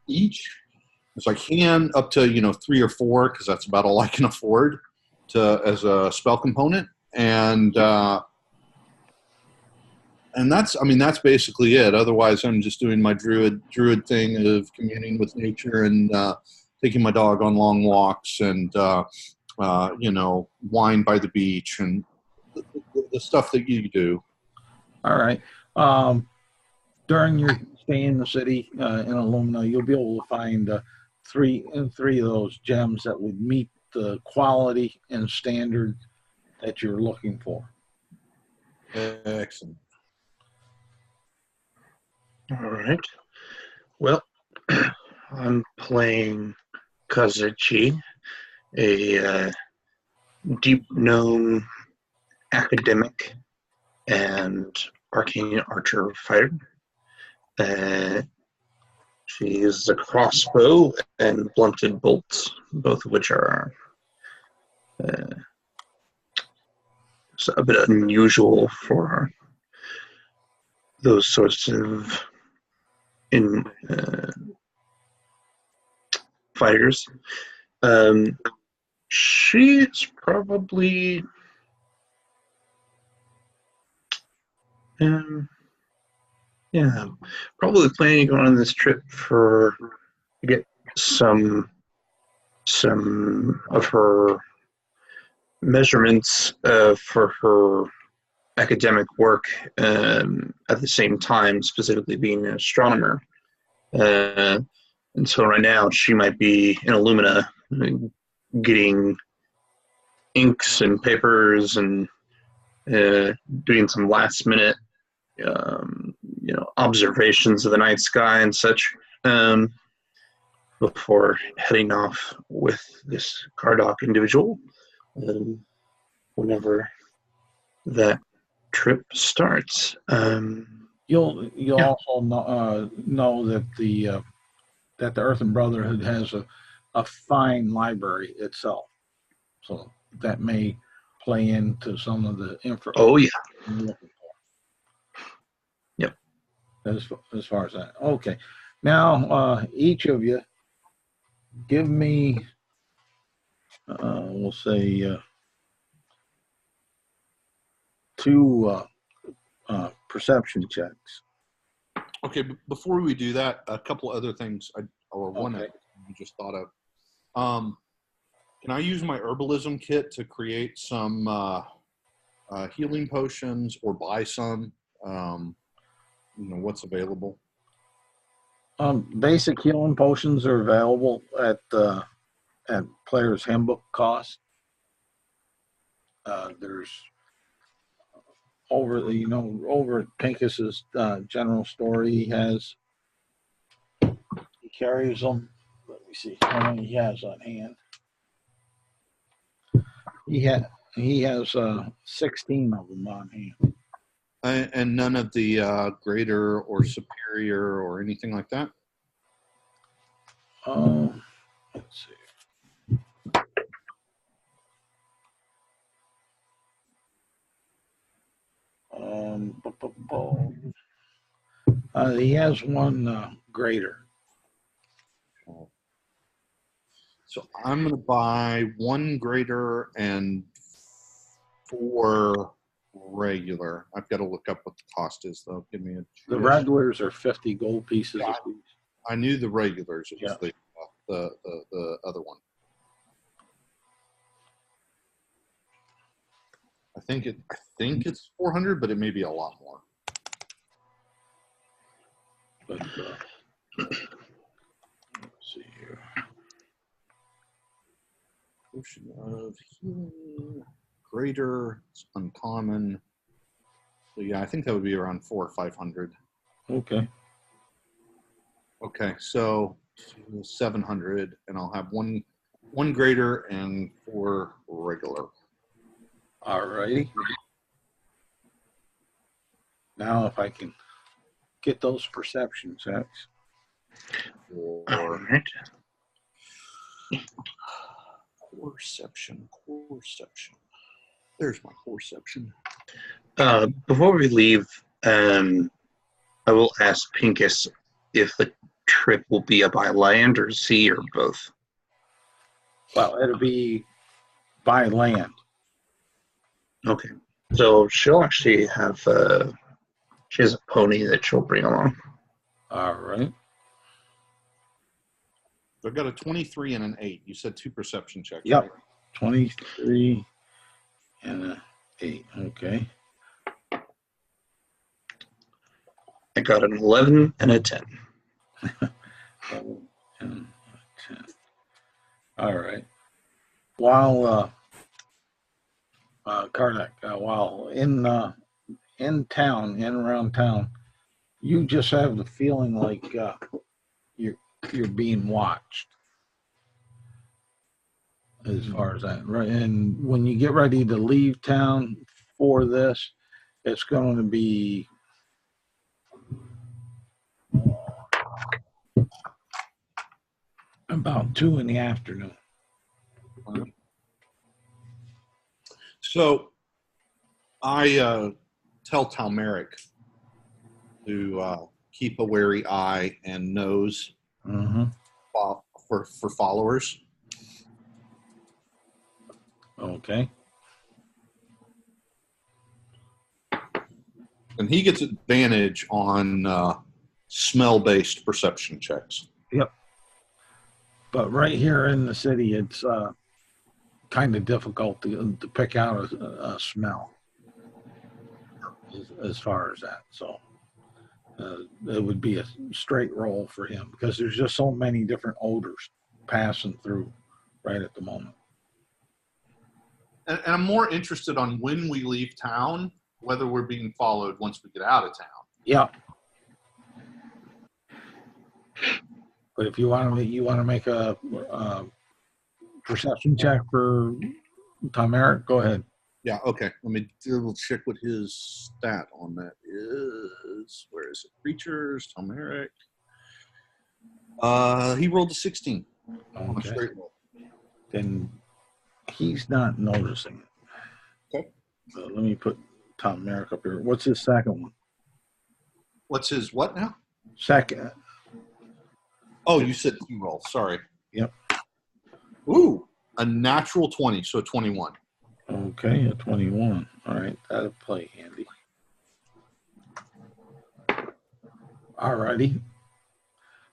each. So I can up to 3 or 4 because that's about all I can afford to as a spell component, and that's basically it. Otherwise, I'm just doing my druid thing of communing with nature and taking my dog on long walks and wine by the beach and the stuff that you do. All right. During your stay in the city in Illumina, you'll be able to find three of those gems that would meet the quality and standard that you're looking for. Excellent. All right. Well, I'm playing Kazuchi, a deep-known academic and arcane archer fighter. She uses a crossbow and blunted bolts, both of which are a bit unusual for those sorts of fighters. She's probably probably planning on this trip to get some of her measurements for her academic work at the same time, specifically being an astronomer. And so right now she might be in Illumina getting inks and papers and doing some last minute observations of the night sky and such before heading off with this Kardak individual whenever that trip starts. You'll also know that the Earthen Brotherhood has a fine library itself, so that may play into some of the info. Oh yeah. Yep. As far as that. Okay. Now each of you give me we'll say 2 perception checks. Okay, before we do that, a couple other things, one I just thought of. Can I use my herbalism kit to create some healing potions or buy some? What's available? Basic healing potions are available at Player's Handbook cost. There's over at Pincus's general store, he carries them. Let me see how many he has on hand. He has 16 of them on hand. And none of the greater or superior or anything like that? Let's see. He has one greater. So I'm going to buy 1 greater and 4 regular. I've got to look up what the cost is, though. Give me the regulars are 50 gold pieces. Yeah, I knew the regulars. It was the other one. I think it's 400, but it may be a lot more. But let's see here. Potion of healing, greater, it's uncommon. So yeah, I think that would be around 400 or 500. Okay. Okay, so 700, and I'll have one greater and 4 regular. All righty. Now, if I can get those perception checks. All right. Perception. There's my perception. Before we leave, I will ask Pincus if the trip will be by land or sea or both? Well, it'll be by land. Okay. So she'll actually have she has a pony that she'll bring along. All right. I've got a 23 and an 8. You said 2 perception checks. Yep. Right? 23 and an 8. Okay. I got an 11 and a 10. 11 and 10. All right. While Kardec, while in town, in around town, you just have the feeling like you're being watched. As far as that, right? And when you get ready to leave town for this, it's going to be about 2 in the afternoon. So I tell Talmeric to keep a wary eye and nose for followers. Okay. And he gets advantage on smell-based perception checks. Yep. But right here in the city, it's kind of difficult to pick out a smell as far as that. So it would be a straight roll for him because there's just so many different odors passing through right at the moment. And I'm more interested on when we leave town, whether we're being followed once we get out of town. Yeah. But if you want to make a perception check for Tom Eric, go ahead. Yeah, okay. Let me double check what his stat on that is. Where is it? Creatures, Tom Eric. He rolled a 16 on a straight roll. Then he's not noticing it. Okay. So let me put Tom Merrick up here. What's his second one? What's his what now? Second. Oh, you said two roll. Sorry. Yep. Ooh, a natural 20, so a 21. Okay, a 21. All right, that'll play handy. All righty.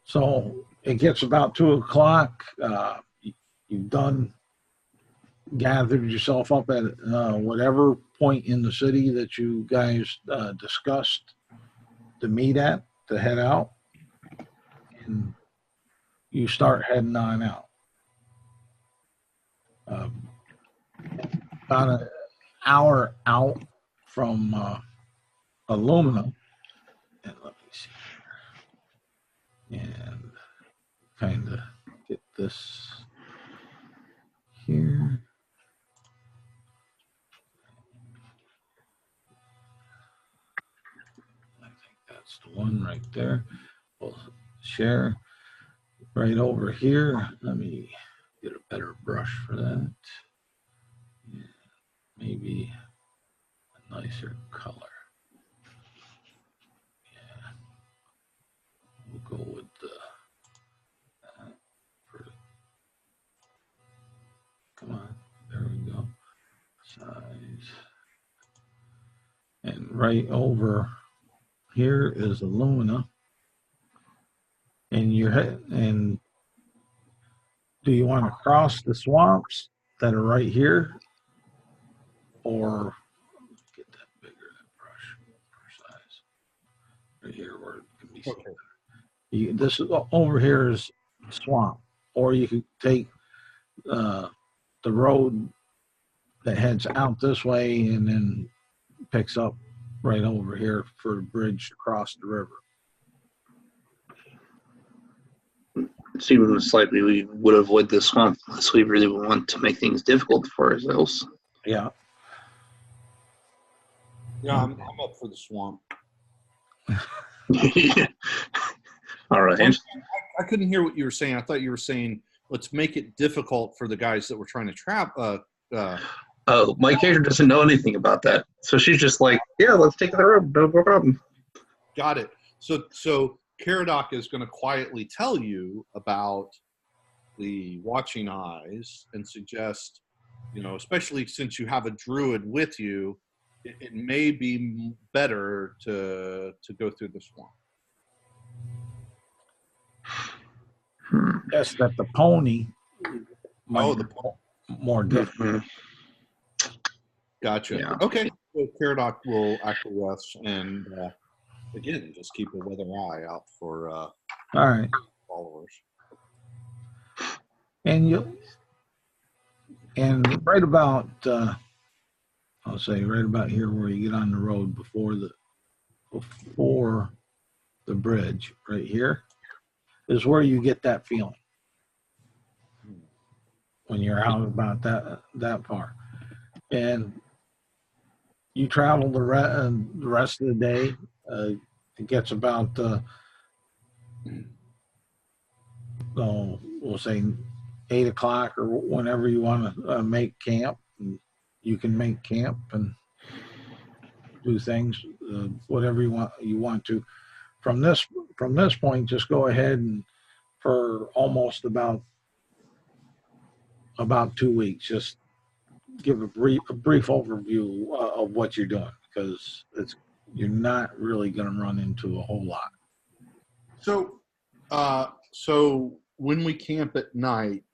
So it gets about 2 o'clock. You've gathered yourself up at whatever point in the city that you guys discussed to meet at, to head out. And you start heading on out. About an hour out from Illumina. And let me see here. And kind of get this here. I think that's the one right there. We'll share right over here. Let me get a better brush for that. Yeah, maybe a nicer color. Yeah, we'll go with the. Come on, there we go. Size. And right over here is Illumina. And and do you want to cross the swamps that are right here? Or get that bigger, that brush size. Right here where it can be seen. Okay. This is over here is swamp. Or you could take the road that heads out this way and then picks up right over here for the bridge across the river. Seeming slightly we would avoid the swamp unless we really want to make things difficult for ourselves. Yeah. Yeah, I'm up for the swamp. All right. I couldn't hear what you were saying. I thought you were saying, let's make it difficult for the guys that we're trying to trap. Oh, my character doesn't know anything about that. So she's just like, yeah, let's take the road. No problem. Got it. So Caradoc is going to quietly tell you about the watching eyes and suggest, especially since you have a druid with you, it may be better to go through the swamp. Yes, that the pony might the be more difficult. Gotcha. Yeah. Okay. So Caradoc will acquiesce and again, just keep a weather eye out for All right. followers. And right about I'll say right about here where you get on the road before the bridge, right here is where you get that feeling when you're out about that far. And you travel the rest of the day. It gets about we'll say 8 o'clock or whenever you want to make camp. And you can make camp and do things, whatever you want to. From this point, just go ahead and for almost about 2 weeks, just give a brief overview of what you're doing, because you're not really going to run into a whole lot. So when we camp at night,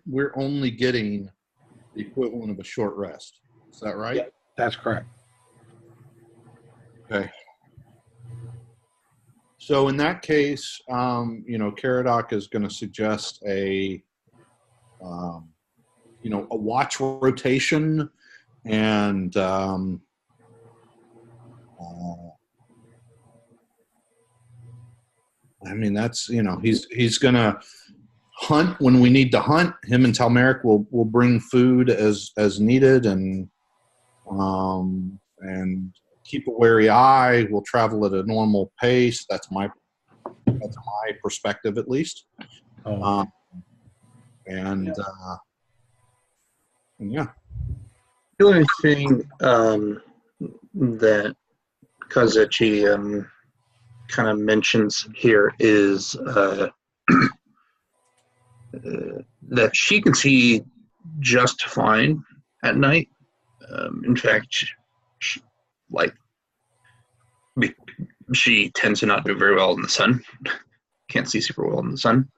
we're only getting the equivalent of a short rest. Is that right? Yeah, that's correct. Okay. So in that case, Caradoc is going to suggest a watch rotation, and that's he's going to hunt when we need to hunt. Him and Talmeric will bring food as needed, and keep a wary eye. We'll travel at a normal pace. That's my perspective, at least. Oh. Yeah. The only thing that Kazuchi kind of mentions here is that she can see just fine at night. In fact, she tends to not do very well in the sun. Can't see super well in the sun.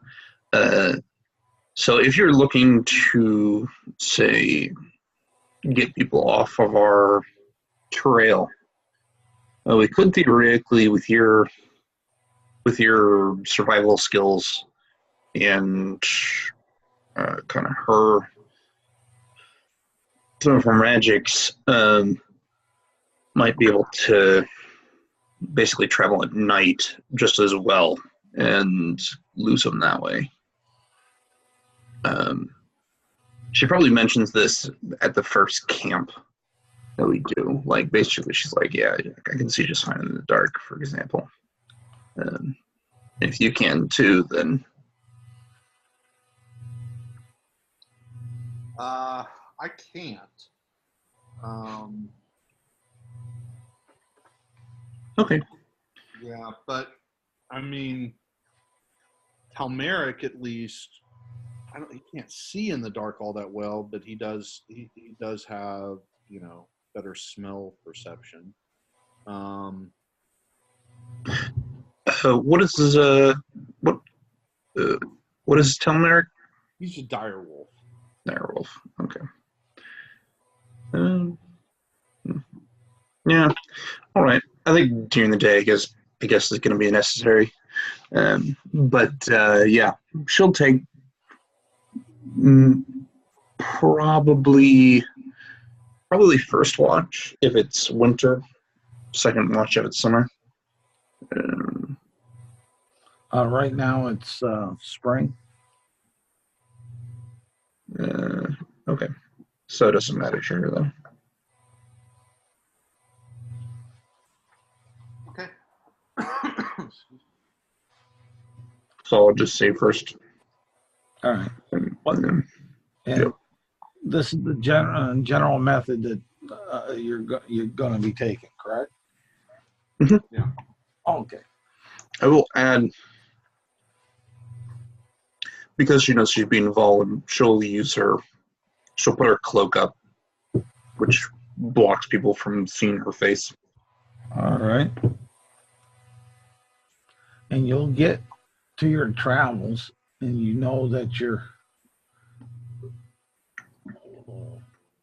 So if you're looking to, say, get people off of our trail, we could theoretically, with your survival skills and kind of some of her magics, might be able to basically travel at night just as well and lose them that way. She probably mentions this at the first camp that we do. Like, basically, she's like, yeah, I can see just fine in the dark, for example. If you can too, then... I can't. Okay. Yeah, but I mean, Talmeric at least, he can't see in the dark all that well, but he does have, better smell perception. What is Talmeric? He's a dire wolf. Dire wolf. Okay. Yeah. All right. I think during the day, I guess it's going to be necessary. But yeah, she'll take probably first watch if it's winter, second watch if it's summer. Right now it's spring. Okay. So it doesn't matter here, though. Okay. So I'll just say first. All right. And yep. This is the general method that you're going to be taking, correct? Mm-hmm. Yeah. Okay. I will add, because she knows she's being involved, she'll put her cloak up, which blocks people from seeing her face. All right. And you'll get to your travels, and you know that you're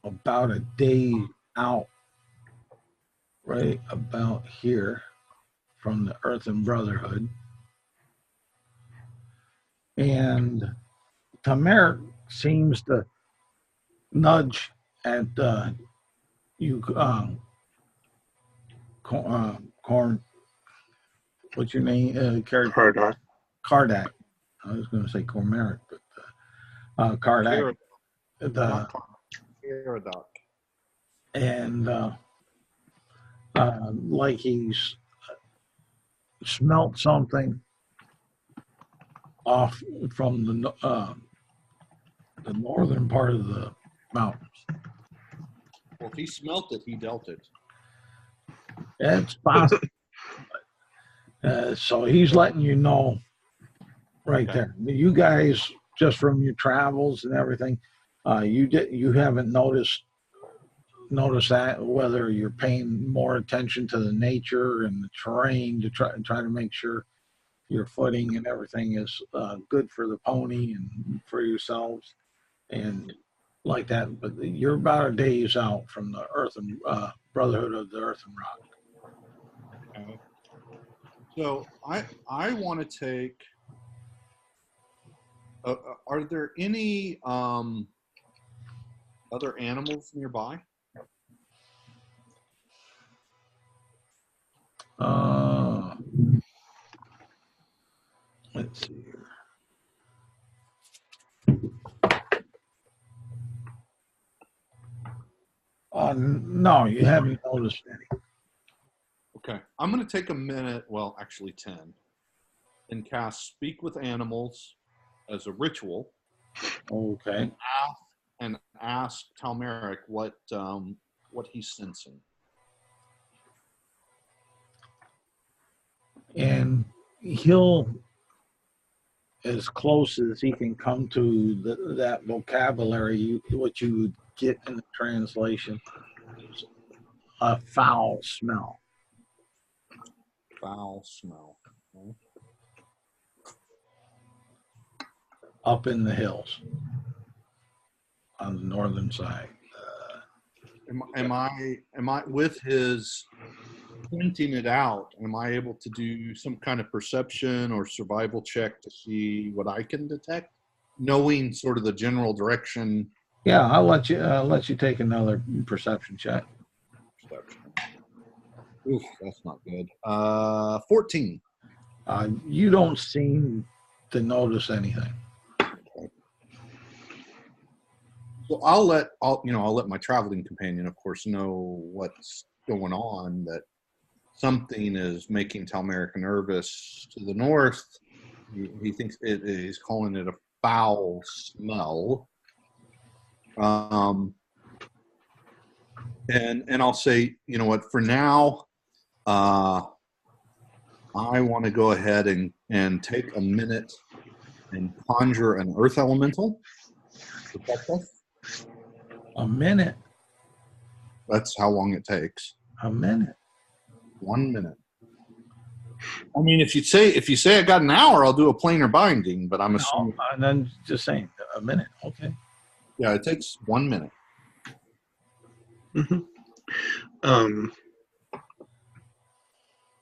about a day out, right about here from the Earthen Brotherhood. And Tamaric seems to nudge at you, Corn. What's your name? Cardock. Cardack. I was going to say Cormaric, but Cardack. Paradox. And like he's smelt something off from the northern part of the mountains. Well, if he smelt it, he dealt it. It's possible. So he's letting you know right there. You guys, just from your travels and everything, you haven't noticed that, whether you're paying more attention to the nature and the terrain to try to make sure your footing and everything is good for the pony and for yourselves and like that. But you're about a days out from the Earthen Brotherhood of the Earthen Rock. Okay. So I want to take. Are there any other animals nearby? Let's see here. No, you haven't noticed any. Okay. I'm going to take a minute, well, actually 10, and cast Speak with Animals as a ritual. Okay. And ask Talmeric what he's sensing. And he'll, as close as he can come to that vocabulary, what you would get in the translation is a foul smell. Foul smell. Okay. Up in the hills on the northern side. Am I with his pointing it out? Am I able to do some kind of perception or survival check to see what I can detect, knowing sort of the general direction? Yeah, I'll let you take another perception check. Perception. Oof, that's not good. 14. You don't seem to notice anything. So I'll let my traveling companion, of course, know what's going on. That something is making Talmeric nervous to the north. He thinks he's calling it a foul smell. And I'll say, you know what? For now, I want to go ahead and take a minute and conjure an earth elemental to protect us. A minute. That's how long it takes. A minute. 1 minute. I mean, if you say I got an hour, I'll do a planar binding, but I'm assuming. No, and then just saying a minute. Okay. Yeah, it takes 1 minute. Mm-hmm.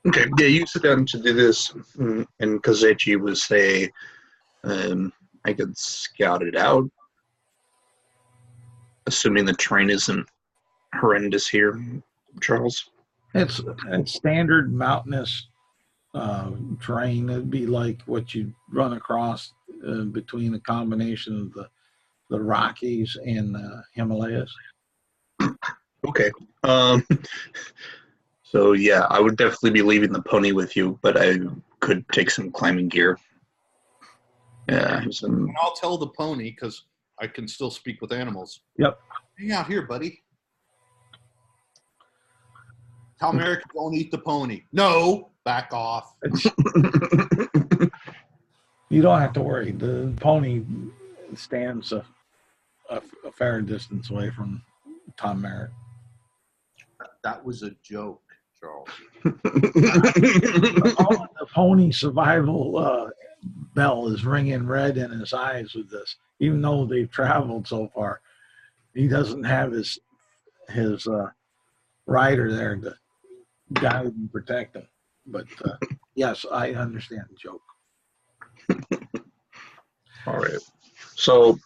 Okay. Yeah, you sit down to do this, and Kazechi will say, I could scout it out. Assuming the terrain isn't horrendous here, Charles. It's standard mountainous terrain. It'd be like what you run across between a combination of the Rockies and the Himalayas. Okay. So yeah, I would definitely be leaving the pony with you, but I could take some climbing gear. Yeah. And I'll tell the pony because I can still speak with animals. Yep. Hang out here, buddy. Talmeric, don't eat the pony. No. back off. You don't have to worry. The pony stands a fair distance away from Tom Merritt. That was a joke, Charles. The pony survival bell is ringing red in his eyes with this. Even though they've traveled so far, he doesn't have his rider there to guide and protect him. But yes, I understand the joke. All right. So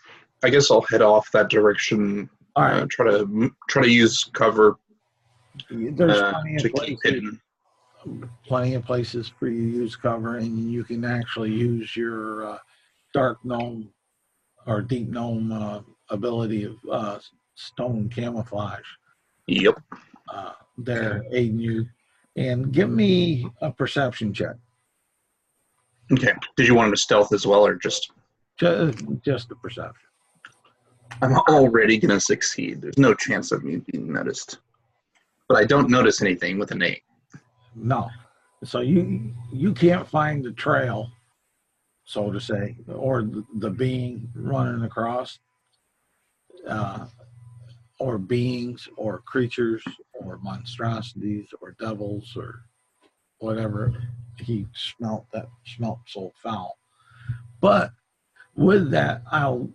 I guess I'll head off that direction. All right. Try to use cover. There's plenty of hidden. places for you to use cover, and you can actually use your dark gnome or deep gnome ability of stone camouflage. Yep. They're aiding you. And give me a perception check. Okay. Did you want him to stealth as well, or just a perception? I'm already going to succeed. There's no chance of me being noticed. But I don't notice anything with an 8. No. So you can't find the trail, so to say, or the being running across, or beings, or creatures, or monstrosities, or devils, or whatever he smelt so foul. But with that, I'll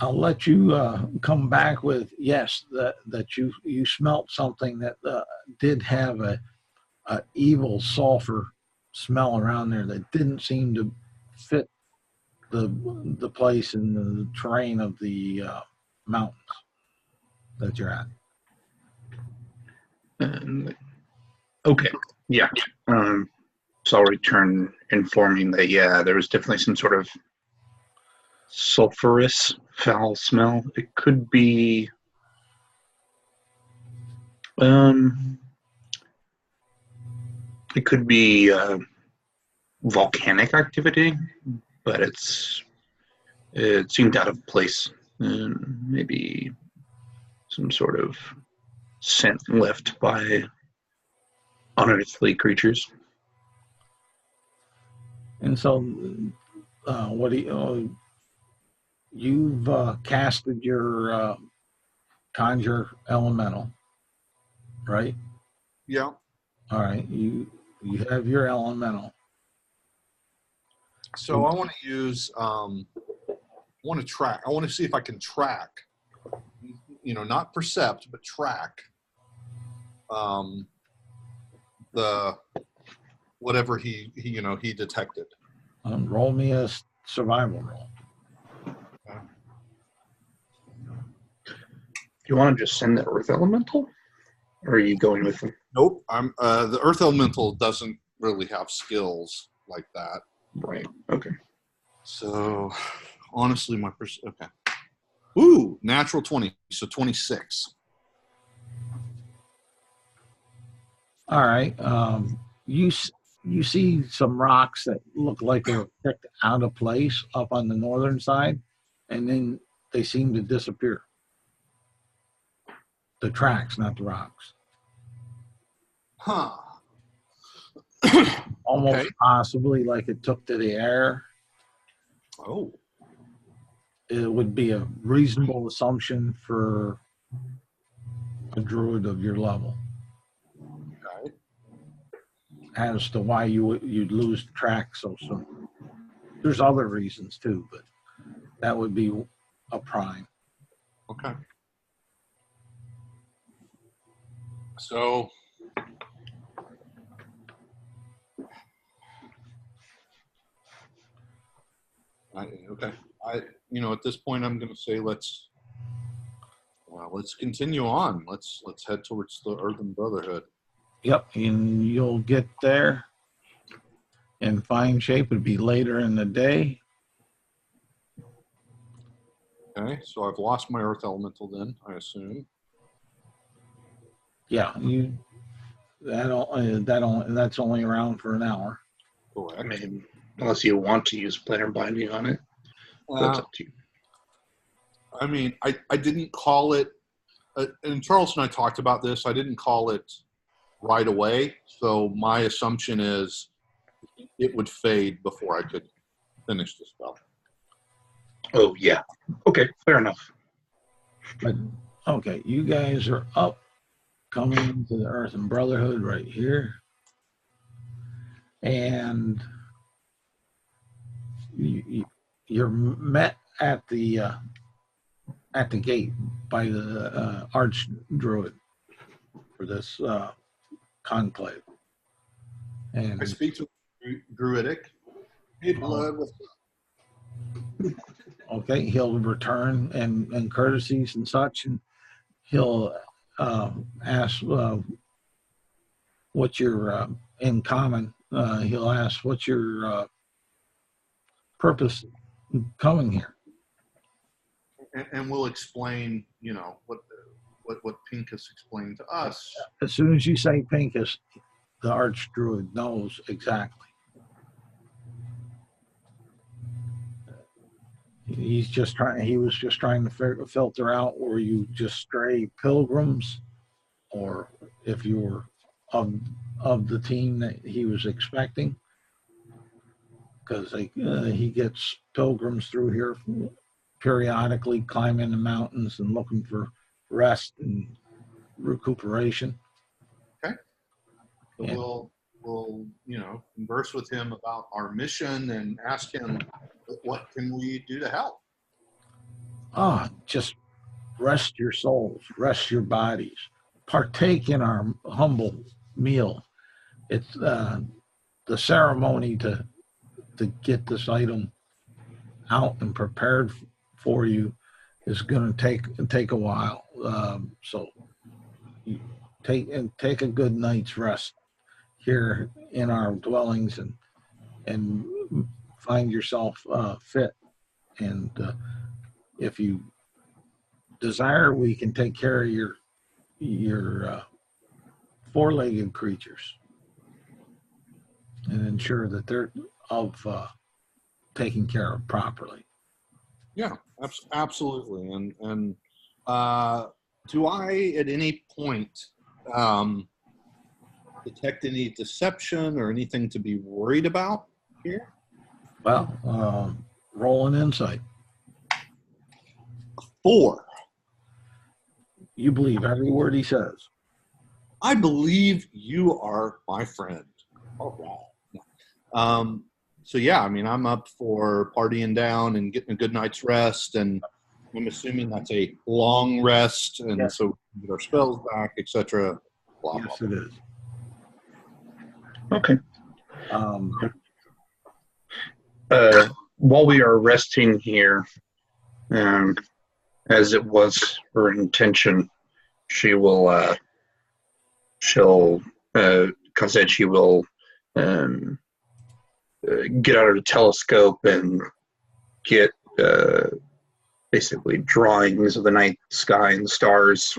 let you come back with yes, that you smelt something that did have a evil sulfur smell around there that didn't seem to fit the place and the terrain of the mountains that you're at. Okay. Yeah. So I'll return informing that there was definitely some sort of sulfurous foul smell. It could be volcanic activity, but it seemed out of place. Maybe some sort of scent left by unearthly creatures. And so, what do you've casted your conjure elemental, right? Yeah. All right. You have your elemental. So I want to use. I want to track. I want to see if I can track. Not percept, but track. The whatever he detected. Roll me a survival roll. Do you want to just send the earth elemental, or are you going with them? Nope. The earth elemental doesn't really have skills like that. Right. Okay. So honestly, okay. Ooh, natural 20, so 26. All right. You see some rocks that look like they're picked out of place up on the northern side, and then they seem to disappear. The tracks, not the rocks. Huh. Almost okay. Possibly like it took to the air. Oh. It would be a reasonable assumption for a druid of your level. Okay. As to why you'd lose track so soon. There's other reasons too, but that would be a prime. Okay. So at this point I'm going to say let's continue on. Let's head towards the Earthen Brotherhood. Yep, and you'll get there in fine shape. It'd be later in the day. Okay, so I've lost my Earth Elemental then, I assume. Yeah, that's only around for an hour. Correct. I mean, unless you want to use planar binding on it, that's up to you. I mean, I didn't call it, and Charles and I talked about this. I didn't call it right away. So my assumption is it would fade before I could finish the spell. Oh, yeah. Okay, fair enough. But, okay, you guys are up, coming into the Earthen Brotherhood right here. And you're met at the gate by the arch druid for this conclave. And I speak to Druidic. Hey, blood. What's up? okay, he'll return and courtesies and such, and he'll ask what you're in common. He'll ask what's your purpose coming here. And we'll explain, you know, what Pincus explained to us. As soon as you say Pincus, the arch druid knows exactly. He was just trying to filter out were you just stray pilgrims, or if you were of the team that he was expecting, because he gets pilgrims through here periodically, climbing the mountains and looking for rest and recuperation. Okay. So we'll you know, converse with him about our mission and ask him what can we do to help. Just rest your souls, rest your bodies, partake in our humble meal. It's the ceremony to get this item out and prepared for you is going to take a while. So you take a good night's rest here in our dwellings and find yourself fit. And if you desire, we can take care of your four-legged creatures and ensure that they're taken care of properly. Yeah, absolutely. And do I at any point detect any deception or anything to be worried about here? Well, roll an insight. 4. You believe every word he says. I believe you are my friend. All right. So yeah, I mean, I'm up for partying down and getting a good night's rest, and I'm assuming that's a long rest, and yes. So we get our spells back, etc. Yes, it is. Okay. While we are resting here, as it was her intention, she will get out of the telescope and get basically drawings of the night sky and stars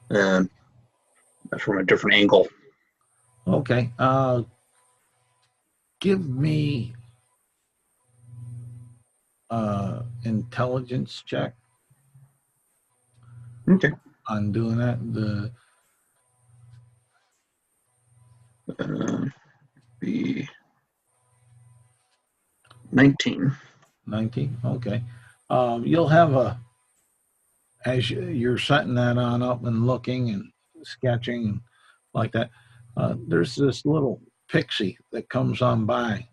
from a different angle. Okay. Give me intelligence check. Okay. On doing that. The 19. 19. Okay. You'll have as you're setting that on up and looking and sketching like that, there's this little pixie that comes on by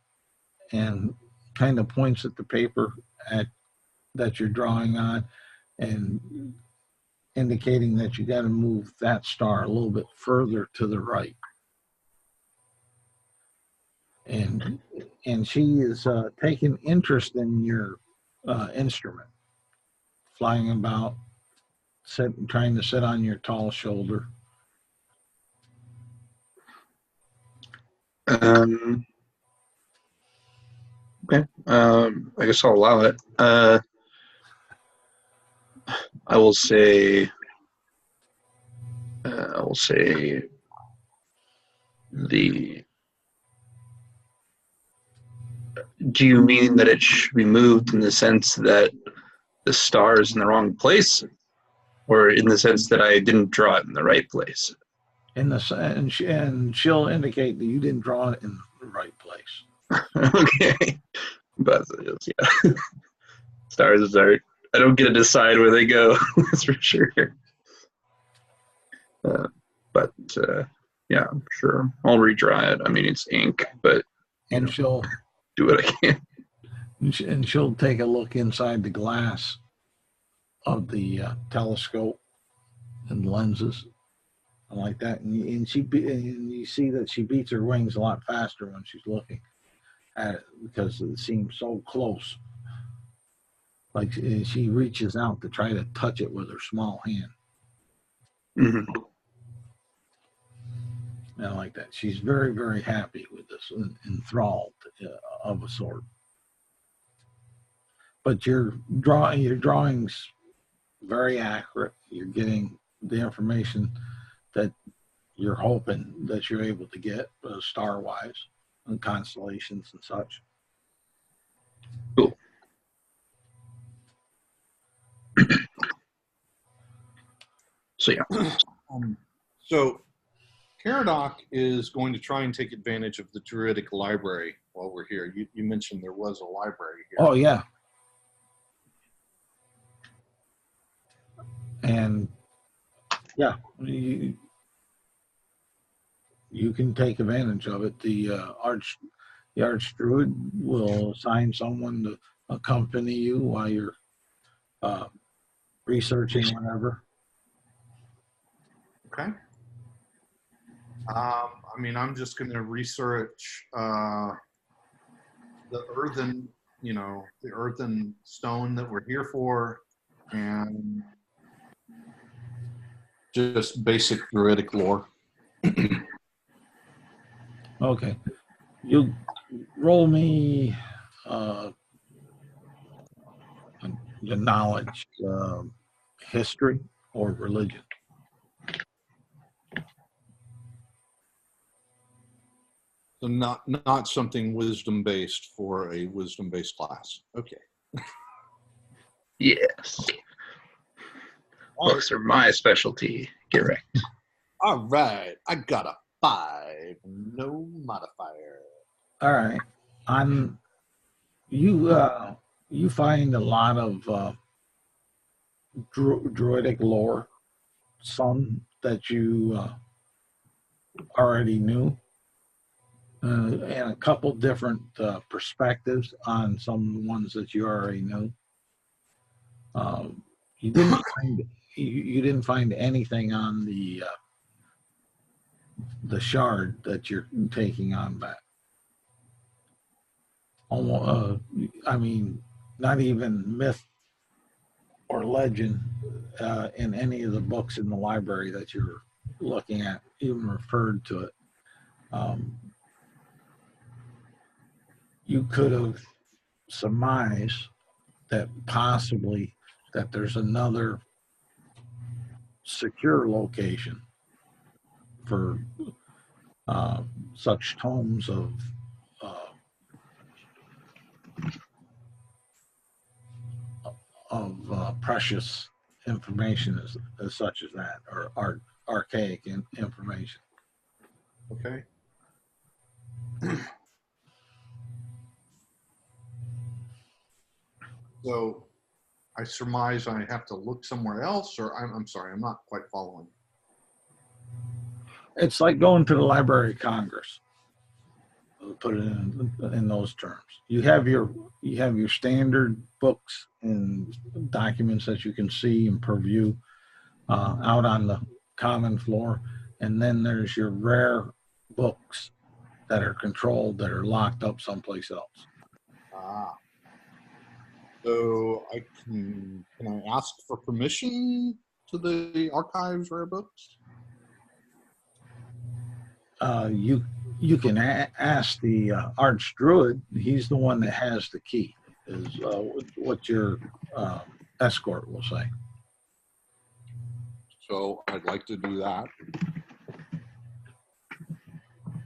and kind of points at the paper that you're drawing on and indicating that you got to move that star a little bit further to the right. And she is taking interest in your instrument, flying about, trying to sit on your tall shoulder. Okay. I guess I'll allow it. I will say do you mean that it should be moved in the sense that the star is in the wrong place, or in the sense that I didn't draw it in the right place? and she'll indicate that you didn't draw it in the right place. Okay. But yeah. Stars are. I don't get to decide where they go. That's for sure. But yeah, I'm sure I'll redraw it. I mean, it's ink, but And she'll do what I can. and she'll take a look inside the glass of the telescope and lenses and like that, and you see that she beats her wings a lot faster when she's looking at it because it seems so close. Like she reaches out to try to touch it with her small hand. Mm-hmm. And like that, she's very, very happy with this, enthralled of a sort. But your drawing's very accurate. You're getting the information that you're hoping that you're able to get star-wise and constellations and such. Cool. So yeah. So Caradoc is going to try and take advantage of the Druidic library while we're here. You mentioned there was a library here. Oh yeah. And yeah, you can take advantage of it. The arch druid will assign someone to accompany you while you're researching whatever. Okay. I mean, I'm just going to research the earthen, the earthen stone that we're here for, and just basic Druidic lore. Okay. You roll me the knowledge, history, or religion. So not something wisdom based for a wisdom based class. Okay. Yes. Books are my specialty. Correct. All right. I got a 5. No modifier. All right. You find a lot of druidic lore, some that you already knew, and a couple different perspectives on some ones that you already knew. You didn't find anything on the shard that you're taking on back. I mean, not even myth or legend in any of the books in the library that you're looking at even referred to it. You could have surmised that possibly that there's another secure location for such tomes of precious information as such as that, or archaic information. Okay. So I surmise I have to look somewhere else, or I'm sorry, I'm not quite following. It's like going to the Library of Congress. Put it in those terms. You have your standard books and documents that you can see and purview out on the common floor, and then there's your rare books that are controlled, that are locked up someplace else. Ah. So can I ask for permission to the archives rare books? You can ask the arch druid. He's the one that has the key, is what your escort will say. So I'd like to do that.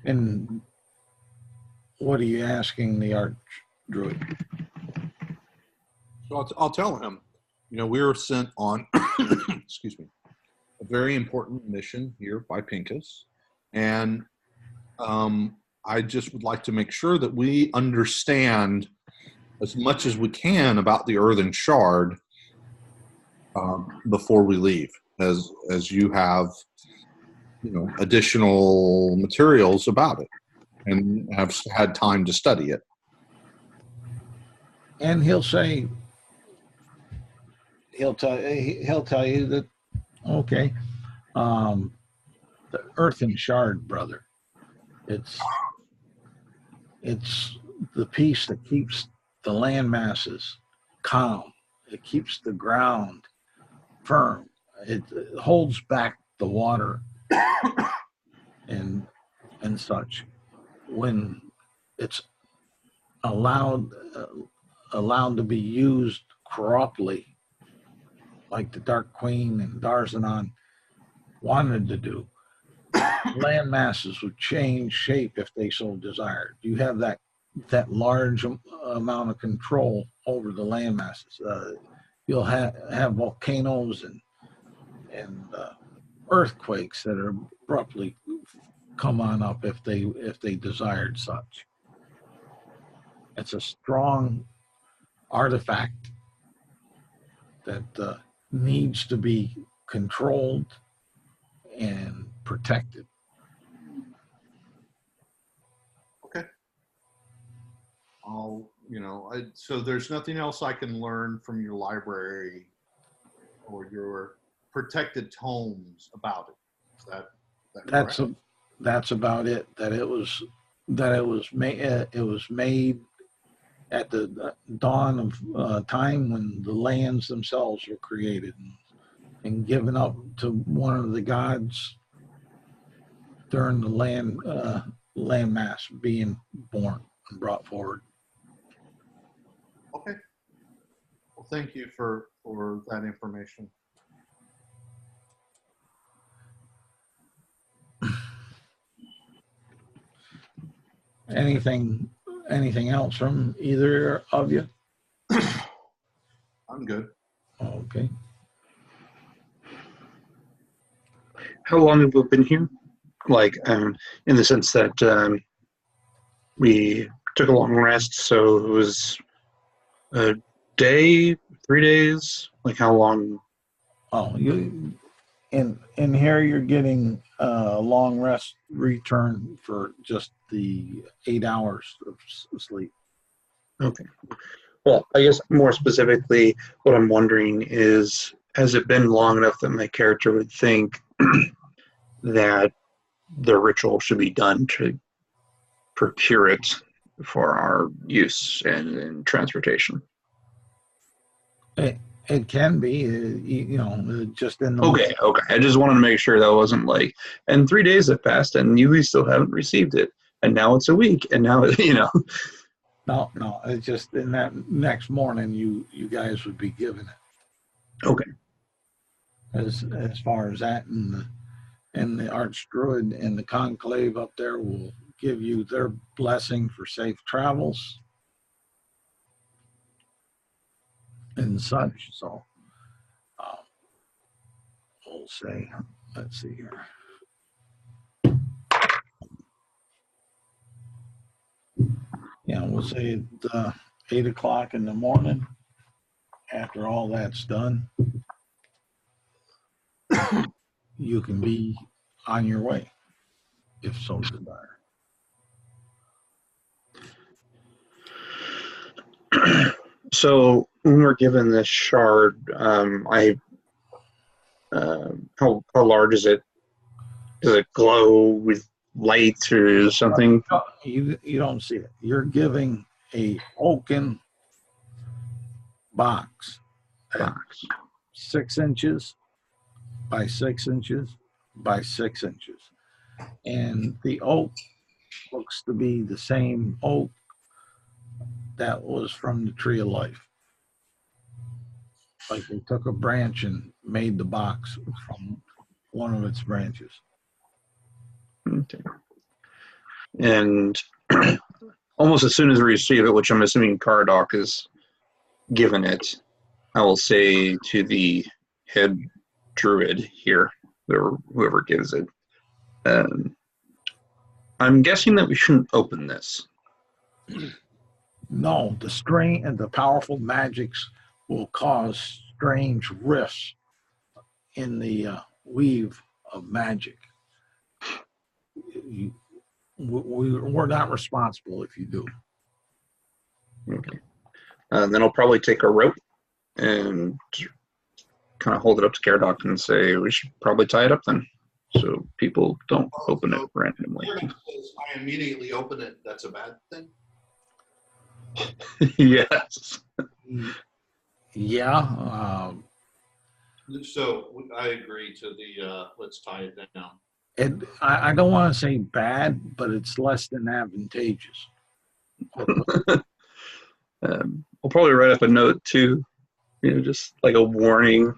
And what are you asking the arch druid? So I'll tell him, we were sent on, excuse me, a very important mission here by Pincus, and I just would like to make sure that we understand as much as we can about the earthen shard before we leave, as you have, additional materials about it and have had time to study it. And he'll tell you that, okay, the earthen shard, brother, it's the piece that keeps the land masses calm. It keeps the ground firm. It holds back the water and such. When it's allowed to be used corruptly, like the Dark Queen and Darzanon wanted to do, land masses would change shape if they so desired. You have that large amount of control over the land masses. You'll have volcanoes and earthquakes that are abruptly come on up if they desired such. It's a strong artifact that needs to be controlled and protected. Okay. So there's nothing else I can learn from your library or your protected tomes about it. Is that correct? That's about it. That it was made at the dawn of time when the lands themselves were created and given up to one of the gods during the land mass being born and brought forward. Okay. Well, thank you for that information. Anything else from either of you? I'm good. Okay. How long have we been here? Like, in the sense that we took a long rest, so it was a day, 3 days. Like, how long? Oh, you in here you're getting a long rest return for just the 8 hours of sleep. Okay. Well, I guess more specifically, what I'm wondering is, has it been long enough that my character would think that the ritual should be done to procure it for our use and transportation? It can be, just in the Okay. I just wanted to make sure that wasn't like, and 3 days have passed and you still haven't received it, and now it's a week, and now No, it's just in that next morning you guys would be given it. Okay. As far as that, and the Arch Druid and the conclave up there will give you their blessing for safe travels and such. So we'll say, let's see here. Yeah, we'll say at 8 o'clock in the morning, after all that's done, you can be on your way, if so desired. So when we're given this shard, how large is it? Does it glow with light or something? You don't see it. You're giving a oaken box. 6 inches by 6 inches by 6 inches. And the oak looks to be the same oak that was from the tree of life. Like they took a branch and made the box from one of its branches. Okay. And almost as soon as we receive it, which I'm assuming Caradoc is given it, I will say to the head druid here, whoever gives it. I'm guessing that we shouldn't open this. No, the strain and the powerful magics will cause strange rifts in the weave of magic. We're not responsible if you do. Okay. Then I'll probably take a rope and kind of hold it up to Caradoc and say we should probably tie it up then, so people don't open it randomly. I immediately open it. That's a bad thing. Yes. Yeah. So I agree to the let's tie it down. And I don't want to say bad, but it's less than advantageous. I'll probably write up a note too, just like a warning,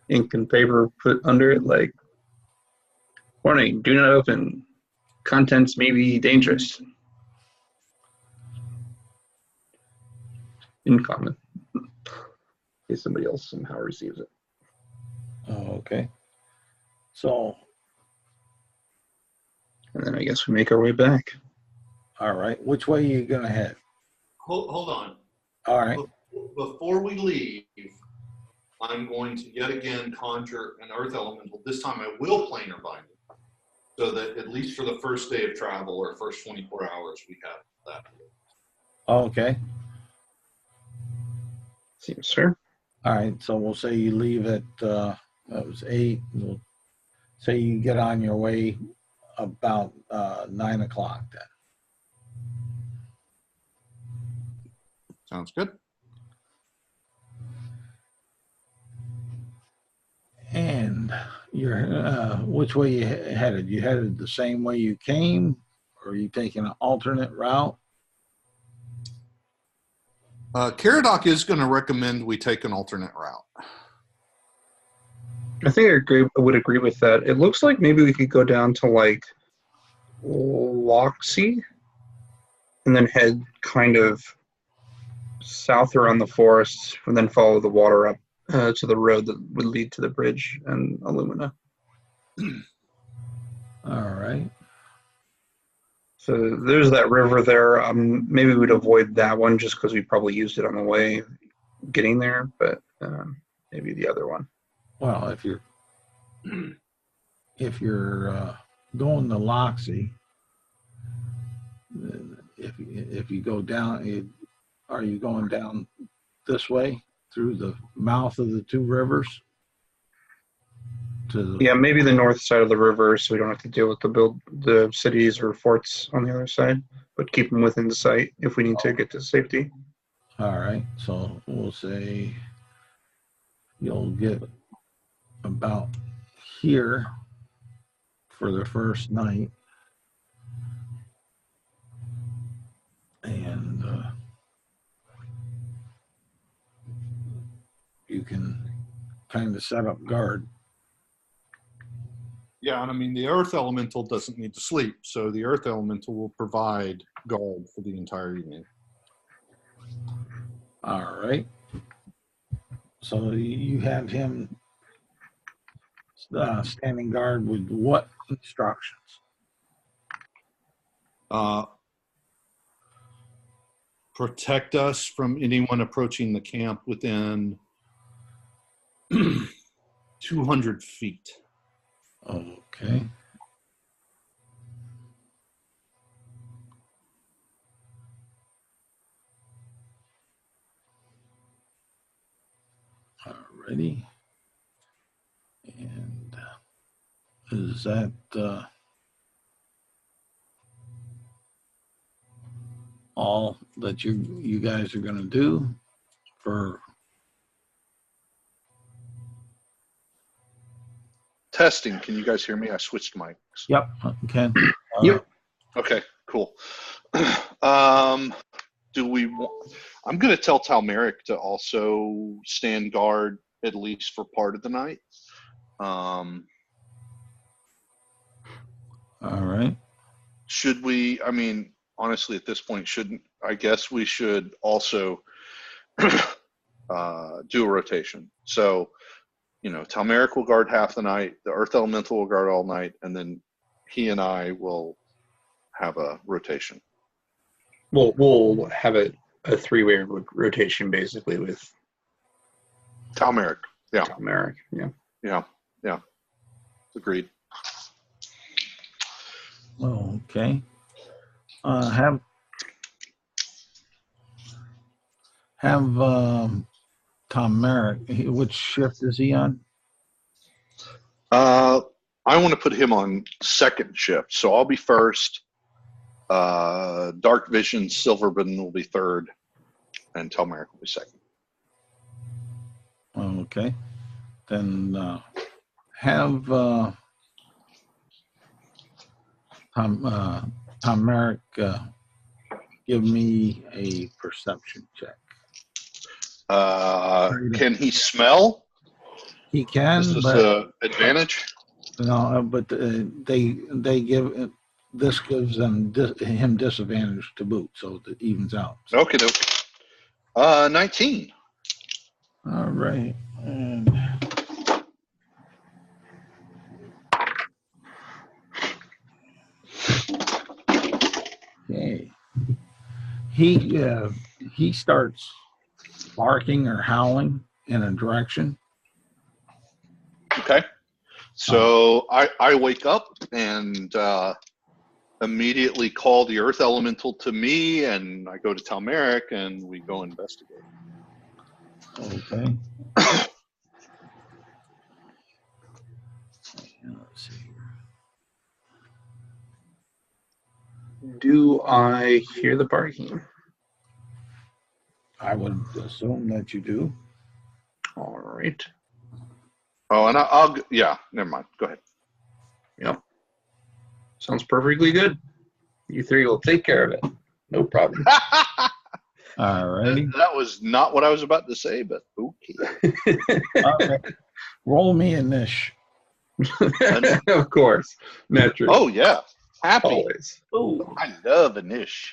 ink and paper put under it, like, warning, do not open. Contents may be dangerous. In common. In case somebody else somehow receives it. Oh, okay. So. And then I guess we make our way back. All right. Which way are you going to head? Hold on. All right. Before we leave, I'm going to yet again conjure an earth elemental. This time I will planar bind it, so that at least for the first day of travel or first 24 hours, we have that. Okay. Seems fair. All right. So we'll say you leave at, that was 8. We'll say you get on your way about 9 o'clock then. Sounds good. And you're which way you headed? You headed the same way you came, or are you taking an alternate route? Caradoc is going to recommend we take an alternate route. I think I would agree with that. It looks like maybe we could go down to like Loxy and then head kind of south around the forest and then follow the water up to the road that would lead to the bridge and Illumina. All right. So there's that river there. Maybe we'd avoid that one just because we probably used it on the way getting there, but maybe the other one. Well, if you're going to Loxy, if you go down, are you going down this way through the mouth of the two rivers? Yeah, maybe the north side of the river, so we don't have to deal with the cities or forts on the other side, but keep them within the sight if we need to get to safety. All right, so we'll say you'll get about here for the first night, and you can kind of set up guard. Yeah, and I mean, the earth elemental doesn't need to sleep, so the earth elemental will provide guard for the entire evening. All right. So you have him standing guard with what instructions? Protect us from anyone approaching the camp within 200 feet. Okay. Alrighty. And is that all that you guys are going to do for Testing. Can you guys hear me? I switched mics. Yep, Ken. Yep. Okay, cool. Do we want, I'm going to tell Talmeric to also stand guard at least for part of the night. All right. Should we, I mean, honestly, at this point, I guess we should also do a rotation. So you know, Talmeric will guard half the night, the Earth Elemental will guard all night, and then he and I will have a rotation. We'll have a three-way rotation basically with Talmeric. Yeah. Talmeric. Yeah. Yeah. Agreed. Okay. Have Tom Merrick. Which shift is he on? I want to put him on second shift, so I'll be first. Dark Vision Silverburn will be third, and Talmeric will be second. Okay. Then have Tom Merrick give me a perception check. Can he smell? He can. Is this an advantage? No, but they give this gives him disadvantage to boot, so it evens out. So. Okay. 19. All right. And okay. He starts barking or howling in a direction. Okay. So I wake up and immediately call the Earth Elemental to me, and I go to Talmeric, and we go investigate. Okay. Let's see. Do I hear the barking? I would assume that you do. All right. Oh, and yeah, never mind. Go ahead. Yep. Sounds perfectly good. You three will take care of it. No problem. All righty. That was not what I was about to say, but okay. Okay. Roll me a niche. Of course. Naturally. Oh, yeah. Happy. Always. Oh, I love a niche.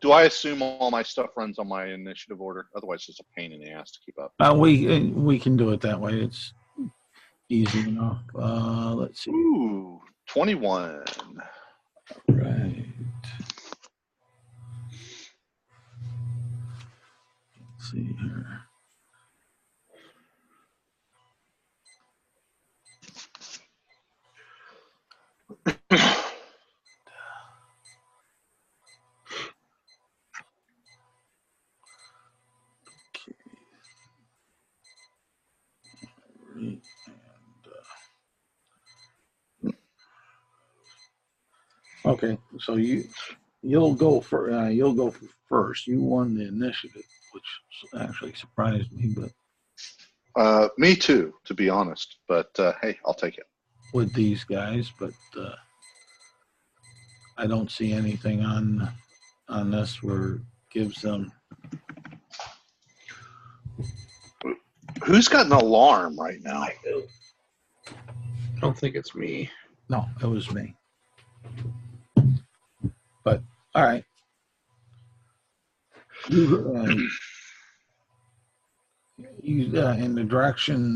Do I assume all my stuff runs on my initiative order? Otherwise, it's a pain in the ass to keep up. We can do it that way. It's easy enough. Let's see. Ooh, 21. Right. Let's see here. Okay, so you'll go first. You won the initiative, which actually surprised me, but Me too, to be honest. But hey, I'll take it. with these guys, but I don't see anything on this where it gives them. Who's got an alarm right now? I don't think it's me. No, it was me. But all right, you in the direction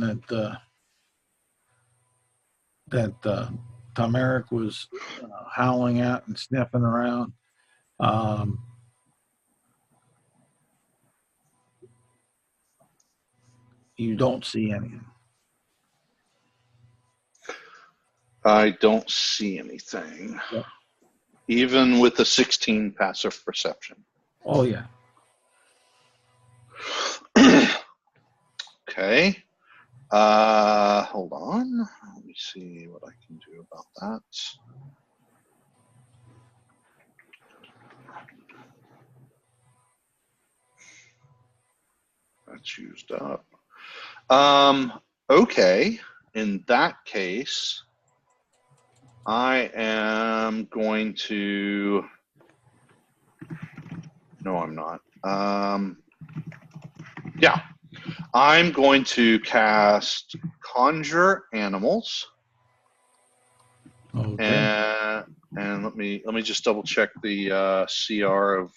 that Talmeric was howling at and sniffing around. You don't see anything. I don't see anything. Yep. Even with the 16 passive perception. Oh, yeah. Okay. Hold on. Let me see what I can do about that. That's used up. Okay. In that case, I am going to. No, I'm not. Yeah. I'm going to cast Conjure Animals. Okay. And let me just double check the CR of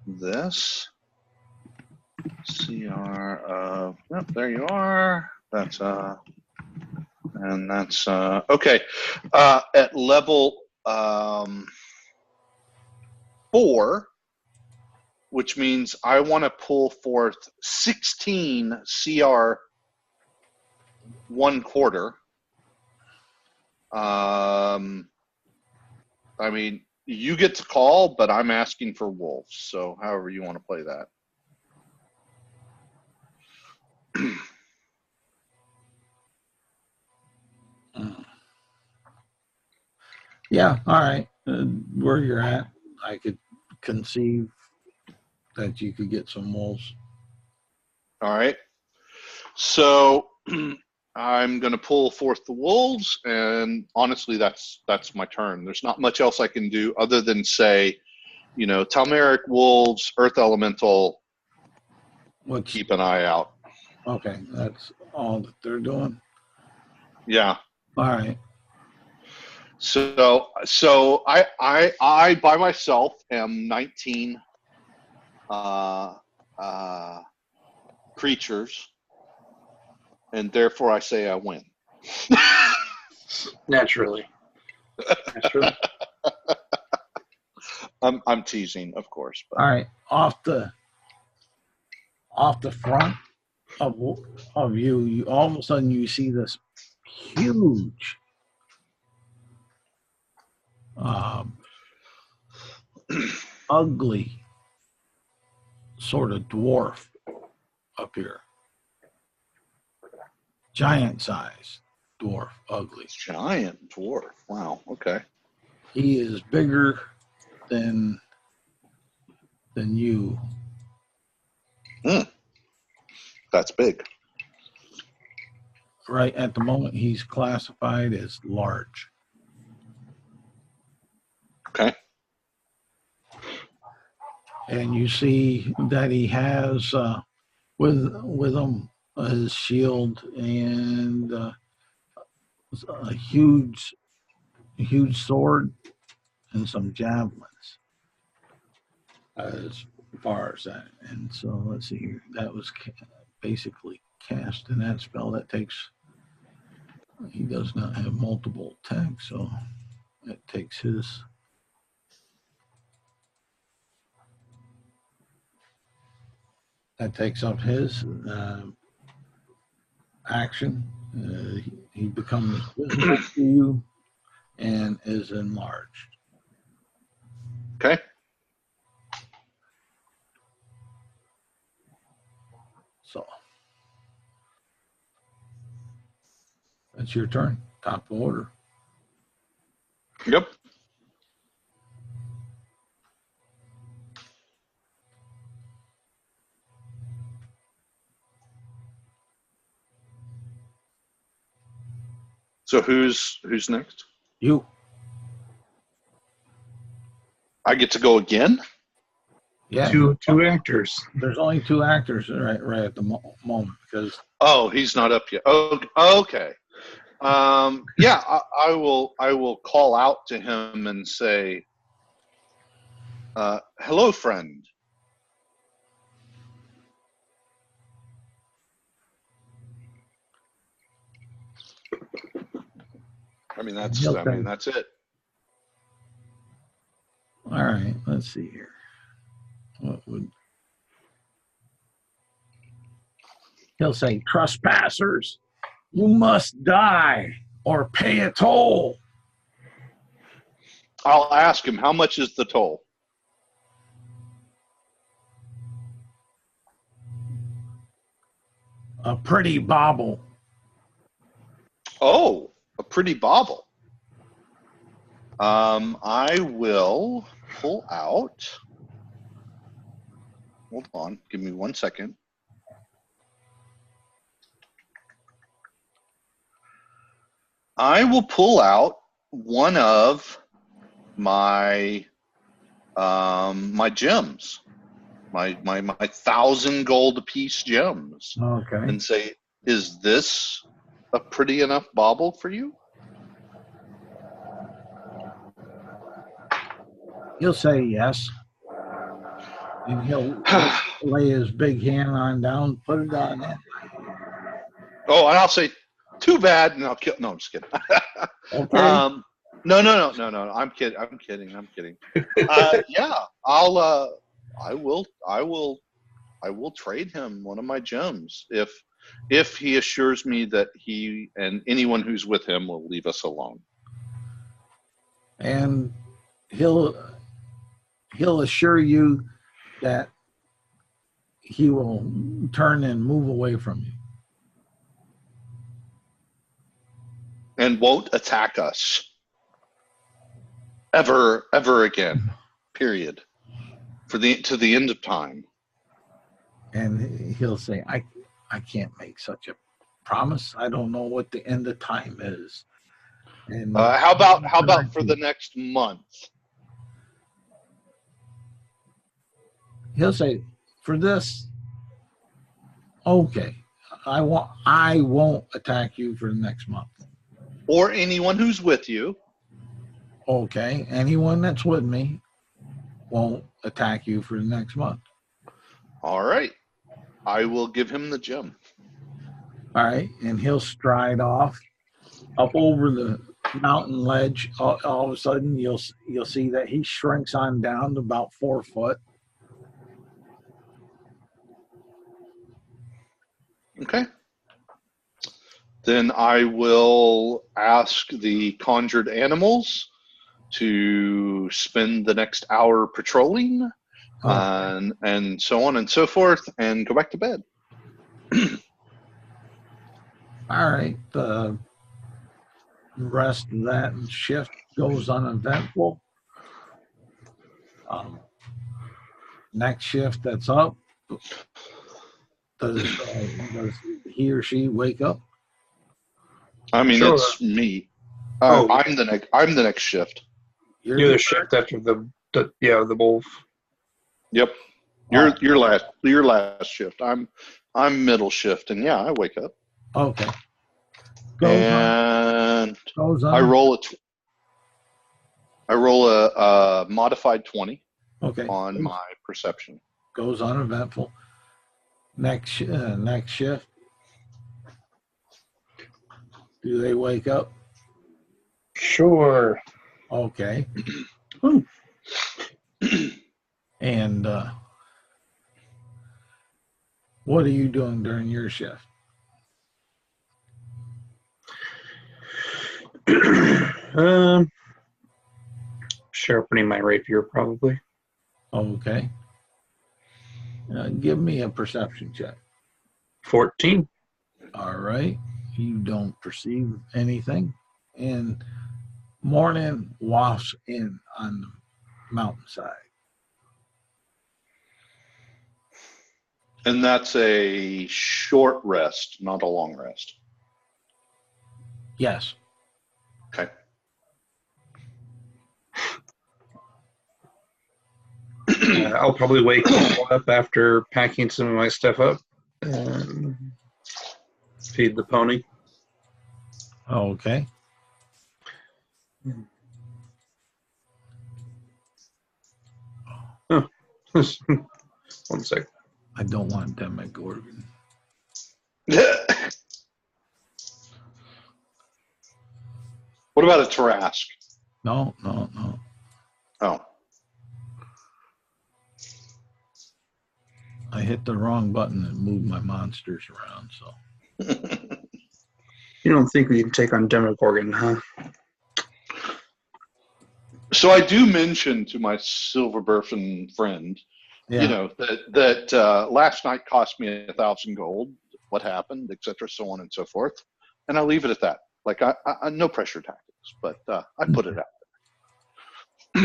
this. CR of, yep, there you are. That's, and that's, okay. At level 4, which means I want to pull forth 16 CR 1/4. I mean, you get to call, but I'm asking for wolves. So however you want to play that. Yeah, all right. Where you're at, I could conceive that you could get some wolves. All right. So I'm going to pull forth the wolves, and honestly, that's my turn. There's not much else I can do other than say, you know, Talmeric wolves, Earth Elemental, keep an eye out. Okay, that's all that they're doing. Yeah. All right. So I by myself am 19 creatures, and therefore I say I win. Naturally. I'm teasing, of course. But. All right. Off the front of you, all of a sudden you see this huge ugly sort of dwarf up here. Giant size dwarf, ugly. Giant dwarf. Wow. Okay. He is bigger than you. That's big. Right at the moment, he's classified as large. Okay. And you see that he has with him his shield and a huge sword and some javelins as far as that. And so let's see here. That was basically cast in that spell. That takes, he does not have multiple attacks, so that takes his. That takes up his action. He becomes visible to you and is enlarged. Okay. So that's your turn. Top of order. Yep. So who's next? You. I get to go again? Yeah. Two actors. There's only 2 actors right at the moment because. Oh, he's not up yet. Oh, okay. Yeah, I will call out to him and say, hello, friend. I mean, that's it. All right, let's see here. What would he'll say? Trespassers, you must die or pay a toll. I'll ask him, how much is the toll? A pretty bauble. Oh, a pretty bauble. I will pull out. Hold on, give me 1 second. I will pull out one of my my gems, my 1,000 gold apiece gems. Okay. And say, is this a pretty enough bauble for you? He'll say yes. And he'll lay his big hand on down, put it on that. Oh, and I'll say, too bad, and I'll kill. No, I'm just kidding. Okay. No. I'm kidding. Yeah, I will trade him one of my gems if he assures me that he and anyone who's with him will leave us alone. And he'll assure you that he will turn and move away from you. And won't attack us ever again, period, to the end of time. And he'll say, I can't make such a promise. I don't know what the end of time is. And how about for the next month? He'll say, for this, okay, I won't attack you for the next month. Or anyone who's with you. Okay, anyone that's with me won't attack you for the next month. All right. I will give him the gem. All right, and he'll stride off up over the mountain ledge. All of a sudden, you'll see that he shrinks on down to about 4 foot. Okay. Then I will ask the conjured animals to spend the next hour patrolling, and so on and so forth, and go back to bed. All right. The rest of that shift goes uneventful. Next shift that's up, does he or she wake up? I mean, Sure. it's me. Oh. I'm the next shift. You're the shift after the wolf. Yep. You're last shift. I'm middle shift, and yeah, I wake up. Okay. And I roll a modified 20 on my perception. Goes uneventful. Next shift. Do they wake up? Sure. Okay. And what are you doing during your shift? Sharpening my rapier, probably. Okay. Give me a perception check. 14. All right. You don't perceive anything. And morning wafts in on the mountainside. And that's a short rest, not a long rest. Yes. Okay. I'll probably wake up after packing some of my stuff up. Feed the pony. Okay. Oh. One sec. I don't want Demogorgon. What about a Tarask? No. Oh. I hit the wrong button and moved my monsters around, so. You don't think we can take on Demogorgon, huh? So I do mention to my silver burfen friend, Yeah. you know, that last night cost me 1,000 gold. What happened, etc., so on and so forth, and I leave it at that. Like I no pressure tactics, but I put it out there.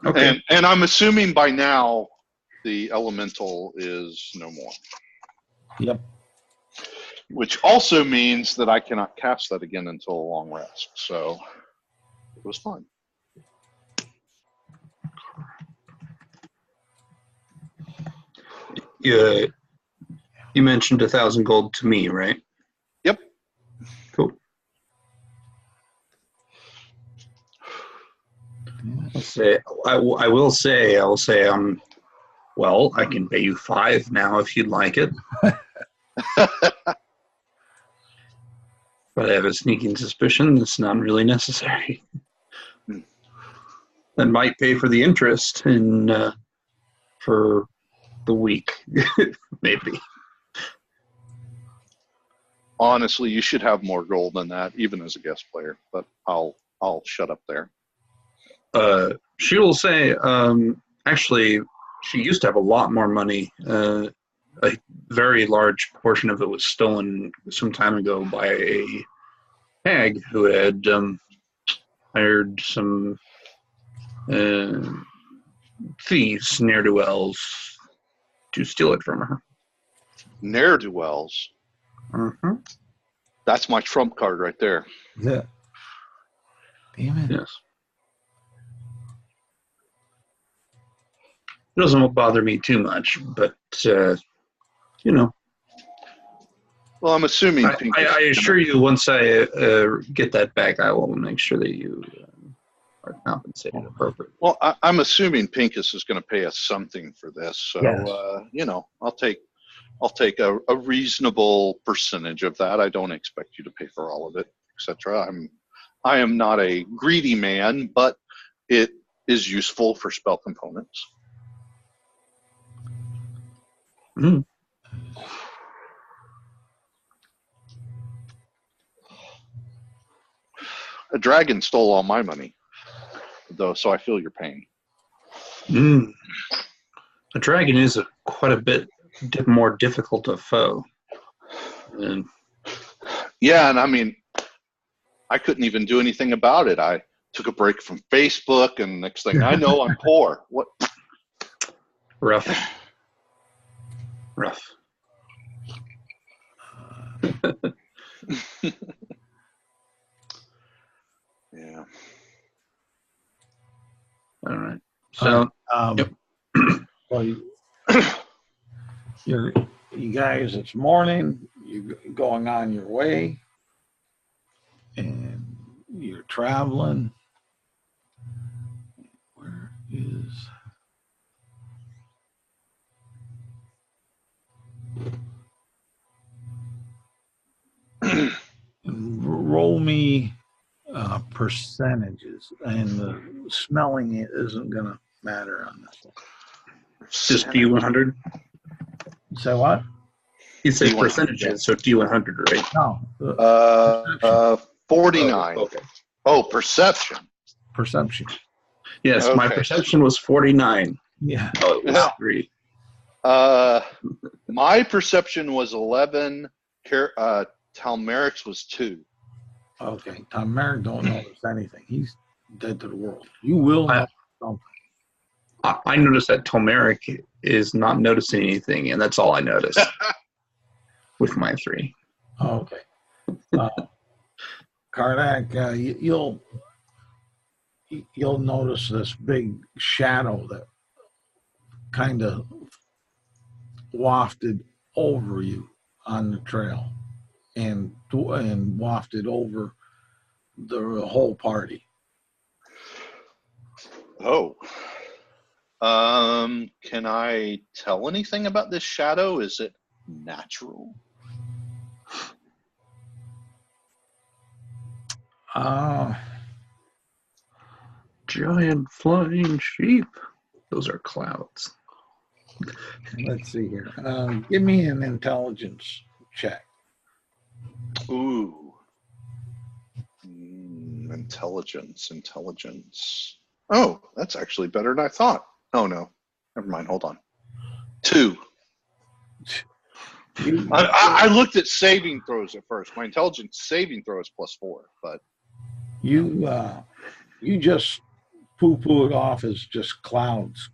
Okay. And I'm assuming by now the elemental is no more. Yep. Which also means that I cannot cast that again until a long rest. So it was fun. Yeah. You mentioned 1,000 gold to me, right? Yep. Cool. I will say, well, I can pay you 5 now if you'd like it. But I have a sneaking suspicion it's not really necessary. And might pay for the interest for the week, maybe. Honestly, you should have more gold than that, even as a guest player. But I'll shut up there. She will say, actually, she used to have a lot more money. A very large portion of it was stolen some time ago by a hag who had hired some thieves, ne'er-do-wells, to steal it from her. Ne'er-do-wells. Mm-hmm. That's my trump card right there. Yeah. Damn it. Yes. It doesn't bother me too much, but, you know. Well, I'm assuming. I assure you, once I get that back, I will make sure that you are compensated appropriately. Well, I'm assuming Pincus is going to pay us something for this, so Yes. you know, I'll take a reasonable percentage of that. I don't expect you to pay for all of it, etc. I am not a greedy man, but it is useful for spell components. Mm. A dragon stole all my money, though, so I feel your pain. Mm. A dragon is quite a bit more difficult to foe. And yeah, and I mean, I couldn't even do anything about it. I took a break from Facebook, and next thing I know, I'm poor. What? rough. Yeah. All right. So, Yep. Well, you guys, it's morning. You're going on your way, and you're traveling. Where is? And roll me percentages, and the smelling it isn't going to matter on this one. just D100. So what? You say D100, percentages, so D100, right? No. 49. Oh, okay. Oh, perception. Perception. Yes, my Okay. perception was 49. Yeah. Oh, it was Yeah. 3. My perception was 11. Talmeric's was 2. Okay. Tom Merrick don't notice anything. He's dead to the world. You will know something. I noticed that Tomeric is not noticing anything, and that's all I noticed with my 3. Okay. Karnak, you'll notice this big shadow that kind of wafted over you on the trail and wafted over the whole party. Oh. Can I tell anything about this shadow? Is it natural? Giant flying sheep. Those are clouds. Let's see here. Give me an intelligence check. Ooh. Intelligence. Oh, that's actually better than I thought. Oh, no. Never mind. Hold on. 2. I looked at saving throws at first. My intelligence saving throw is +4, but You just poo-poo it off as just clouds,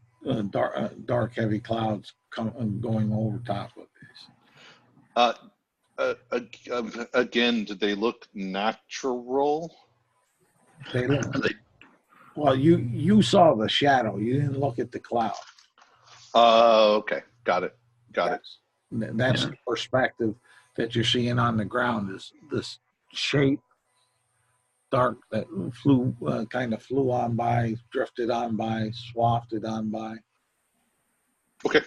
dark, heavy clouds going over top of this. Again, did they look natural? They look. Well, you saw the shadow. You didn't look at the cloud. Okay. Got it. That's the perspective that you're seeing on the ground. Is this shape, dark that flew, kind of flew on by, drifted on by, swafted on by. Okay.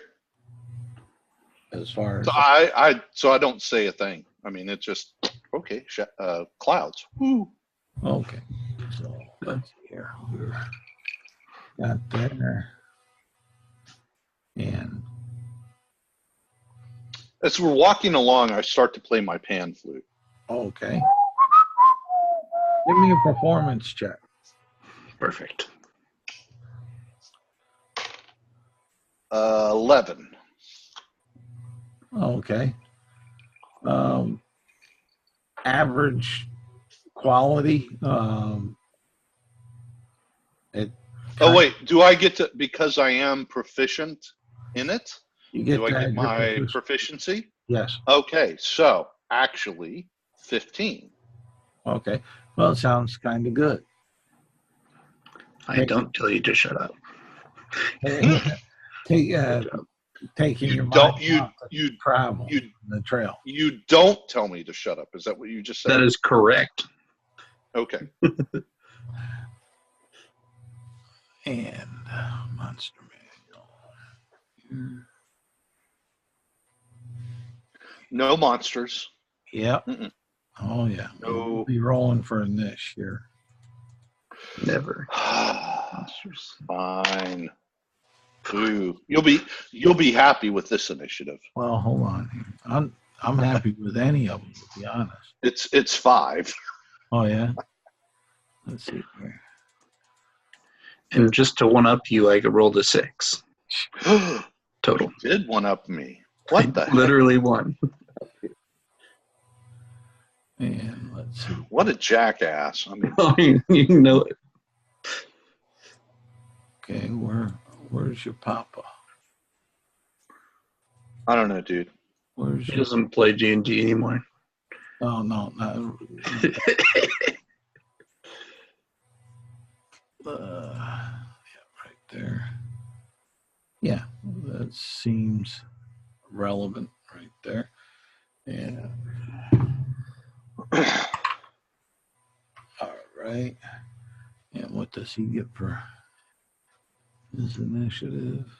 As far as So I don't say a thing. I mean, it's just okay. Clouds. Woo. okay. So let's see here. Got there. And As we're walking along, I start to play my pan flute. okay. Give me a performance check. Perfect. 11. Okay. Average quality. Oh wait, do I get to, because I am proficient in it? You get Do I to get add your my proficiency? Yes. Okay, so actually 15. Okay. Well, it sounds kind of good. I don't tell you to shut up. Taking your mind off the travel, the trail. You don't tell me to shut up. Is that what you just said? That is correct. Okay. And monster manual. No monsters. Yep. Mm-mm. Oh yeah. No. We'll be rolling for a niche here. Never. Monsters. Fine. Ooh, you'll be happy with this initiative. Well, hold on. I'm happy with any of them, to be honest. It's 5. Oh yeah. Let's see here. And just to one up you, I rolled a 6 total. Did one up me. What the heck? Literally one. And let's see. What a jackass. I mean, You know it. Okay, where's your papa? I don't know, dude. Where's He your doesn't play D&D anymore. Oh no, not yeah, right there. Yeah, that seems relevant right there. Yeah. All right. And what does he get for his initiative?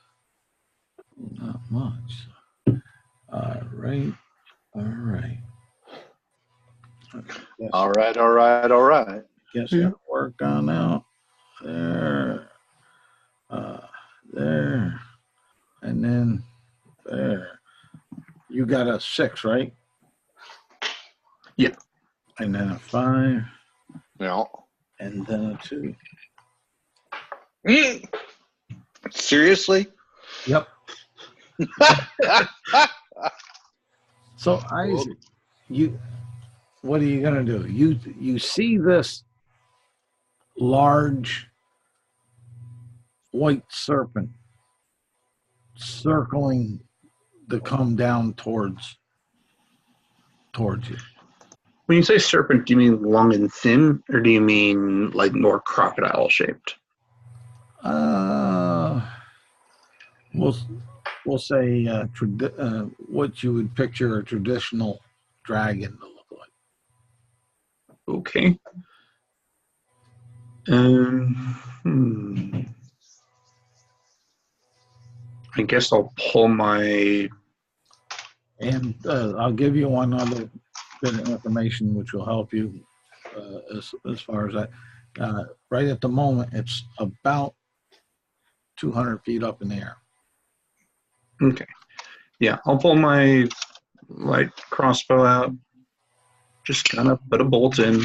Not much. All right. All right. All right. Guess I'll work on out there, there, and then there. You got a 6, right? Yeah. And then a 5, Yeah. and then a 2. Seriously? Yep. So Isaac, what are you gonna do? You see this large white serpent circling to come down towards you. When you say serpent, do you mean long and thin, or do you mean like more crocodile shaped? We'll say what you would picture a traditional dragon to look like. Okay. I guess I'll pull my. And I'll give you one other bit of information which will help you as far as that. Right at the moment, it's about 200 feet up in the air. Okay. Yeah, I'll pull my light crossbow out. Just kind of put a bolt in.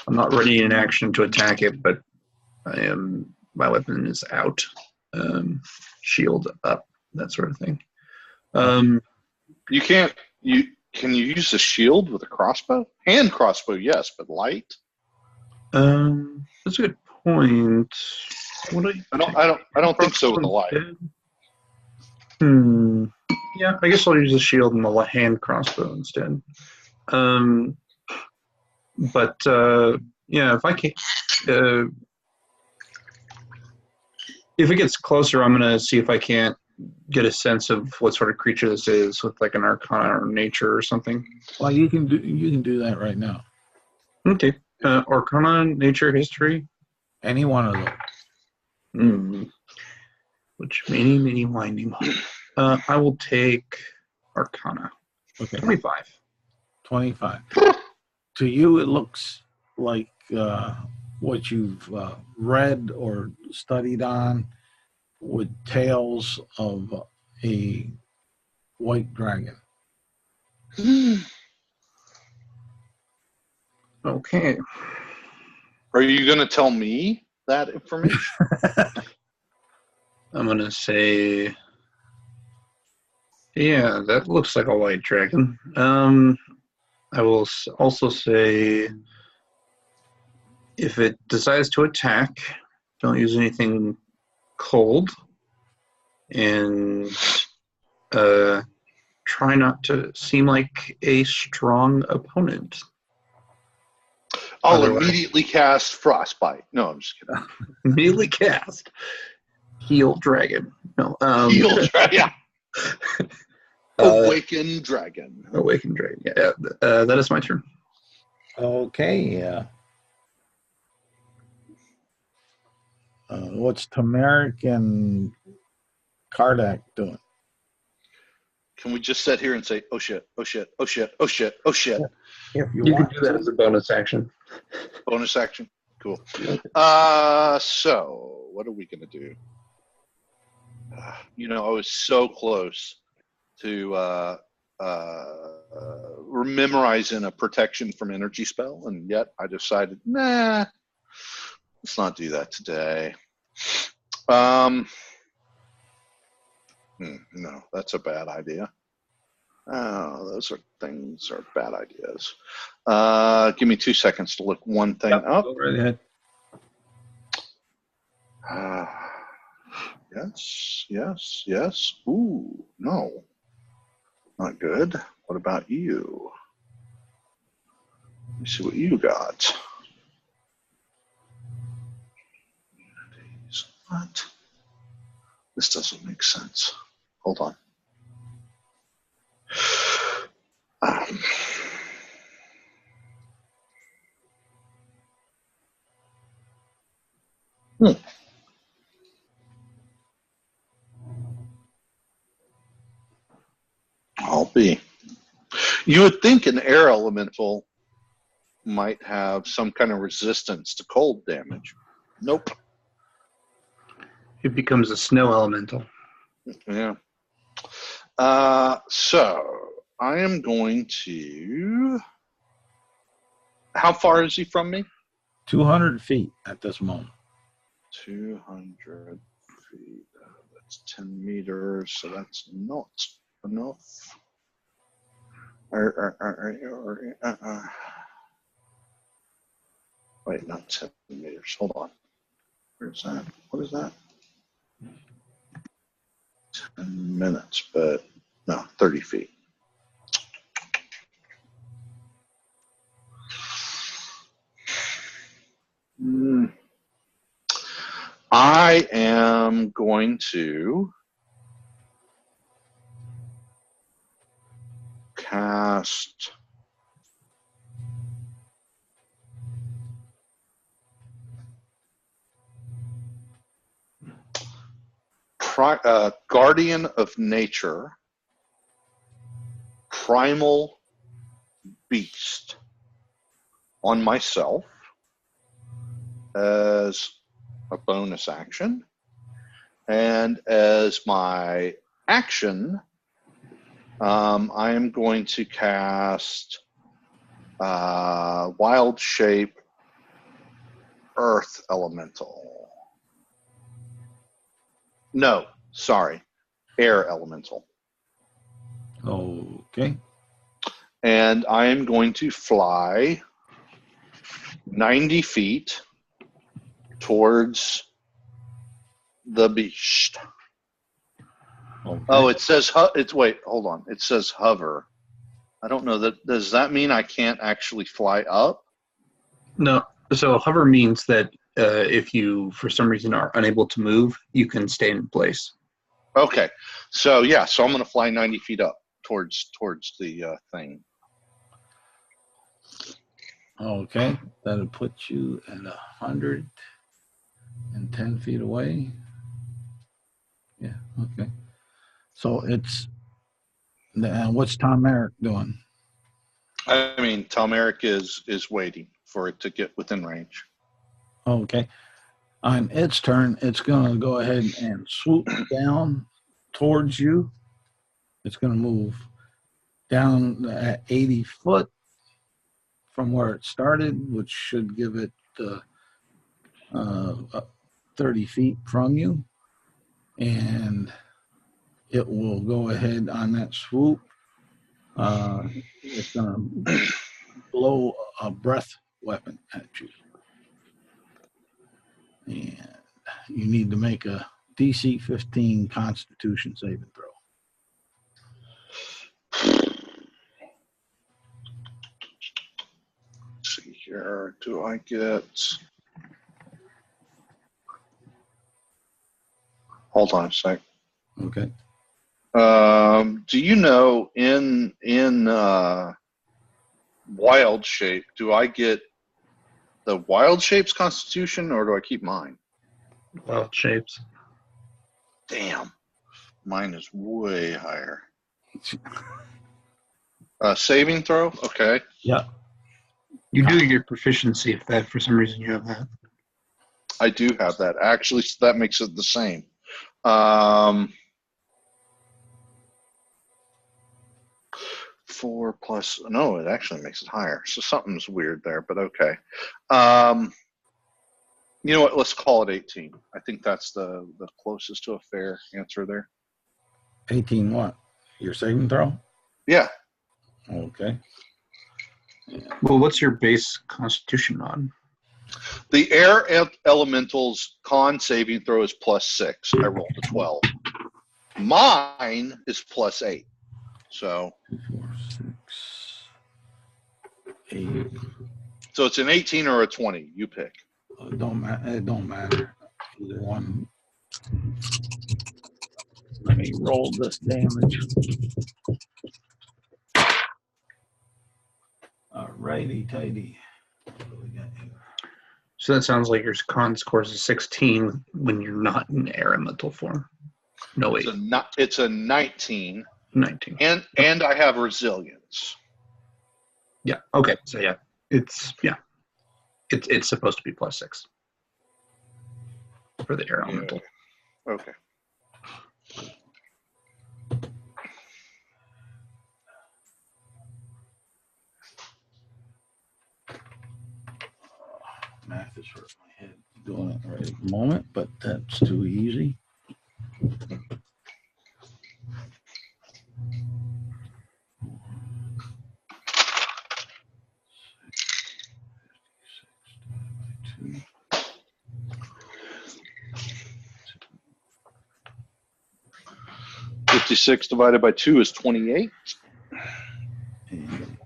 I'm not ready in action to attack it, but my weapon is out. Shield up, that sort of thing. You can't. Can you use a shield with a crossbow? Hand crossbow, yes, but light. That's a good point. I don't think so with the light. Yeah, I guess I'll use the shield and the hand crossbow instead. But yeah, if I can, if it gets closer, I'm gonna see if I can't get a sense of what sort of creature this is with like an arcana or nature or something. Well, you can do that right now. Okay. Arcana, nature, history. Any one of those. Which many winding. I will take Arcana. Okay. 25. 25. To you, it looks like what you've read or studied on with tales of a white dragon. Okay. Are you going to tell me that information? I'm going to say, yeah, that looks like a white dragon. I will also say, if it decides to attack, don't use anything cold, and try not to seem like a strong opponent. I'll immediately cast Frostbite. No, I'm just kidding. Immediately cast Heal Dragon. No, Heal Dragon. Awakened Dragon. Awakened Dragon. Yeah, that is my turn. Okay. What's Tamaric and Kardak doing? Can we just sit here and say, oh shit, oh shit, oh shit, oh shit, oh shit? If You can want do that to. as a bonus action. Bonus action? Cool. So, what are we going to do? I was so close to memorizing a protection from energy spell, and yet I decided, nah, let's not do that today. No, that's a bad idea. Oh, those are bad ideas. Give me 2 seconds to look one thing up. Go right ahead. Yes. Ooh, no. Not good. What about you? Let me see what you got. What? This doesn't make sense. Hold on. I'll be. You would think an air elemental might have some kind of resistance to cold damage. Nope. It becomes a snow elemental. Yeah. So I am going to. How far is he from me? 200 feet at this moment. 200 feet. That's 10 meters, so that's not enough. Wait, not 10 meters. Hold on. Where's that? What is that? 10 minutes, but no, 30 feet. I am going to cast Guardian of Nature, Primal Beast on myself as a bonus action, and as my action, I am going to cast Wild Shape Earth Elemental. No, sorry, Air Elemental. Okay. And I am going to fly 90 feet towards the beast. Okay. Oh, it says wait, hold on. It says hover. I don't know that. Does that mean I can't actually fly up? No. So hover means that if you, for some reason, are unable to move, you can stay in place. Okay. So yeah. So I'm going to fly 90 feet up towards the thing. Okay, that'll put you at 110 feet away. Yeah, okay. So it's, what's Tom Merrick doing? I mean, Talmeric is waiting for it to get within range. Okay. On its turn, it's going to go ahead and swoop down towards you. It's going to move down at 80 foot from where it started, which should give it 30 feet from you. And it will go ahead on that swoop. It's going to blow a breath weapon at you. And you need to make a DC 15 Constitution saving throw. Let's see here. Do I get? Hold on a sec. Okay. Do you know in wild shape? Do I get the wild shape's Constitution, or do I keep mine? Wild shapes. Damn, mine is way higher. Saving throw. Okay. Yeah. You do your proficiency if that for some reason you have that. I do have that. Actually, so that makes it the same. 4 plus, no, it actually makes it higher. So something's weird there, but okay. You know what? Let's call it 18. I think that's the closest to a fair answer there. 18 what? Your saving throw? Yeah. Okay. Well, what's your base Constitution on? The air elemental's con saving throw is +6. I rolled a 12. Mine is +8. So 4, 6, 8. So it's an 18 or a 20. You pick. It don't matter. Either one. Let me roll this damage. Alrighty, tidy. What do we got here? So that sounds like your con score is a 16 when you're not in air elemental form. No, wait. It's a 19. 19. And I have resilience. Yeah. Okay. So yeah, it's supposed to be +6 for the air elemental. Yeah. Okay. Math is hurting my head doing it right at the moment, but that's too easy. $56 56 divided by 2 is 28. And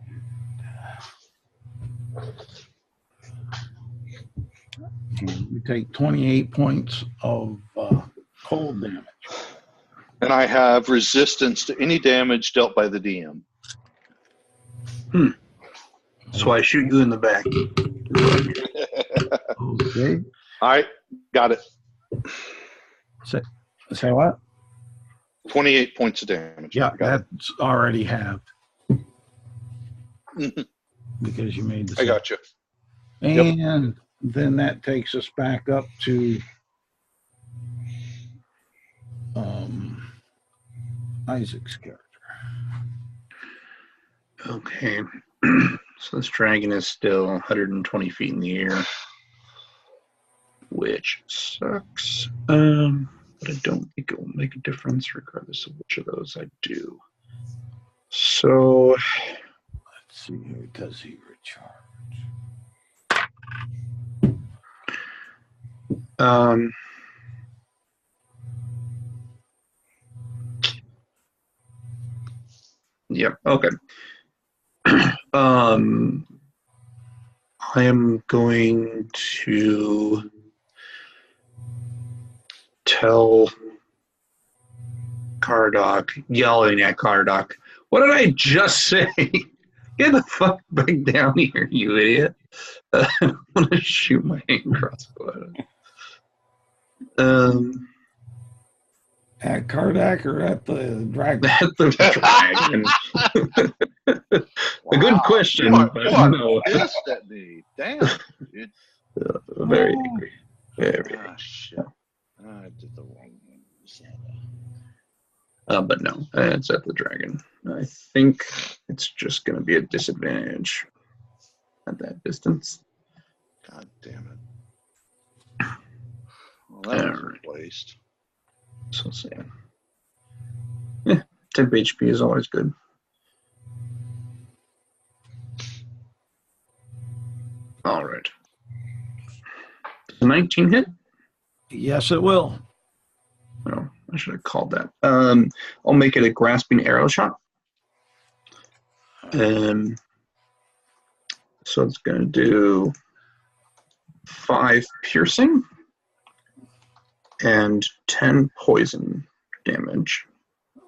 you take 28 points of cold damage. And I have resistance to any damage dealt by the DM. So I shoot you in the back. Okay. All right, got it. Say what? 28 points of damage. Yeah, that's already halved. Because you made the I got you. And then that takes us back up to Isaac's character. Okay. So this dragon is still 120 feet in the air, which sucks. But I don't think it will make a difference regardless of which of those I do. So Let's see here. Does he recharge? Yep. Okay. I am going to tell Cardok, yelling at Cardok, what did I just say? Get the fuck back down here, you idiot. I want to shoot my hand crossbow at it. At Kardak or at the dragon? At the dragon. A good question, You but are no. pissed at me. Damn, dude. Very angry. Very. Ah, shit. I did the wrong one. But no, it's at the dragon. I think it's just going to be a disadvantage at that distance. God damn it. Well, that was a waste. So sad. Yeah, temp HP is always good. All right. 19 hit? Yes, it will. No, I should have called that. I'll make it a grasping arrow shot. So it's going to do 5 piercing and 10 poison damage.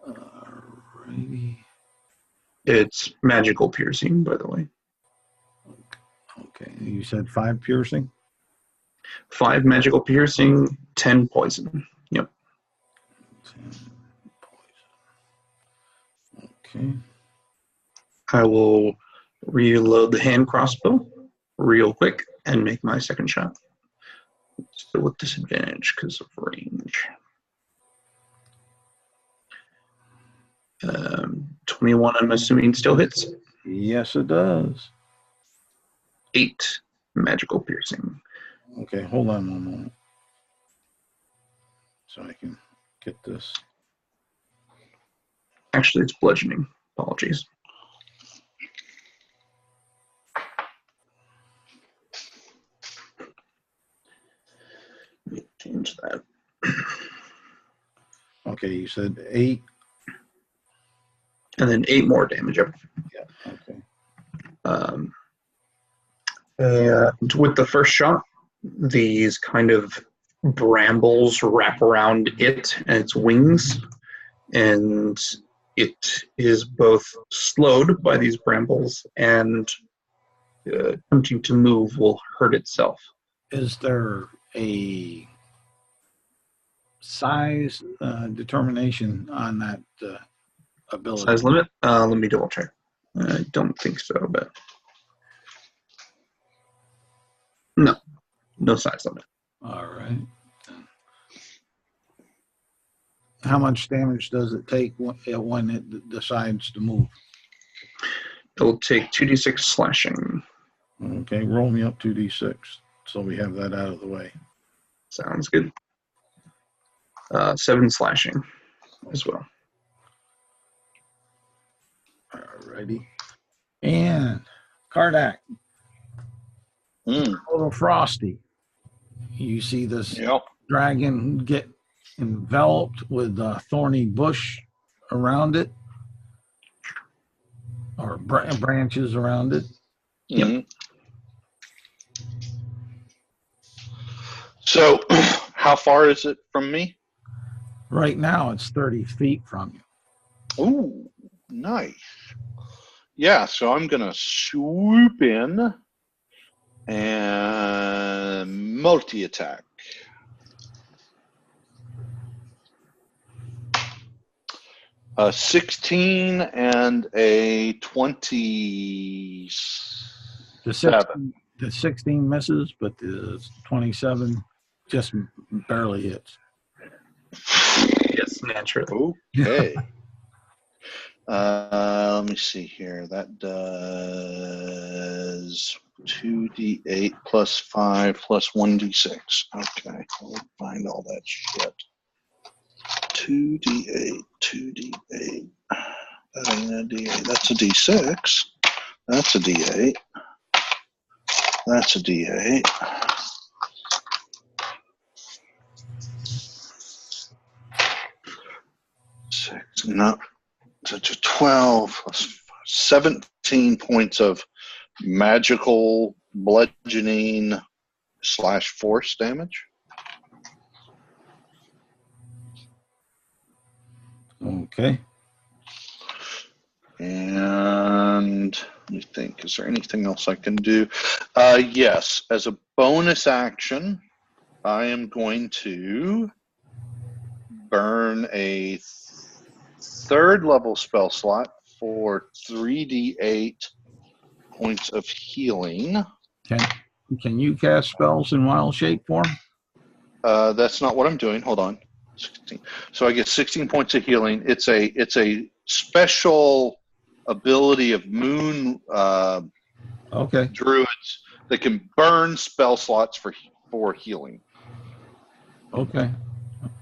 Alrighty. It's magical piercing, by the way. Okay, you said 5 piercing? 5 magical piercing, 10 poison. Yep. 10 poison. Okay. I will reload the hand crossbow real quick and make my second shot. Still with disadvantage because of range. 21, I'm assuming, still hits. Yes, it does. 8 magical piercing. Okay, hold on one moment. So I can get this. Actually, it's bludgeoning. Apologies. Let me change that. Okay, you said 8. And then 8 more damage. Yep. Yeah, okay. And with the first shot, these kind of brambles wrap around it and its wings, and it is both slowed by these brambles and attempting to move will hurt itself. Is there a size determination on that ability? Size limit? Let me double check. I don't think so, but no size limit. All right. How much damage does it take when it decides to move? It will take 2d6 slashing. Okay, roll me up 2d6 so we have that out of the way. Sounds good. 7 slashing as well. Alrighty. And Kardak, a little frosty. You see this dragon get enveloped with a thorny bush around it, or branches around it. Yep. So, how far is it from me? Right now, it's 30 feet from you. Ooh, nice. Yeah, so I'm going to swoop in and multi-attack. A 16 and a 27. The 16 misses, but the 27 just barely hits. Yes, naturally. Okay. Let me see here. That does 2d8 plus 5 plus 1d6. Okay, I'll find all that shit. 2d8, 2d8. That ain't a d8. That's a d6. That's a d8. That's a d8. No, so to 12 plus 17 points of magical bludgeoning / force damage. Okay. And And let me think, is there anything else I can do? Yes, as a bonus action, I am going to burn a 3rd level spell slot for 3d8 points of healing. Can you cast spells in wild shape form? That's not what I'm doing. Hold on. 16. So I get 16 points of healing. It's a special ability of moon Okay. druids that can burn spell slots for healing. Okay.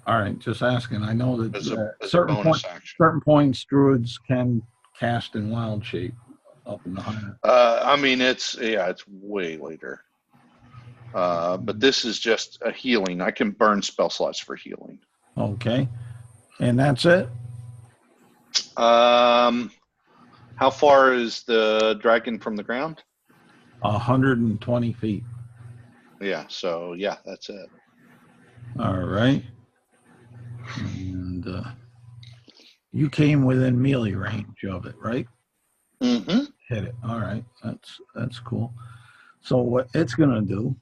All right. Just asking. I know that As a certain bonus action. certain points druids can cast in wild shape up in the higher. I mean, it's way later. But this is just a healing. I can burn spell slots for healing. Okay. And that's it? How far is the dragon from the ground? 120 feet. Yeah, so yeah, that's it. All right. And you came within melee range of it, right? Mm-hmm. Hit it. All right. That's cool. So what it's going to do,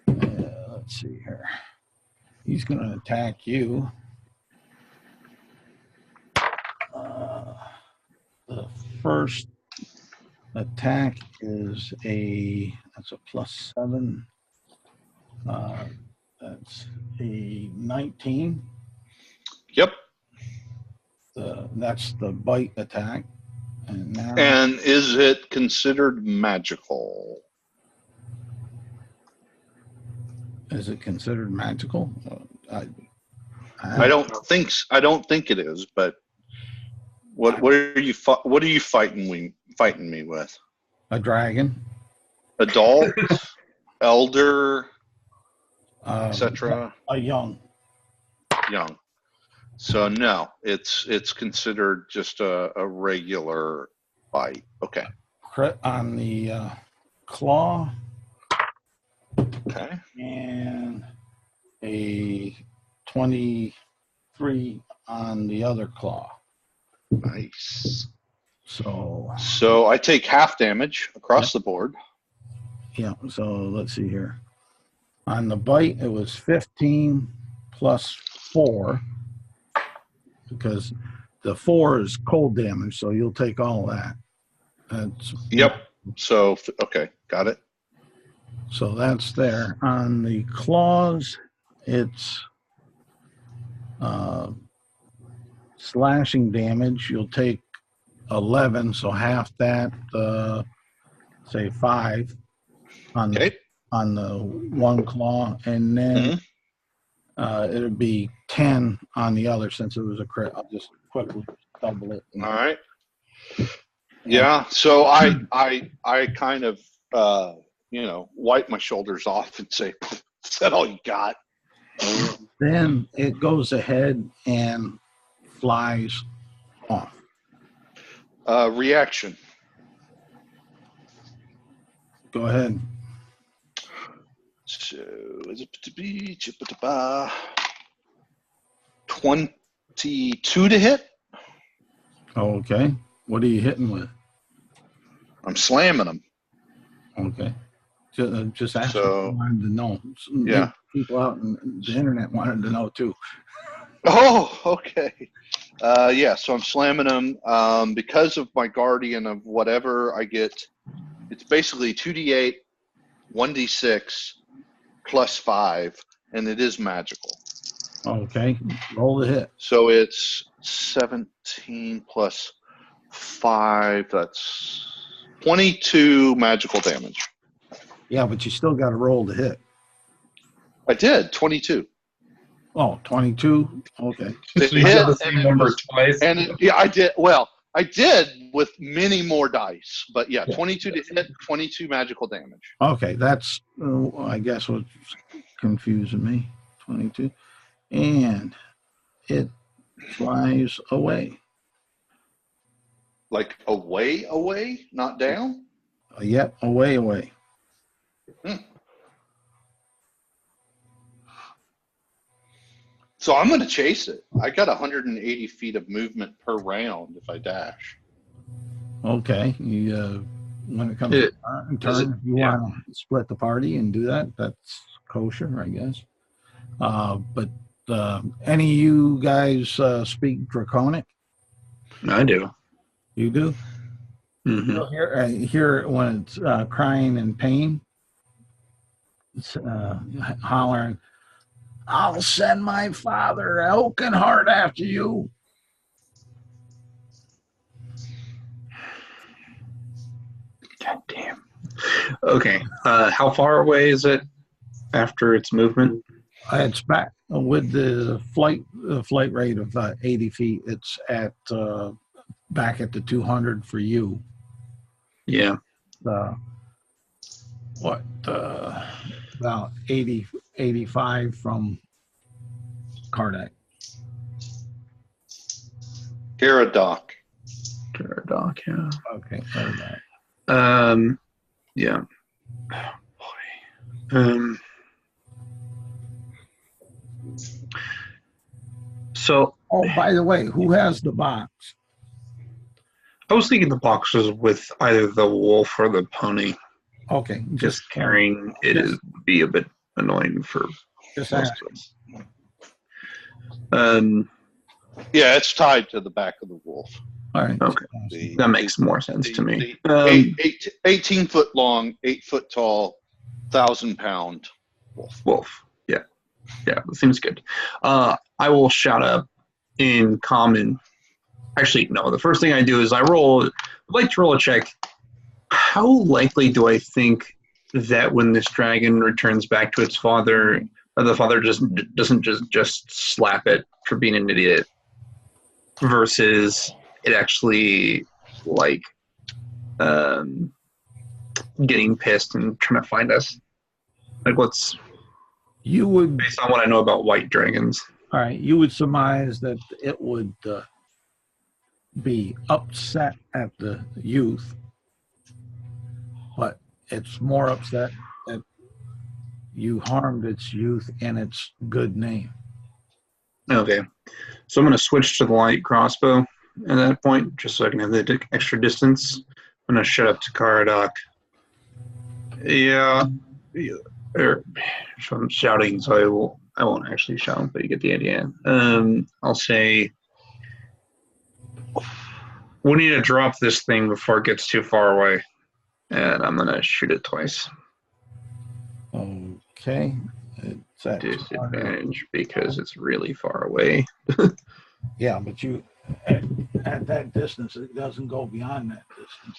let's see here. He's going to attack you. The first attack is that's a +7. That's a 19. Yep. That's the bite attack. And now, And is it considered magical? is it considered magical? I don't think it is, but what are you fighting me with? A dragon. Adult, elder, etc. A young. Young. So no, it's considered just a regular bite. Okay. Crit on the claw. Okay. And a 23 on the other claw. Nice. So I take half damage across the board. Yeah, so let's see here. On the bite, it was 15 plus 4, because the 4 is cold damage, so you'll take all that. Yep. So, okay, got it. So that's there. On the claws, it's slashing damage. You'll take 11, so half that, say 5 on the one claw, and then it would be 10 on the other since it was a crit. I'll just quickly double it. All right. Yeah. So I kind of wipe my shoulders off and say, "Is that all you got?" Then it goes ahead and flies off. Reaction. Go ahead. So is it to be 22 to hit? Okay. What are you hitting with? I'm slamming them. Okay. Just asking. So, wanted to know. Yeah. People out in the internet wanted to know too. Oh, okay. Yeah, so I'm slamming them because of my guardian of whatever I get. It's basically 2d8, 1d6, plus 5, and it is magical. Okay. Roll the hit. So it's 17 plus 5. That's 22 magical damage. Yeah, but you still got to roll the hit. I did 22. Oh, 22. Okay. It So you hit, got the same number twice. yeah, I did. Well, I did with many more dice, but yeah, 22 to hit, 22 magical damage. Okay, that's I guess what's confusing me. 22, and it flies away. Like away, not down? Yep, away. So I'm going to chase it. I got 180 feet of movement per round if I dash. Okay. You, when it comes It- to is it- turn, if you yeah. want to split the party and do that, that's kosher, I guess. But any of you guys speak Draconic? I do. You do? Hmm. You'll hear it when it's crying in pain. It's hollering, I'll send my father Elkenheart after you. God damn. Okay. How far away is it after its movement? It's back with the flight rate of 80 feet. It's at back at the 200 for you. Yeah. What about 80, 85 from Kardec. Garadoc. Doc, yeah. Okay, hold on. Yeah. So Oh, by the way, who has the box? I was thinking the boxes with either the wolf or the pony. Okay, Just carrying it just- would be a bit annoying for just most ask. of us. Yeah, it's tied to the back of the wolf. All right. Okay. The, That makes more sense to me. the 18 foot long, 8 foot tall, 1,000-pound wolf. Wolf. Yeah. Yeah, that seems good. I will shout up in common. Actually, no. The first thing I do is I'd like to roll a check. How likely do I think that when this dragon returns back to its father, the father doesn't just slap it for being an idiot, versus it actually like getting pissed and trying to find us? Like, what's You would, based on what I know about white dragons? all right, you would surmise that it would be upset at the youth, but it's more upset that you harmed its youth and its good name. Okay, so I'm going to switch to the light crossbow at that point, just so I can have the extra distance. I'm going to shut up to Caradoc. Yeah, so I'm shouting, so I won't actually shout, but you get the idea. I'll say, we need to drop this thing before it gets too far away, and I'm going to shoot it twice. Okay. It's at 200. Disadvantage because it's really far away. Yeah, but you at that distance, it doesn't go beyond that distance.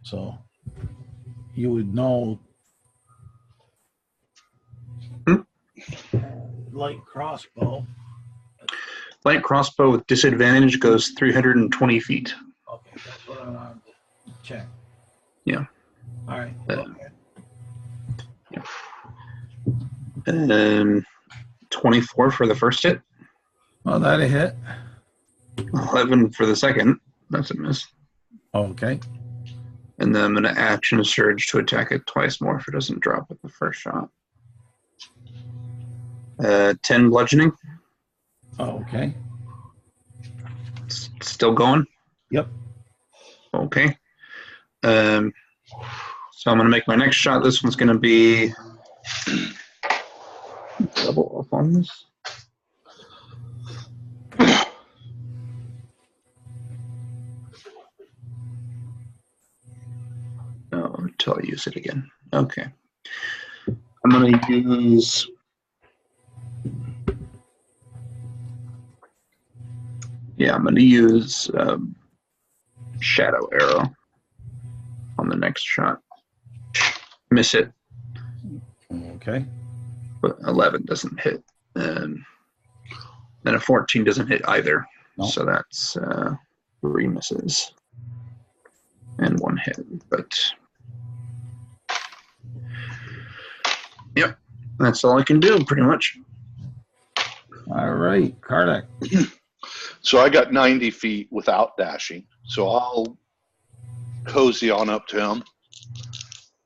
So you would know light crossbow. Light crossbow with disadvantage goes 320 feet. Okay, that's what I wanted to check. Yeah. All right. Yeah. 24 for the first hit. Well, that'll hit. 11 for the second. That's a miss. Okay. And then I'm going to action surge to attack it twice more if it doesn't drop at the first shot. 10 bludgeoning. Okay. It's still going? Yep. Okay. So I'm going to make my next shot. This one's going to be double up on this. Oh, until I use it again. Okay. I'm going to use... Yeah, I'm going to use Shadow Arrow on the next shot. Miss it. Okay. But 11 doesn't hit. And a 14 doesn't hit either. No. So that's 3 misses. And 1 hit. But yep, that's all I can do pretty much. All right, Kardec. So I got 90 feet without dashing. So I'll cozy on up to him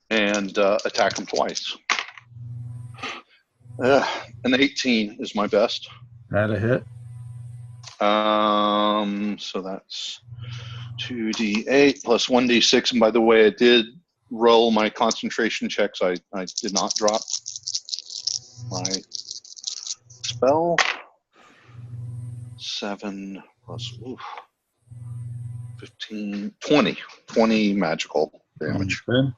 and attack him twice. An 18 is my best. That'll hit. So that's 2d8 plus 1d6. And by the way, I did roll my concentration checks. I did not drop my spell. 7 plus 15, 20 magical damage. Okay.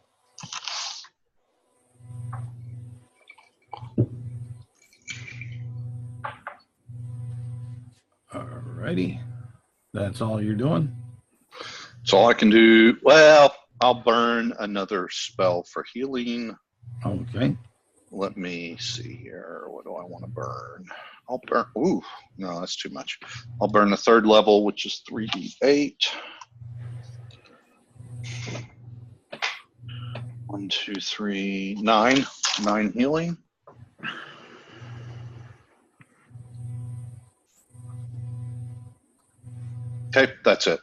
Alrighty. That's all you're doing? So all I can do, well, I'll burn another spell for healing. Okay. Let me see here. What do I want to burn? I'll burn, ooh, no, that's too much. I'll burn the third level, which is 3d8. 1, 2, 3, 9. 9 healing. Okay, that's it.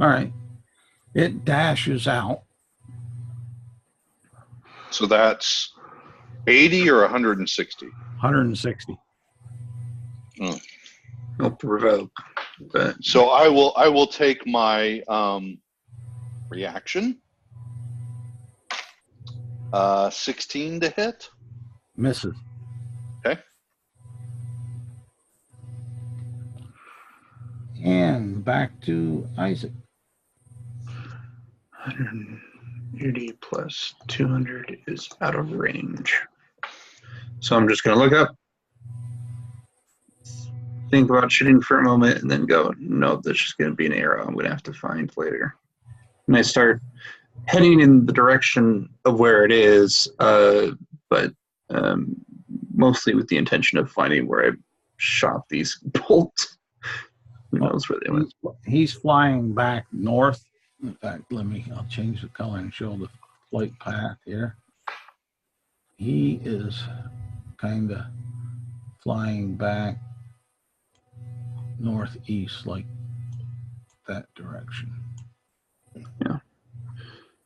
All right. It dashes out. So that's 80 or 160? 160. No provoke. But So I will take my reaction. 16 to hit. Misses. Okay. And back to Isaac. 180 plus 200 is out of range. So I'm just going to look up, think about shooting for a moment, and then go, no, that's just going to be an arrow I'm going to have to find later. And I start heading in the direction of where it is, but mostly with the intention of finding where I shot these bolts. Who knows where they went? He's flying back north. In fact, I'll change the color and show the flight path here. He is kind of flying back northeast, like that direction. Yeah.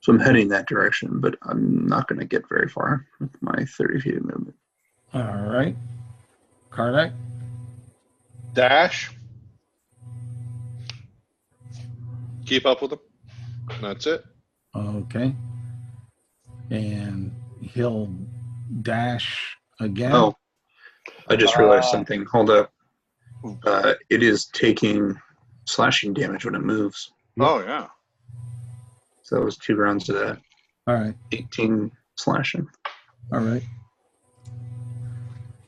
So I'm heading that direction, but I'm not going to get very far with my 30 feet of movement. All right. Kardec? Dash. Keep up with him. That's it. Okay. And he'll dash again. Oh, I just realized something. Hold up. It is taking slashing damage when it moves. Oh, yeah. So that was 2 rounds of that. All right. 18 slashing. All right.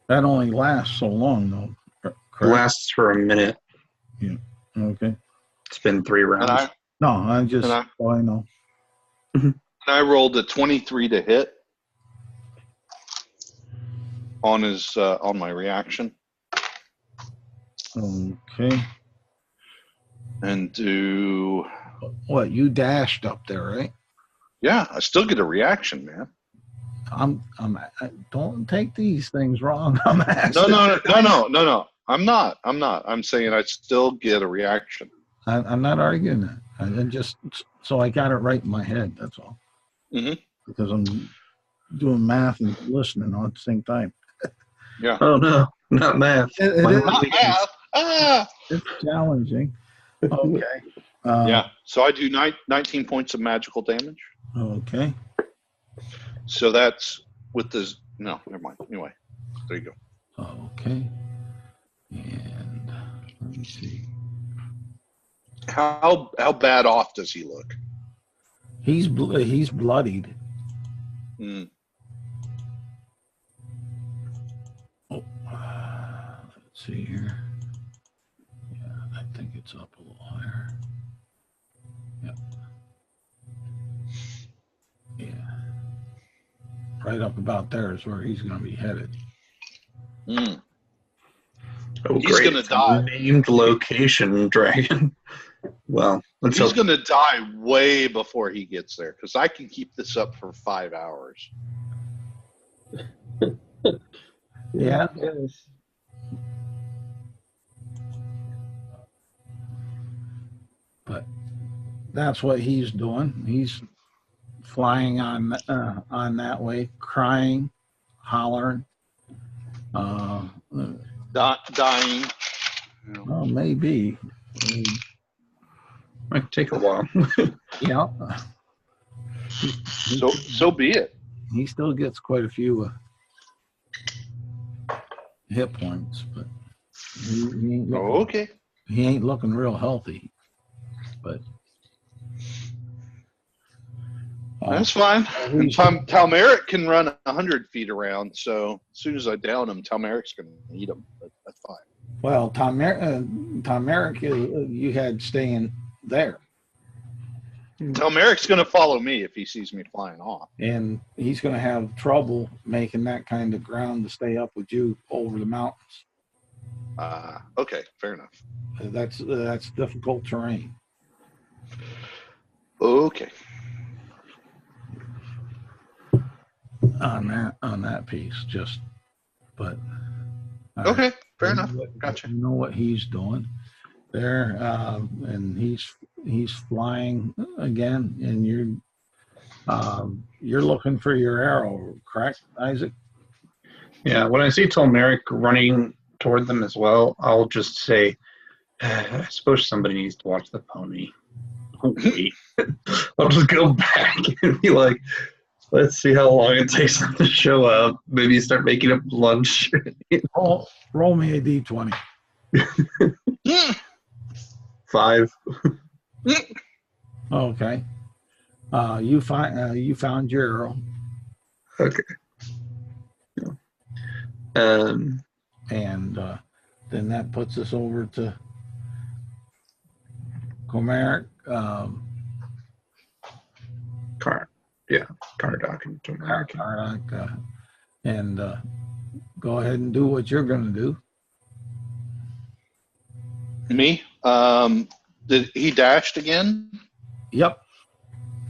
That only lasts so long, though. It Correct? lasts for a minute. Okay. It's been 3 rounds. No, I'm just, I know. And I rolled a 23 to hit on his on my reaction. Okay. And do, What, you dashed up there, right? yeah, I still get a reaction, man. I don't take these things wrong. I'm asking. No. I'm not. I'm saying I still get a reaction. I'm not arguing that. I'm just, so I got it right in my head, that's all. Mm-hmm. Because I'm doing math and listening all at the same time. Yeah. Oh, no. Not math. It is. Not math. Ah! It's challenging. Okay. Yeah. So I do 19 points of magical damage. Okay. So that's with this. No, never mind. Anyway, there you go. Okay. And let me see. How bad off does he look? He's bloodied. Mm. Oh, let's see here. Yeah, I think it's up a little higher. Yep. Yeah. Right up about there is where he's going to be headed. Mm. Oh, He's great. gonna die. Named location, dragon. Well, let's He's hope. going to die way before he gets there because I can keep this up for 5 hours. Yeah. Yes. But that's what he's doing. He's flying on that way, crying, hollering. Dying. Well, maybe. Might take a while. Yeah. So be it. He still gets quite a few hit points, but Okay. he ain't looking real healthy. But That's fine. Talmeric can run 100 feet around, so as soon as I down him, Talmeric's going to eat him. But that's fine. Well, Talmeric, you had staying there. Talmeric's going to follow me if he sees me flying off. And he's going to have trouble making that kind of ground to stay up with you over the mountains. Okay, fair enough. That's difficult terrain. Okay. On that piece, but okay, fair enough. Gotcha. You know what he's doing there, and he's flying again, and you're looking for your arrow, correct, Isaac? Yeah. When I see Tolmeric running toward them as well, I'll just say, I suppose somebody needs to watch the pony. Oh, wait. I'll just go back and be like, let's see how long it takes them to show up. Maybe start making up lunch. Roll me a d20. 5. Okay. You found your arrow. Okay. And then that puts us over to Comeric. Cardoc and Tolmeric. Cardoc, and go ahead and do what you're going to do. Me? Did he dashed again? Yep.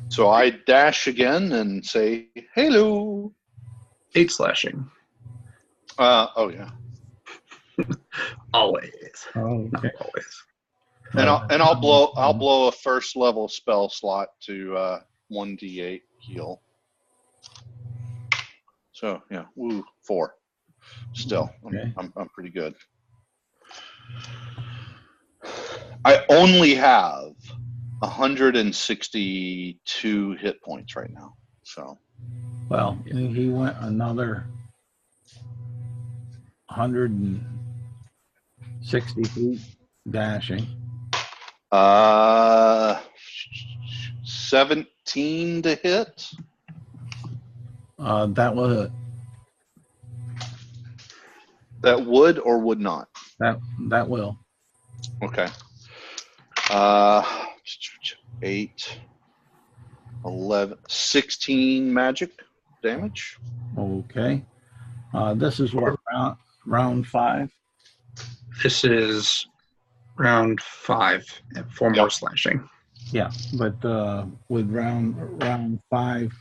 So I dash again and say, hello. 8 slashing. Oh yeah. Always. Oh, okay. Always. And I'll blow a first level spell slot to 1d8 heal. So yeah, 4. Still, okay. I'm pretty good. I only have 162 hit points right now. So. Well, he went another 160 feet dashing. 17 to hit. That was it. That would or would not? That will. Okay. 8, 11, 16 magic damage. Okay. This is what, round 5? This is round 5 and 4 more slashing. Yeah, but with round 5,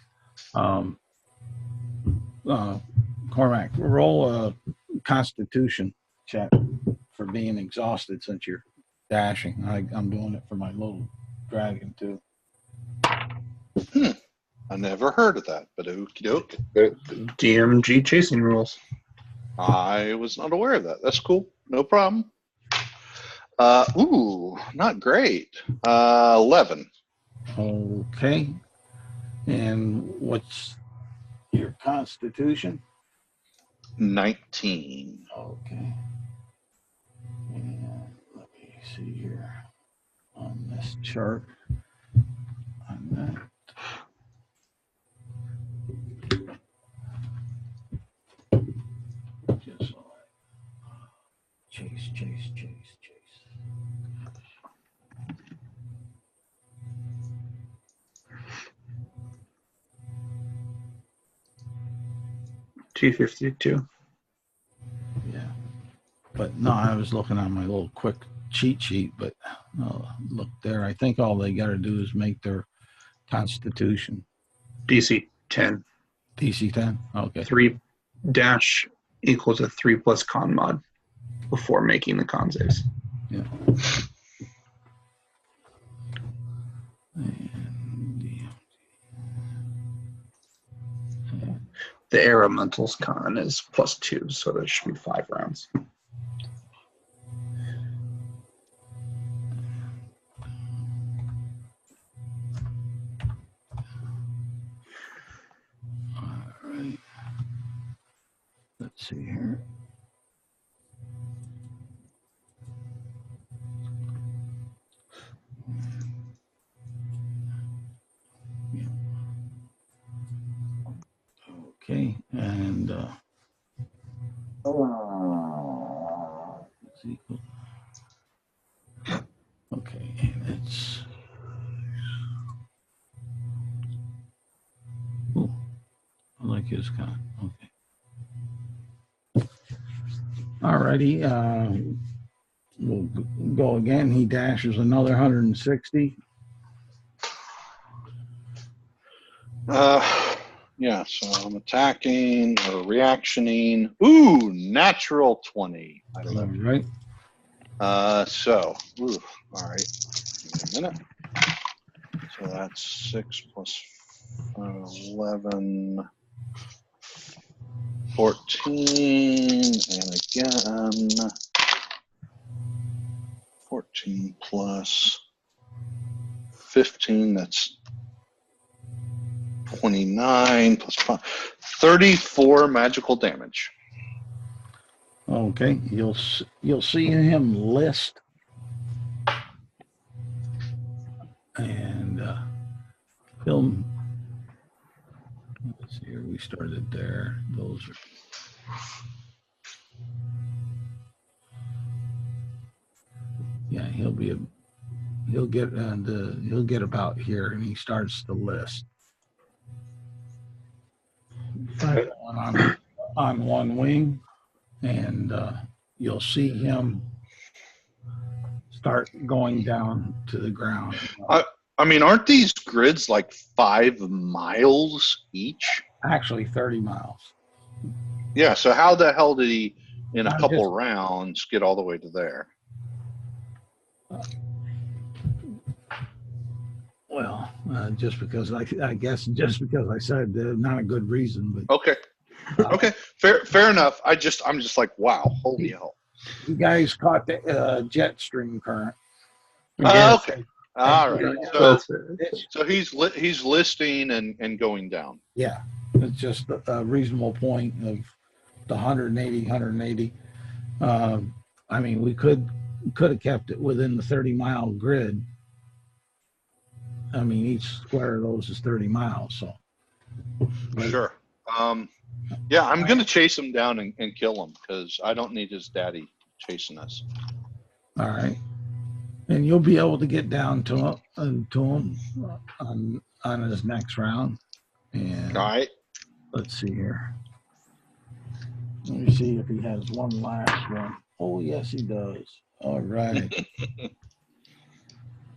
Cormac, roll a Constitution check for being exhausted since you're dashing. I'm doing it for my little dragon too. I never heard of that, but okie doke. DMG chasing rules. I was not aware of that. That's cool. No problem. Not great. 11. Okay. And what's your Constitution? 19. Okay. And let me see here on this chart. On that. Just chase. 252. Yeah. But no, I was looking on my little quick cheat sheet, but look there. I think all they got to do is make their Constitution. DC 10. DC 10? Okay. 3 dash equals a 3 plus con mod before making the con saves. Yeah. And The Elemental's con is +2, so there should be 5 rounds. Let's see here. Okay, and let's see. Okay, it's oh, I like his kind. Okay. Alrighty, we'll go again. He dashes another 160. Yeah, so I'm attacking or reactioning. Ooh, natural 20. I All love it. right. Ooh, all right. Give me a minute. So that's 6 plus 11, 14, and again, 14 plus 15, that's 29 plus 5, 34 magical damage. Okay, you'll see him list, and he'll. Let's see here. We started there. Those are. Yeah, he'll get about here, and he starts to list. On one wing, and you'll see him start going down to the ground. I mean, aren't these grids like 5 miles each? Actually, 30 miles. Yeah, so how the hell did he, in a couple rounds, get all the way to there? Well, just because I guess just because I said not a good reason, but Okay, okay, fair enough. I'm just like, wow, holy hell. you guys caught the jet stream current. Okay, all right. That's So he's listing and going down. Yeah, it's just a reasonable point of the 180. I mean, we could have kept it within the 30-mile grid. I mean, each square of those is 30 miles, so. But, Sure. Yeah, I'm going to chase him down and kill him because I don't need his daddy chasing us. all right. And you'll be able to get down to him on his next round. And All right. let's see here. Let me see if he has one last one. Oh, yes, he does. All right.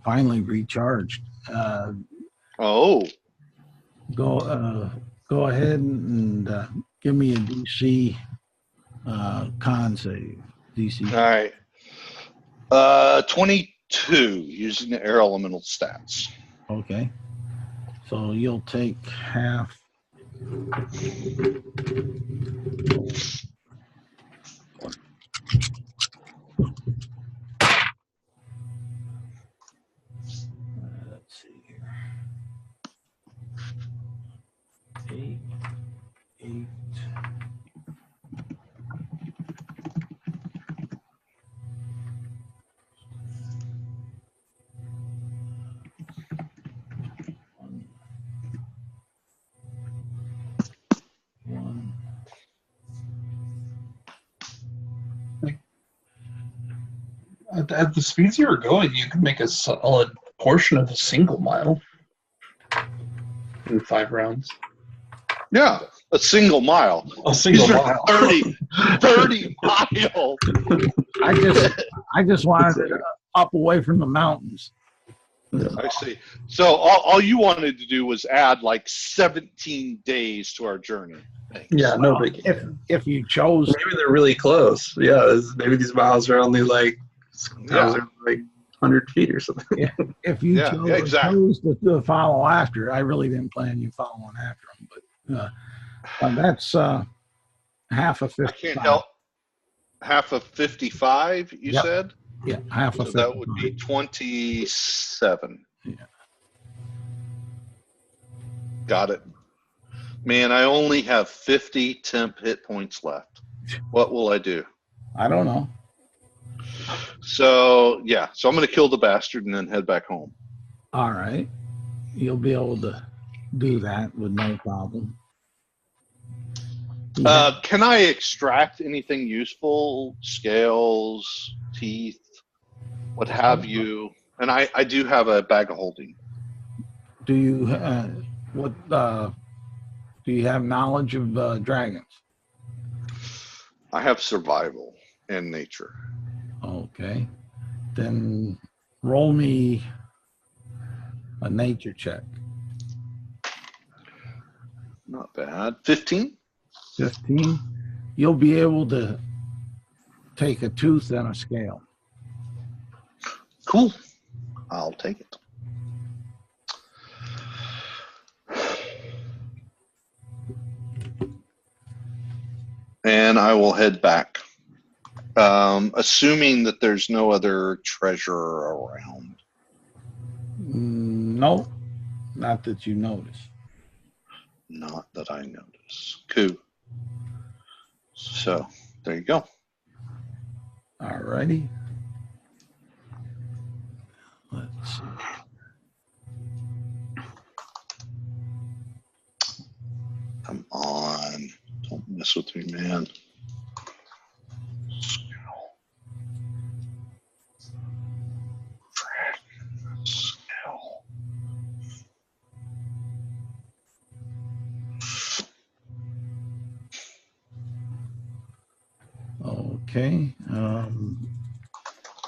Finally recharged. Oh. Go ahead and give me a DC con save. DC. All right. 22 using the air elemental stats. Okay. So you'll take half. Let's see here. 8. One. At the speeds you were going, you could make a solid portion of a single mile in 5 rounds. Yeah, a single mile. A single mile. 30 miles. I just wanted it up away from the mountains. I see. So all you wanted to do was add like 17 days to our journey. Thanks. Yeah, no biggie. If you chose, Maybe they're really close. Yeah, maybe these miles are only like 100 feet or something. if you exactly. chose to follow after, I really didn't plan you following after them, but that's half of 55. I can't help. Half of 55, you said? Yeah, half of 55. That would be 27. Yeah. Got it. Man, I only have 50 temp hit points left. What will I do? I don't know. So yeah, so I'm going to kill the bastard and then head back home. All right. You'll be able to do that with no problem. Can I extract anything useful? Scales, teeth, what have you? And I do have a bag of holding. Do you do you have knowledge of dragons? I have survival and nature. Okay. Then roll me a nature check. Not bad. 15? 15. You'll be able to take a tooth and a scale. Cool. I'll take it. And I will head back, assuming that there's no other treasure around. No, not that you notice. Not that I notice. Cool. So, there you go. All righty. Let's see. Come on. Don't mess with me, man. Scale. Okay.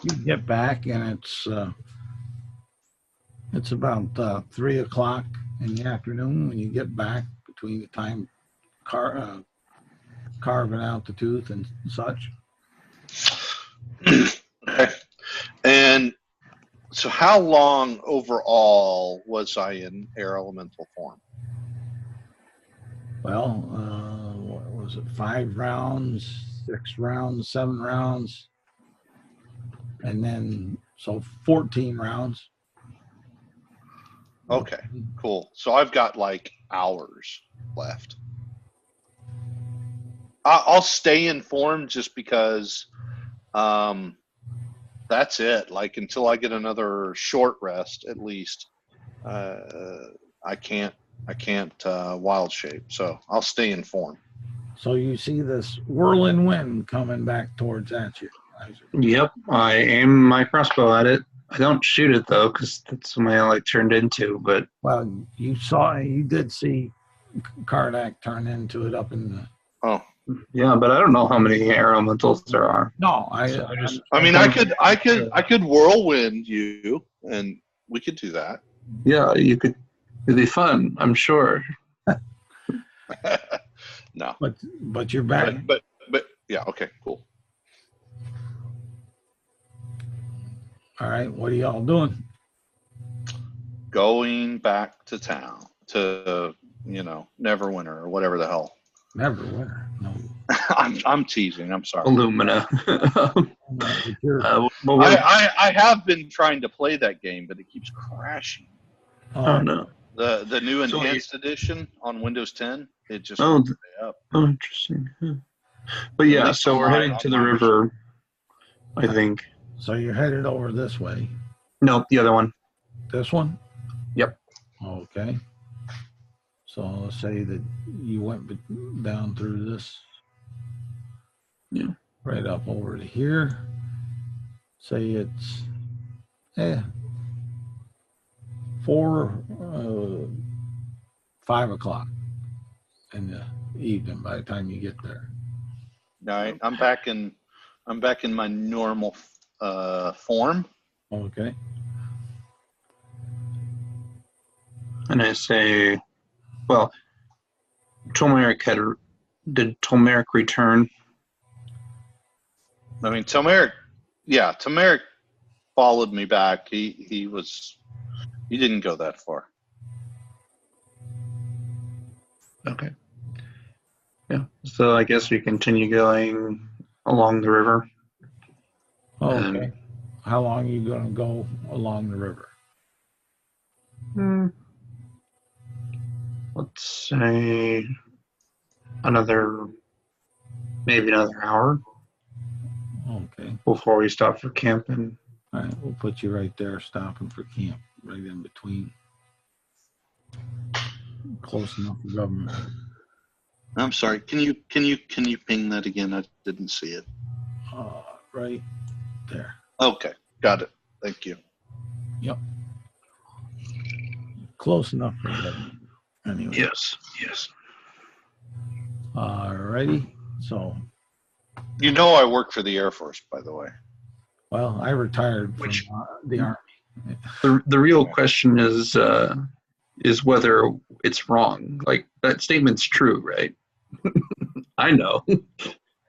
You get back and it's about 3 o'clock in the afternoon when you get back, between the time carving out the tooth and such. Okay. And so how long overall was I in air elemental form? Well, what was it? 5 rounds, 6 rounds, 7 rounds, and then so 14 rounds. Okay, cool. So I've got like hours left. I'll stay informed just because that's it. Like until I get another short rest, at least, I can't wild shape. So I'll stay informed. So you see this whirling wind coming back towards at you. Yep, I aim my crossbow at it. I don't shoot it though, because that's what I like turned into. But well, you did see Kardak turn into it up in the. Oh, yeah, but I don't know how many air elementals there are. No, I could whirlwind you, and we could do that. Yeah, you could. It'd be fun, I'm sure. No, but you're back. But yeah, okay, cool. All right, what are y'all doing? Going back to town to Neverwinter or whatever the hell. Neverwinter. No. I'm teasing. I'm sorry. Illumina. I have been trying to play that game, but it keeps crashing. Oh no. The new enhanced edition on Windows 10, it just oh, stay up. Oh, interesting. But yeah, so we're heading to the river, I think. So you're headed over this way. No, the other one. This one? Yep. Okay. So let's say that you went down through this. Yeah. Right up over to here. Say it's 5 o'clock in the evening by the time you get there. All right, I'm back in my normal form. Okay. And I say, well, did Tolmeric return? I mean, Tolmeric followed me back. He didn't go that far. Okay. Yeah. So I guess we continue going along the river. Okay. How long are you going to go along the river? Let's say another maybe another hour Okay. before we stop for camping. All right, we'll put you right there, stopping for camp, right in between. Close enough for government. I'm sorry. Can you ping that again? I didn't see it. Right there. Okay, got it. Thank you. Yep. Close enough for government. Anyway. Yes, yes. Alrighty. So, You know I work for the Air Force, by the way. well, I retired from Which- the Army. The real question is whether it's wrong. Like, that statement's true, right? I know.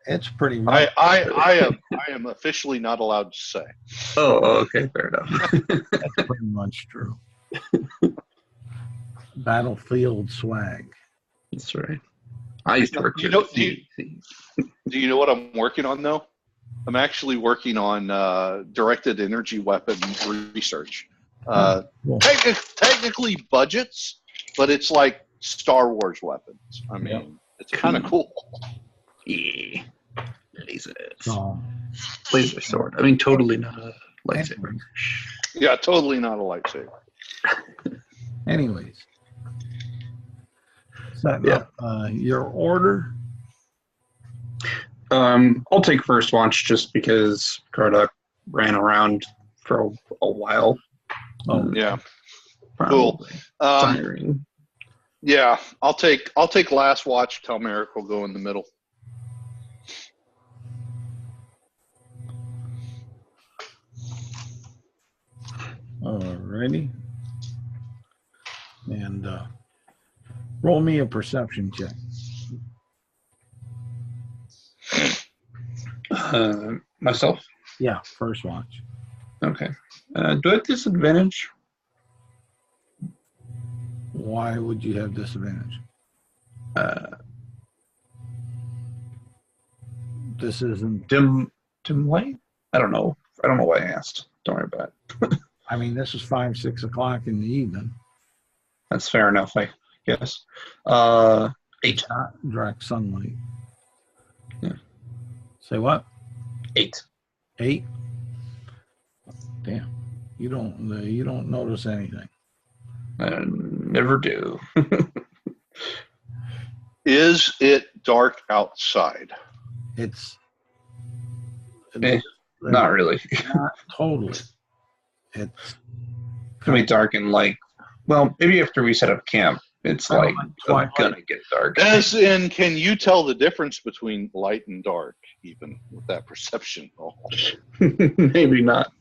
It's pretty much. I am officially not allowed to say. Oh, okay, fair enough. That's pretty much true. Battlefield swag. That's right. I used to work You for know- the Do you know what I'm working on though? I'm actually working on directed energy weapon research. Cool. Technically budgets, but it's like Star Wars weapons. I mean, it's kind of cool. Yeah. Lasers. So, Laser sword. I mean, totally not a lightsaber. Yeah, totally not a lightsaber. anyways, setting up your order. I'll take first watch just because Kardak ran around for a while. Oh, Yeah, Probably cool. tiring. Yeah, I'll take last watch. Tell Merrick will go in the middle. alrighty. And roll me a perception check. Myself? Yeah, first watch. Okay. Do I have disadvantage? Why would you have disadvantage? This isn't. Dim light? I don't know. I don't know why I asked. Don't worry about it. I mean, this is 5, 6 o'clock in the evening. That's fair enough, I guess. 8. Not direct sunlight. Yeah. Say what? 8. 8. Damn. You don't notice anything. I never do. Is it dark outside? It's Not really. not totally. It's Can be dark and like, well, maybe after we set up camp, it's like Twilight. gonna get dark. As in, can you tell the difference between light and dark, even with that perception roll? Maybe not.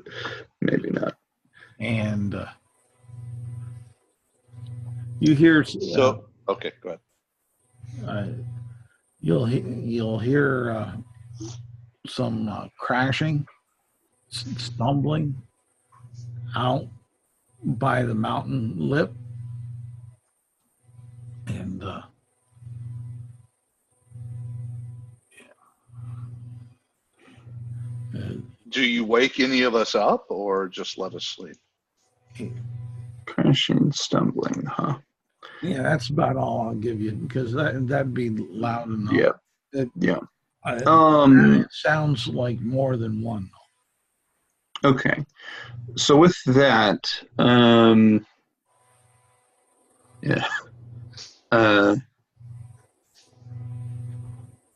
Maybe not. and you hear So, okay, go ahead. you'll hear some crashing, stumbling out by the mountain lip, and Do you wake any of us up, or just let us sleep? Crashing, stumbling, huh? yeah, that's about all I'll give you because that'd be loud enough. Yeah. Yeah. It sounds like more than one. Okay. So with that, yeah.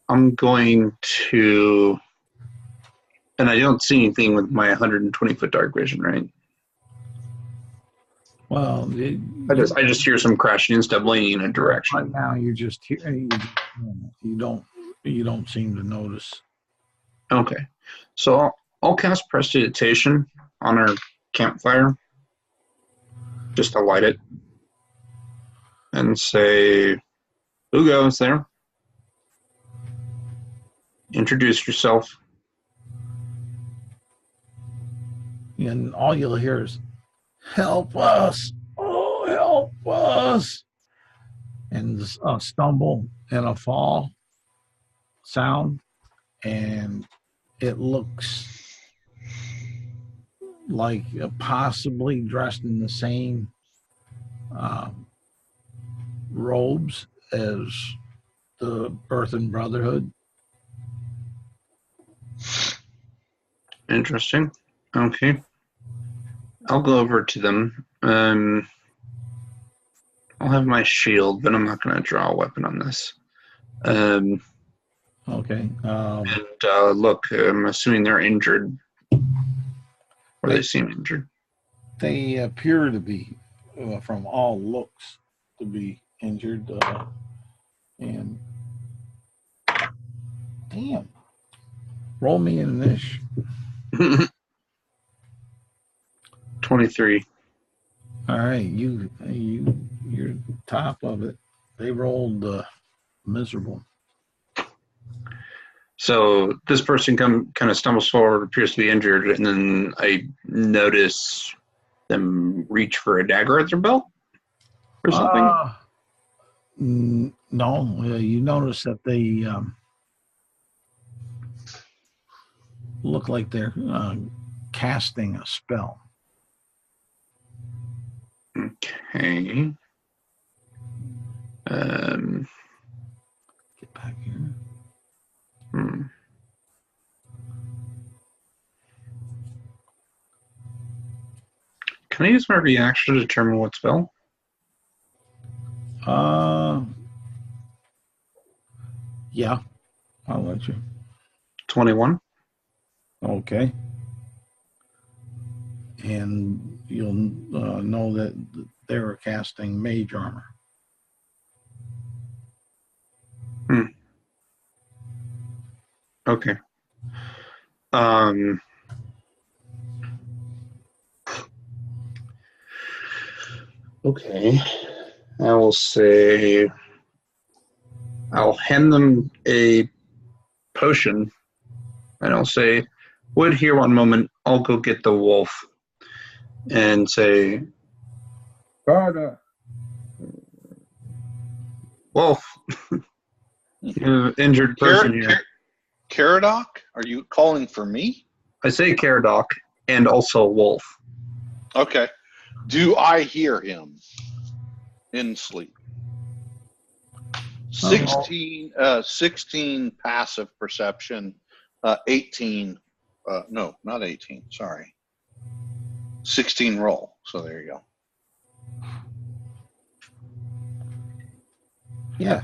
I'm going to, and I don't see anything with my 120-foot dark vision, right? Well, I just hear some crashing and stumbling in a right direction. now you just hear you don't seem to notice. Okay. So I'll cast Prestidigitation on our campfire just to light it and say, who goes there? Introduce yourself. And all you'll hear is, help us! Oh, help us! And a stumble and a fall sound, and it looks like possibly dressed in the same robes as the Earthen Brotherhood, Interesting. Okay. I'll go over to them. I'll have my shield, but I'm not going to draw a weapon on this. Okay. Look, I'm assuming they're injured. Or they seem injured. They appear to be, from all looks, to be injured. And damn, roll me an initiative. 23. All right, you're top of it. They rolled miserable. So this person kind of stumbles forward, appears to be injured, and then I notice them reach for a dagger at their belt or something. No, you notice that they look like they're casting a spell. Okay. Get back here. Can I use my reaction to determine what spell? Yeah, I'll let you. 21. Okay. And you'll know that they're casting mage armor. Okay. Okay. I will say I'll hand them a potion and I'll say, "Wood here one moment, I'll go get the wolf." And say, "Wolf, you injured person here." Caradoc, are you calling for me? I say Caradoc and also wolf. Okay. Do I hear him in sleep? 16 passive perception, 18, no, not 18, sorry. 16 roll, so there you go. Yeah,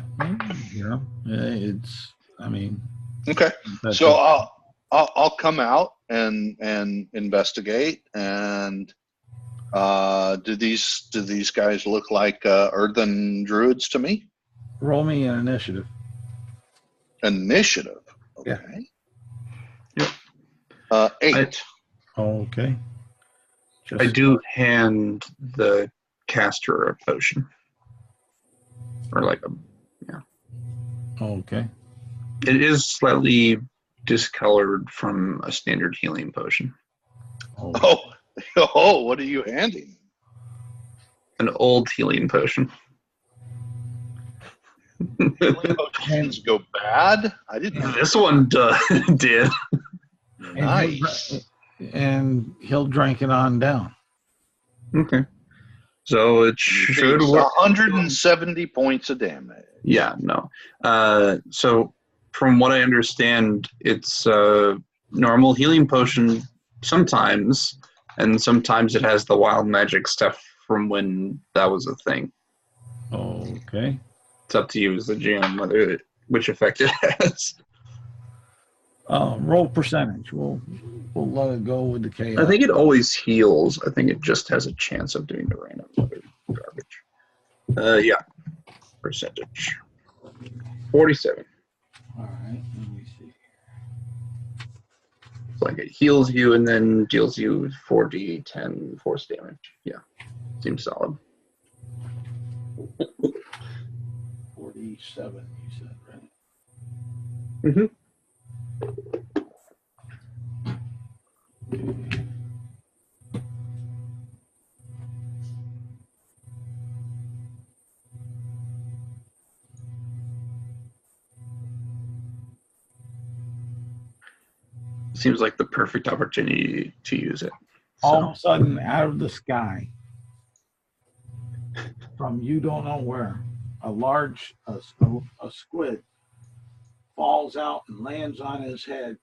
it's, I mean. Okay, so I'll come out and investigate. And do these guys look like Earthen Druids to me? Roll me an initiative. Initiative. Okay. Yeah. 8. Okay. I do hand the caster a potion. Or like a, yeah. Okay. It is slightly discolored from a standard healing potion. Oh, what are you handing? An old healing potion. Healing potions go bad? I didn't know. This one did. Nice. And he'll drink it on down. Okay. So it should work. 170 points of damage. Yeah, no. So from what I understand, it's a normal healing potion sometimes, and sometimes it has the wild magic stuff from when that was a thing. Okay. It's up to you as the GM which effect it has. Roll percentage. We'll let it go with the chaos. I think it always heals. I think it just has a chance of doing the random other garbage. Yeah. Percentage. 47. All right. Let me see. It's like it heals you and then deals you 4d10 force damage. Yeah. Seems solid. 47, you said, right? Mm-hmm. Seems like the perfect opportunity to use it. All of a sudden, out of the sky, from you don't know where, a large a squid falls out and lands on his head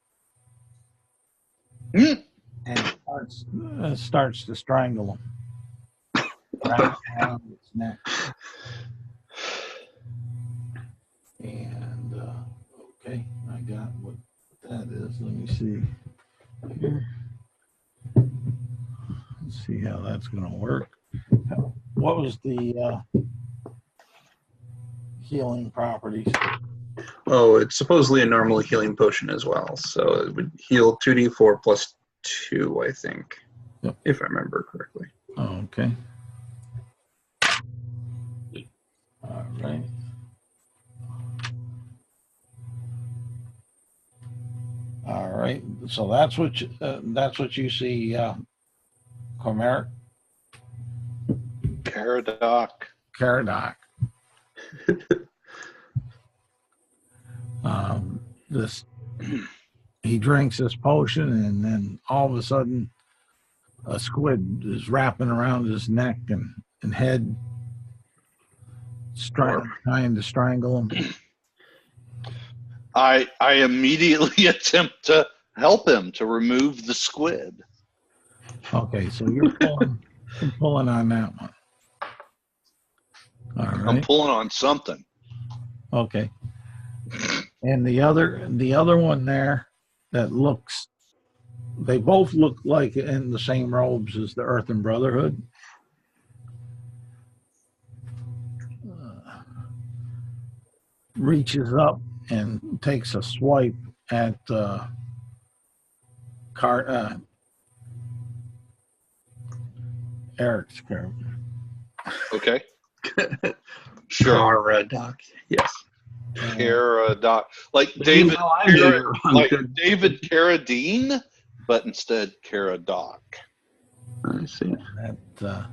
and starts to strangle him. Wraps around its neck. And okay, I got what that is. Let me see here. Let's see how that's going to work. What was the healing properties? Oh, it's supposedly a normal healing potion as well. So it would heal 2d4 plus 2, I think, Yep. if I remember correctly. Oh, okay. All right. All right. So that's what you see, Cormeric. Caradoc. Caradoc. This he drinks this potion, and then all of a sudden, a squid is wrapping around his neck and head, trying to strangle him. I immediately attempt to help him to remove the squid. Okay, so you're pulling on that one. All right. I'm pulling on something. Okay. And the other one there that looks, they both look like in the same robes as the Earthen Brotherhood. Reaches up and takes a swipe at Eric's character. Okay. Sure. Caradoc. Yes. Caradoc. Like David, like David Carradine, but instead Caradoc. I see. That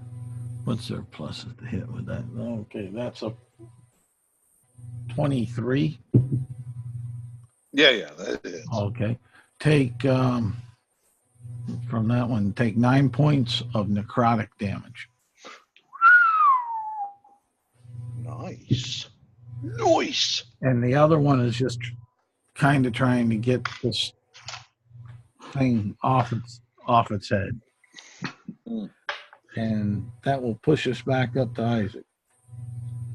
what's their pluses to hit with that? Okay, that's a 23. Yeah, that is. Okay. Take from that one, take 9 points of necrotic damage. Nice. And the other one is just kind of trying to get this thing off its head. And that will push us back up to Isaac.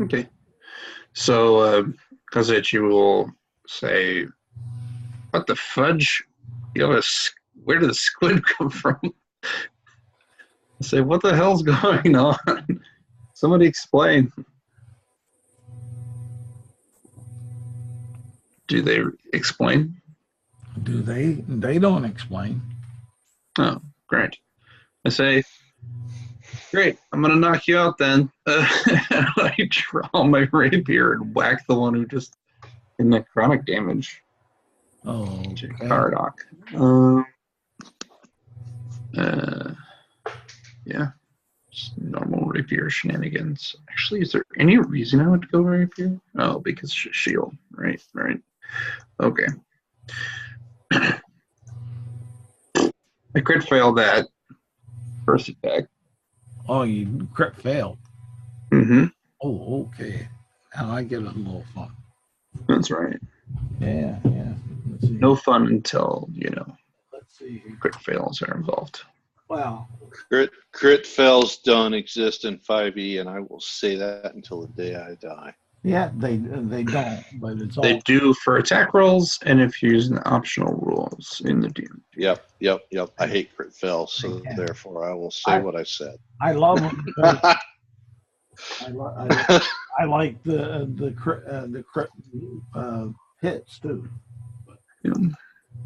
Okay. So, Kazuchi will say, "What the fudge? Where did the squid come from?" I say, "What the hell's going on? Somebody explain." Do they explain? Do they? They don't explain. Oh, great. I say, "Great, I'm going to knock you out then." I draw my rapier and whack the one who just did necrotic damage. Oh, okay. Caradoc. Yeah. Just normal rapier shenanigans. Actually, is there any reason I would go rapier? Oh, because shield. Right. Okay. I crit failed that first attack. Oh, you crit failed. Mm-hmm. Oh, okay. Now I get a little fun. That's right. Yeah. Let's see. No fun until, Let's see here. crit fails are involved. Well, Crit fails don't exist in 5e, and I will say that until the day I die. yeah, they don't, but it's all. They do for attack rolls and if you're using the optional rules in the DMG. Yep. I hate crit fails, so therefore I will say what I said. I love them because I like the crit hits too.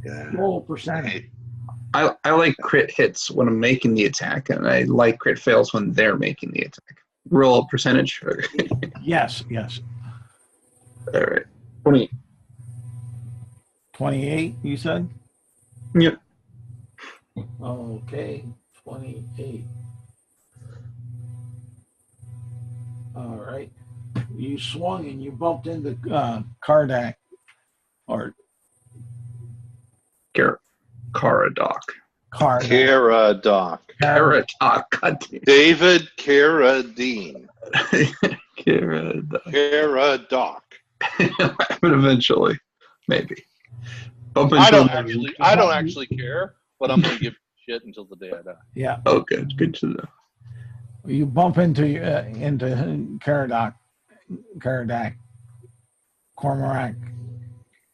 Yeah. Roll percentage. I like crit hits when I'm making the attack, and I like crit fails when they're making the attack. Roll percentage. Yes. All right. 20. 28, you said? Yep. Okay, 28. All right. You swung and you bumped into Caradoc. Caradoc. Caradoc. Caradoc. Goddamn. David Carradine. Caradoc. Caradoc. But eventually, maybe. I don't actually care. but I'm going to give shit until the day I die. Yeah. Oh, good. Good to know. You bump into Caradoc, Cormorant.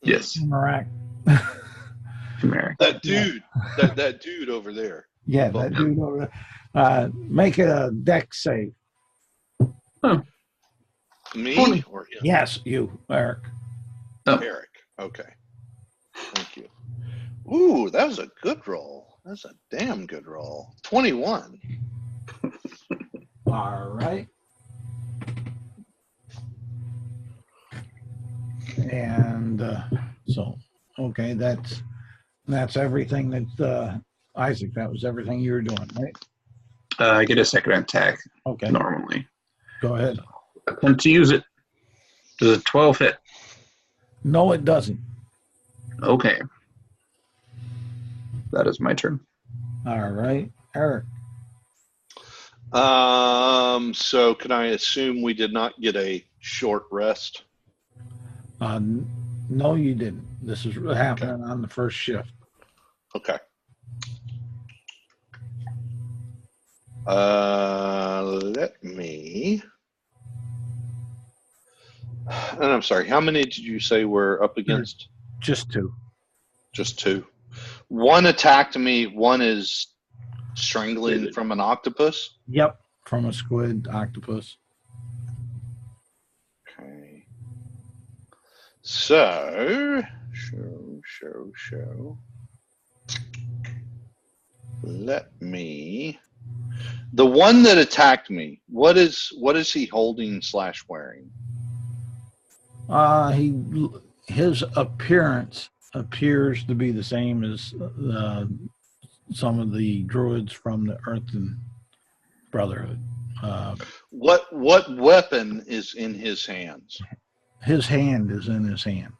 Yes. Cormorant. That dude, that dude over there. Yeah, that dude over there. Make it a deck save. Me or him? Yes, you, Eric. Oh. Eric. Okay. Thank you. Ooh, that was a good roll. That's a damn good roll. 21. All right. And so, okay, that's everything that Isaac. That was everything you were doing, right? I get a second attack Okay, normally. go ahead. Attempt to use it. Does a 12 hit? No, it doesn't. Okay. That is my turn. All right, Eric. So can I assume we did not get a short rest? No, you didn't. This is happening on the first shift. Okay. Let me. And I'm sorry, how many did you say we're up against? Just two. Just two. One attacked me, one is strangling from an octopus. Yep, from a squid octopus. Okay. So, show. Let me. The one that attacked me, what is he holding / wearing? His appearance appears to be the same as some of the druids from the Earthen Brotherhood. What weapon is in his hands? His hand is in his hand.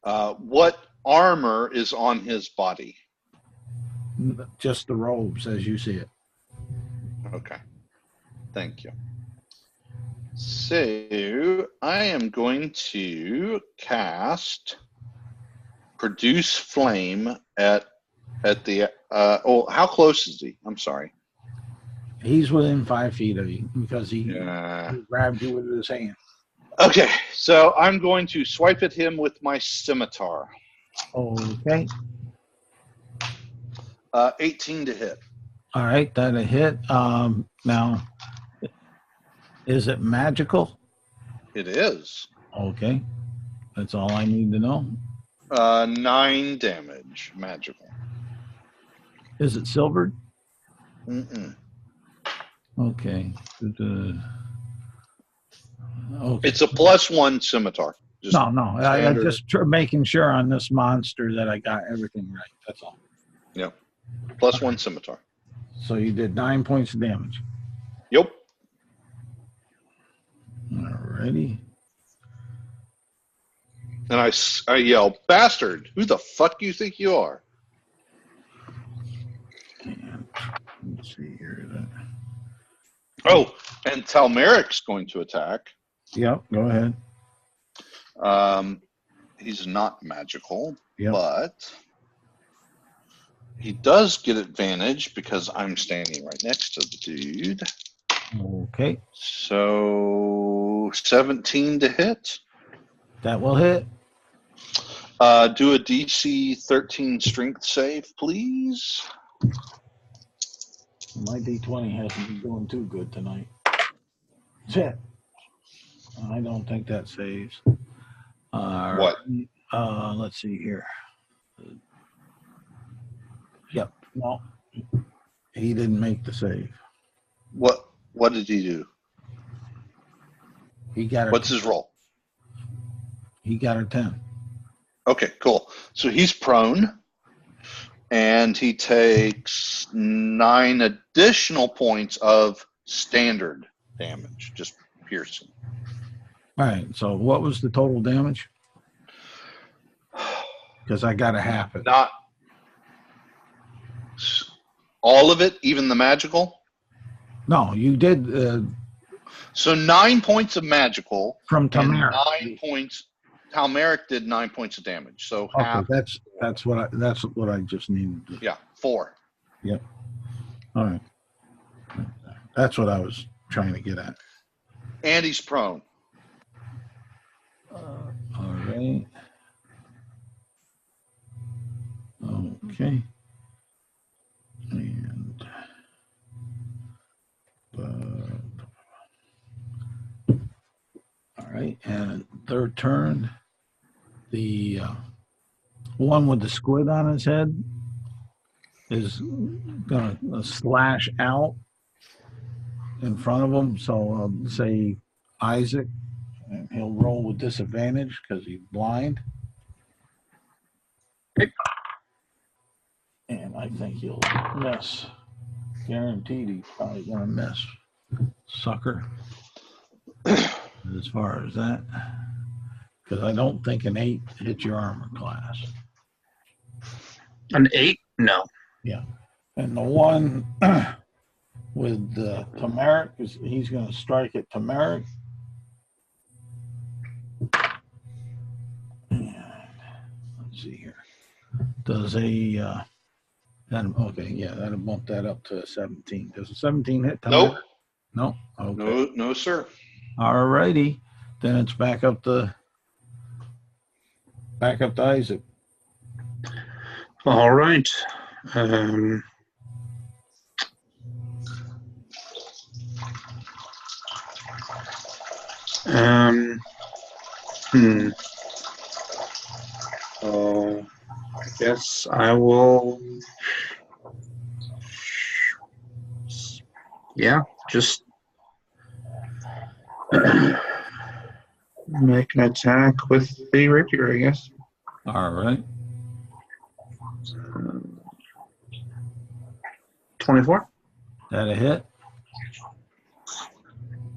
What armor is on his body? Just the robes as you see it. Okay. Thank you. So I am going to cast Produce Flame at the how close is he? I'm sorry. He's within 5 feet of you because he grabbed you with his hand. Okay, so I'm going to swipe at him with my scimitar. Okay. 18 to hit. All right, that a hit. Now, is it magical? It is. Okay, that's all I need to know. 9 damage, magical. Is it silvered? Mm-mm. Okay. Okay. It's a +1 scimitar. Just No. I'm just making sure on this monster that I got everything right. That's all. Yep. +1 scimitar. So you did 9 points of damage. Yep. Alrighty. And I yell, "Bastard! Who the fuck do you think you are?" And let's see here. Oh, and Talmeric's going to attack. Yep, go ahead. He's not magical, Yep. but he does get advantage because I'm standing right next to the dude. Okay. So 17 to hit. That will hit. Do a DC 13 strength save, please. My D20 hasn't been doing too good tonight. Shit. I don't think that saves. What? Let's see here. Yep. No. He didn't make the save. What did he do? He got What's his roll? He got a 10. Okay, cool. So he's prone, and he takes 9 additional points of standard damage, just piercing. All right. So what was the total damage? Because I got a half it. Not all of it, even the magical. No, you did So 9 points of magical from and Tamara. 9 points. Talmeric did 9 points of damage. So Okay, half. that's That's what I just needed to. Yeah, 4. Yep. All right. That's what I was trying to get at. And he's prone. All right. Okay. And all right. And third turn, the one with the squid on his head is gonna slash out in front of him. So say Isaac, and he'll roll with disadvantage because he's blind. And I think he'll miss. Guaranteed he's probably gonna miss. Sucker. As far as that. Because I don't think an 8 hits your armor class. An 8? No. Yeah. And the one with Tamaric, he's going to strike at Tamaric. Let's see here. Does a okay, yeah, that'll bump that up to 17. Does a 17 hit Tamaric? Nope. No. Okay. No, sir. All righty. Then it's back up to Isaac. All right. So I guess I will. Yeah, just make an attack with the rapier, I guess. All right. 24 That a hit?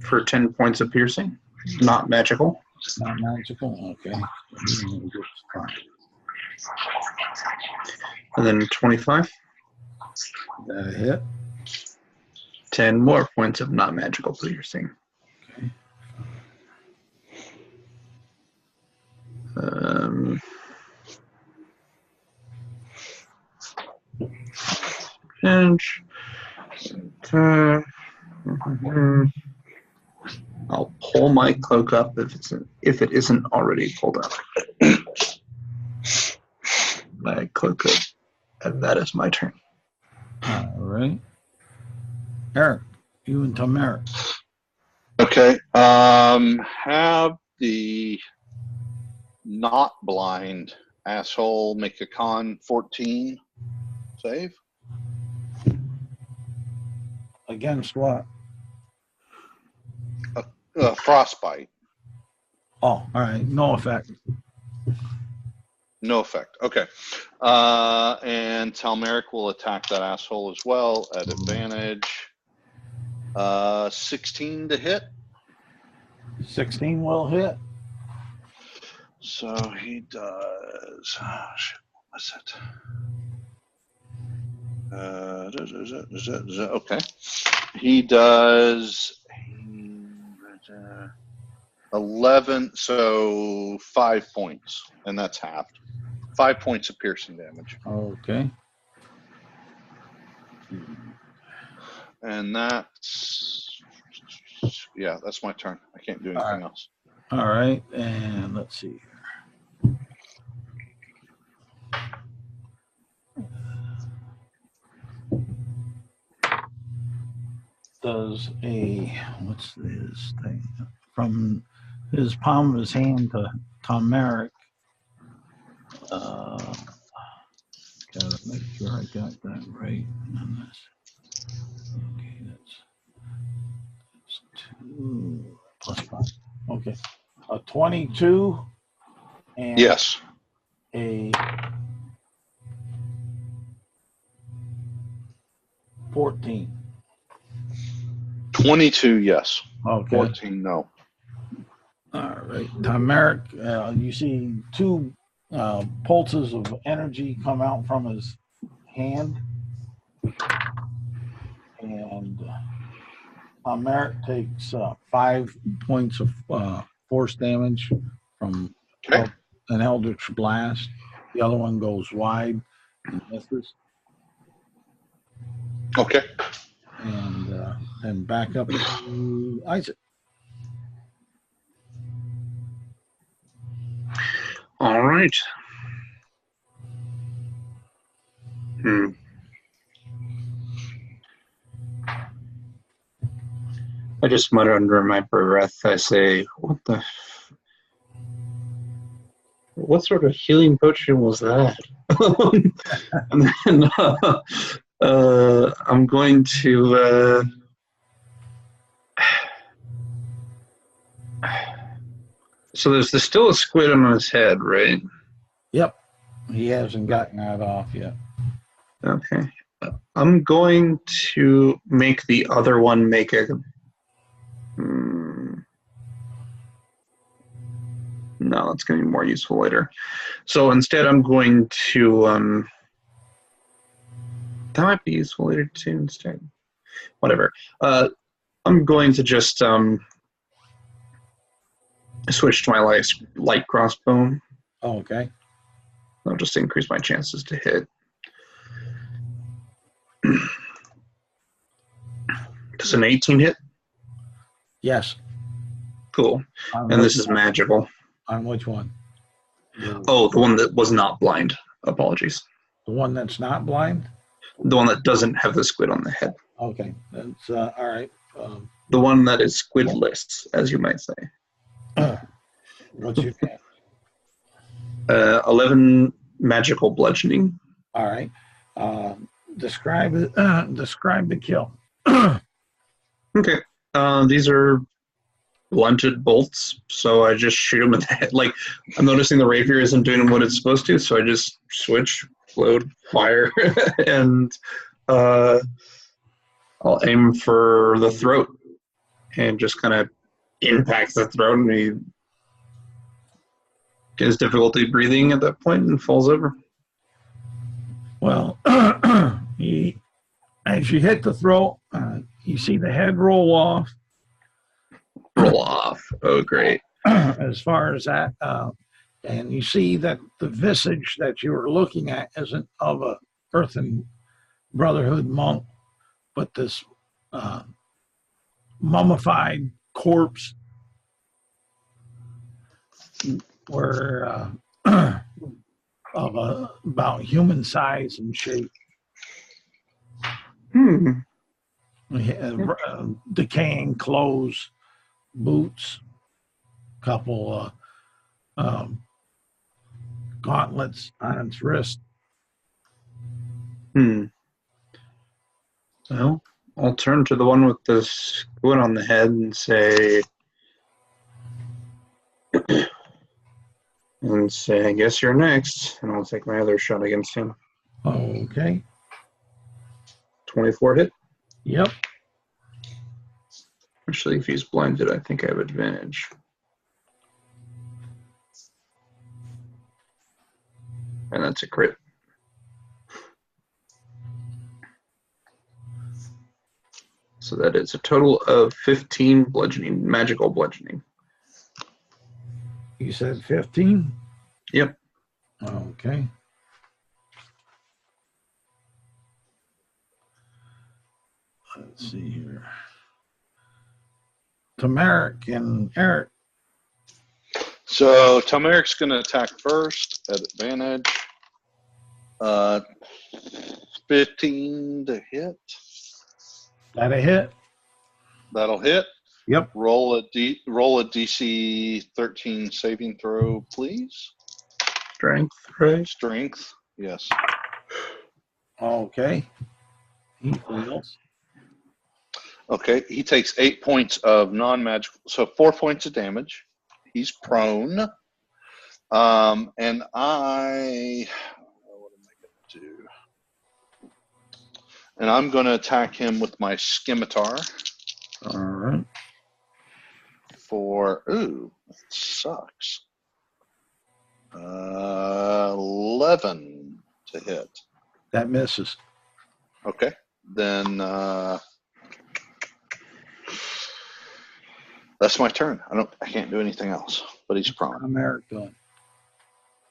for 10 points of piercing. Not magical. Not magical? Okay. And then 25. That a hit? 10 more points of not magical piercing. Okay. Pinch. I'll pull my cloak up if it isn't already pulled up. My cloak up, and that is my turn. All right. Eric, you and Tamaric. Okay. Have the not blind asshole make a con 14 save. Against what? Frostbite. Oh, all right. No effect. No effect. Okay. And Talmeric will attack that asshole as well at advantage. 16 to hit. 16 will hit. So he does. Oh, shit, what's it? Okay. He does 11, so 5 points, and that's halved. 5 points of piercing damage. Okay. And that's, yeah, that's my turn. I can't do anything else. All right. And let's see here. Does what's this thing? From his palm of his hand to Tamaric. Gotta make sure I got that right on this. Okay, that's 2 plus 5. Okay. A 22 and Yes. a 14. 22, yes. Okay. 14, no. All right. Tamaric, you see 2 pulses of energy come out from his hand. And Tamaric takes 5 points of force damage from Okay. an Eldritch Blast. The other one goes wide and misses. Okay. And then back up to Isaac. All right. I just mutter under my breath. I say, what sort of healing potion was that? And then I'm going to so there's still a squid on his head, right? Yep. He hasn't gotten that off yet. Okay. I'm going to make the other one make a no, that's going to be more useful later. So instead, I'm going to that might be useful later too. Instead, whatever. I'm going to just switch to my light crossbow. Oh, okay. I'll just increase my chances to hit. Does an 18 hit? Yes. Cool. And this is magical. On which one? Oh, the one that was not blind. Apologies. The one that's not blind? The one that doesn't have the squid on the head. Okay. That's all right. The one that is squidless, as you might say. What's your name? 11 magical bludgeoning. All right. Describe the kill. Okay. These are blunted bolts, so I just shoot them in the head. Like, I'm noticing the rapier isn't doing what it's supposed to, so I just switch, load, fire, and I'll aim for the throat and just kind of impact the throat, and he gets difficulty breathing at that point and falls over. Well, as you hit the throat, you see the head roll off. Roll off. Oh, great. As far as that, and you see that the visage that you were looking at isn't of a Earthen Brotherhood monk, but this mummified corpse were of about human size and shape. Decaying clothes, boots, couple gauntlets on its wrist. Well, I'll turn to the one with the squid on the head and say, I guess you're next, and I'll take my other shot against him. Okay. 24 hit. Yep. Actually, if he's blinded, I think I have advantage. And that's a crit. So that is a total of 15 bludgeoning, magical bludgeoning. You said 15? Yep. Okay. Let's see here. Tamaric and Eric. So Tamaric's going to attack first at advantage. 15 to hit. That a hit? That'll hit. Yep. Roll a DC 13 saving throw, please. Strength, right? Strength, yes. Okay. He fails. Okay, he takes 8 points of non-magical, so 4 points of damage. He's prone. And what am I going to do? And I'm going to attack him with my scimitar. All right. Ooh, that sucks. 11 to hit. That misses. Okay, then that's my turn. I can't do anything else. But he's prone. I'm Eric done.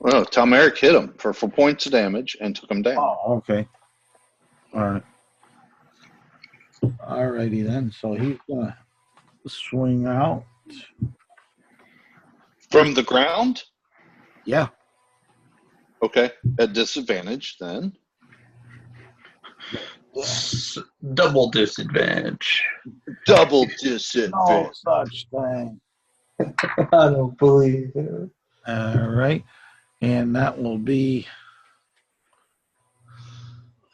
Well, Tom Eric hit him for 4 points of damage and took him down. Oh, okay. All right. All righty then. So he's gonna swing out. From the ground? Yeah. Okay. At disadvantage then. Double disadvantage. Double No disadvantage. such thing. I don't believe it. All right. And that will be,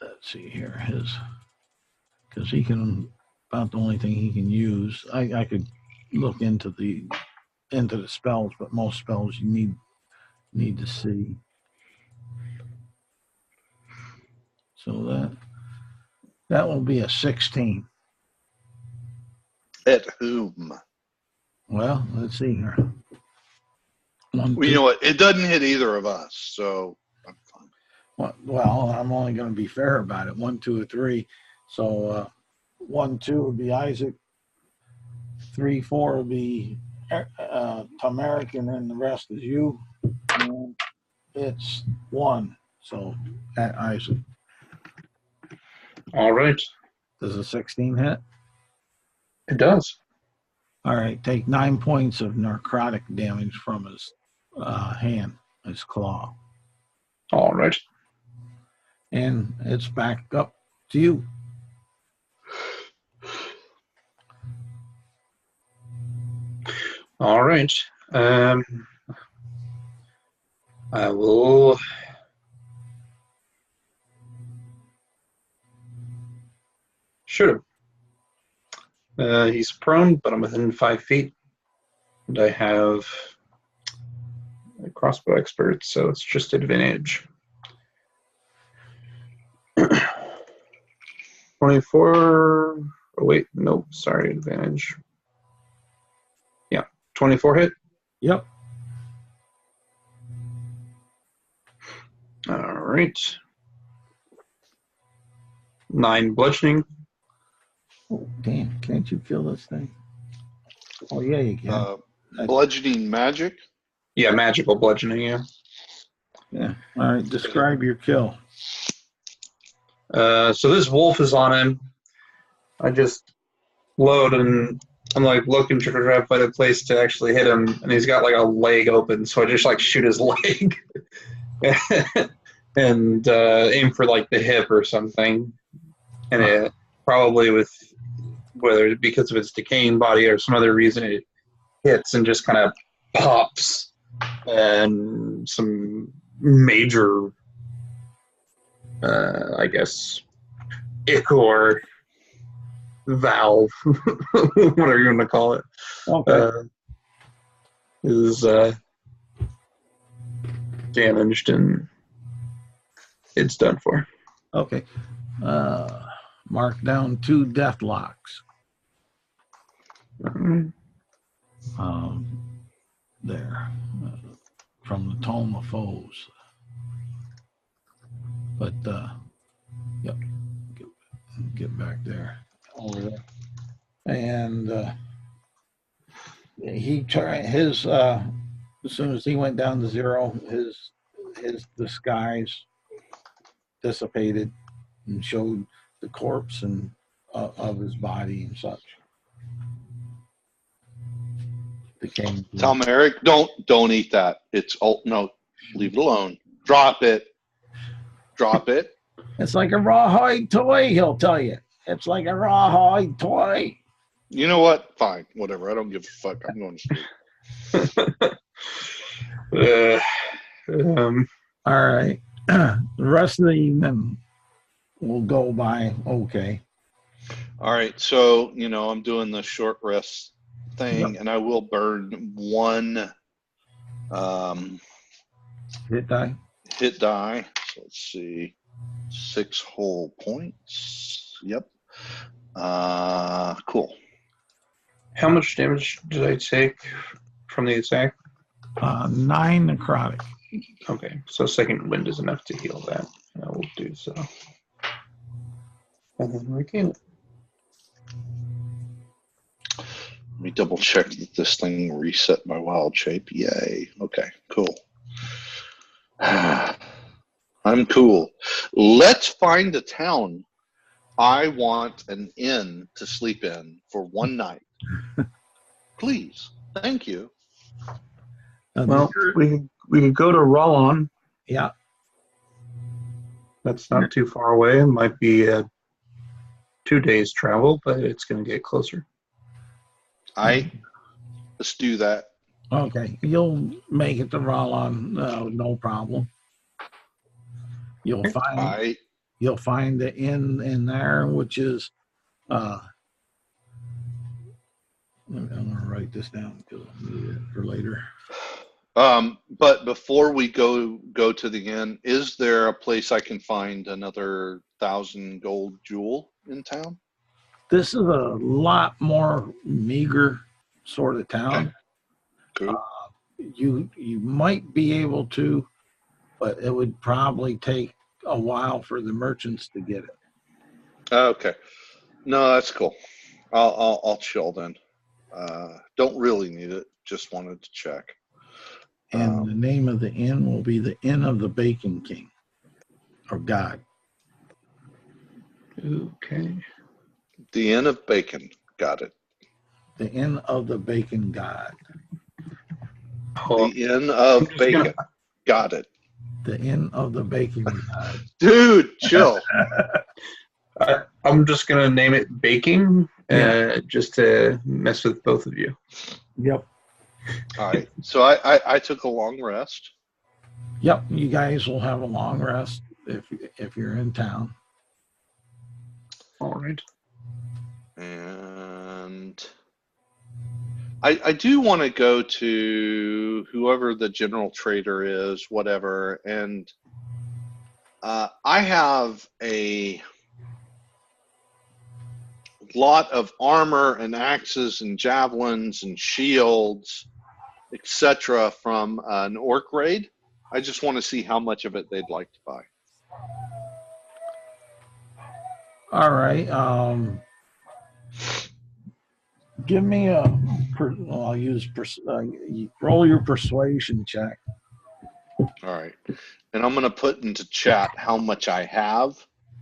let's see here, because he can, about the only thing he can use. I could look into the spells, but most spells you need to see. So that will be a 16. At whom? Well, let's see here. One, Well, you know what? It doesn't hit either of us, so I'm fine. Well, I'm only going to be fair about it. 1, 2, or 3. So 1, 2 would be Isaac. 3, 4 would be Tamaric, and then the rest is you. And it's 1. So at Isaac. All right. Does a 16 hit? It does. All right. Take 9 points of necrotic damage from his hand, his claw. All right. And it's back up to you. All right. I will shoot him. He's prone, but I'm within 5 feet. And I have a crossbow expert, so it's just advantage. 24. Oh, wait, nope, sorry, advantage. Yeah, 24 hit. Yep. All right. 9 bludgeoning. Oh, damn. Can't you feel this thing? Oh, yeah, you can. Bludgeoning magic? Yeah, magical bludgeoning, yeah. Yeah. All right. Describe your kill. So this wolf is on him. I just load and I'm like looking to try to find a place to actually hit him, and he's got like a leg open, so I just like shoot his leg and aim for like the hip or something. And it probably with whether because of its decaying body or some other reason it hits and just kind of pops, and some major I guess ichor valve, whatever you want to call it, is damaged and it's done for. Okay. Mark down 2 deathlocks. There. From the Tome of Foes. But, yep. Get back there. Over there. And he tried his, as soon as he went down to 0, his disguise dissipated and showed the corpse and of his body and such. Tom Eric, don't eat that. It's no, leave it alone. Drop it. Drop it. It's like a rawhide toy, he'll tell you. It's like a rawhide toy. You know what? Fine, whatever. I don't give a fuck. I'm going to sleep. All right. The rest of the evening will go by okay. All right. So, I'm doing the short rest thing, and I will burn 1 hit die. So let's see. 6 whole points. Yep. Cool. How much damage did I take from the attack? 9 necrotic. Okay, so second wind is enough to heal that. I will do so. And then regain it. Let me double check that this thing reset my wild shape. Yay. Okay, cool. I'm cool. Let's find a town. I want an inn to sleep in for one night. Please. Thank you. Well, we could go to Rollon. Yeah. That's not too far away. It might be 2 days travel, but it's going to get closer. Let's do that. Okay, you'll make it to Rollon, no problem. You'll find the inn in there, which is I'm gonna write this down because I'll need it for later. But before we go to the inn, is there a place I can find another 1,000 gold jewel in town? This is a lot more meager sort of town. Okay. Cool. You might be able to, but it would probably take a while for the merchants to get it. Okay. No, that's cool. I'll chill then. Don't really need it. Just wanted to check. And the name of the inn will be the Inn of the Bacon King, or God. Okay. The Inn of Bacon. Got it. The Inn of the Bacon God. The Inn of Bacon. Got it. The Inn of the Bacon God. Dude, chill. I'm just going to name it Baking, just to mess with both of you. Yep. All right. So I took a long rest. Yep. You guys will have a long rest if you're in town. All right. And I do want to go to whoever the general trader is, whatever. And I have a lot of armor and axes and javelins and shields, etc. from an orc raid. I just want to see how much of it they'd like to buy. All right. Give me I'll use roll your persuasion check. All right. And I'm going to put into chat how much I have.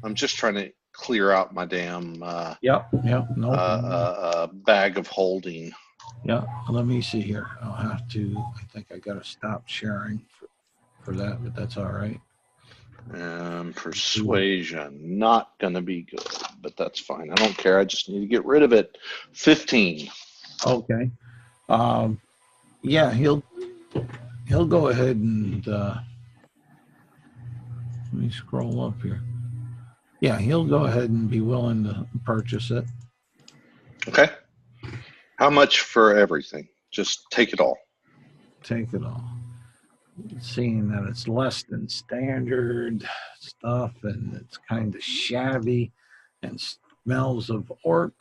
I'm just trying to clear out my damn No bag of holding. Yeah, let me see here. I think I got to stop sharing for that, but that's all right. And persuasion, not going to be good, but that's fine. I don't care. I just need to get rid of it. 15. Okay. Yeah, he'll go ahead and let me scroll up here. Yeah, he'll go ahead and be willing to purchase it. Okay. How much for everything? Just take it all. Take it all. Seeing that it's less than standard stuff and it's kind of shabby and smells of orc.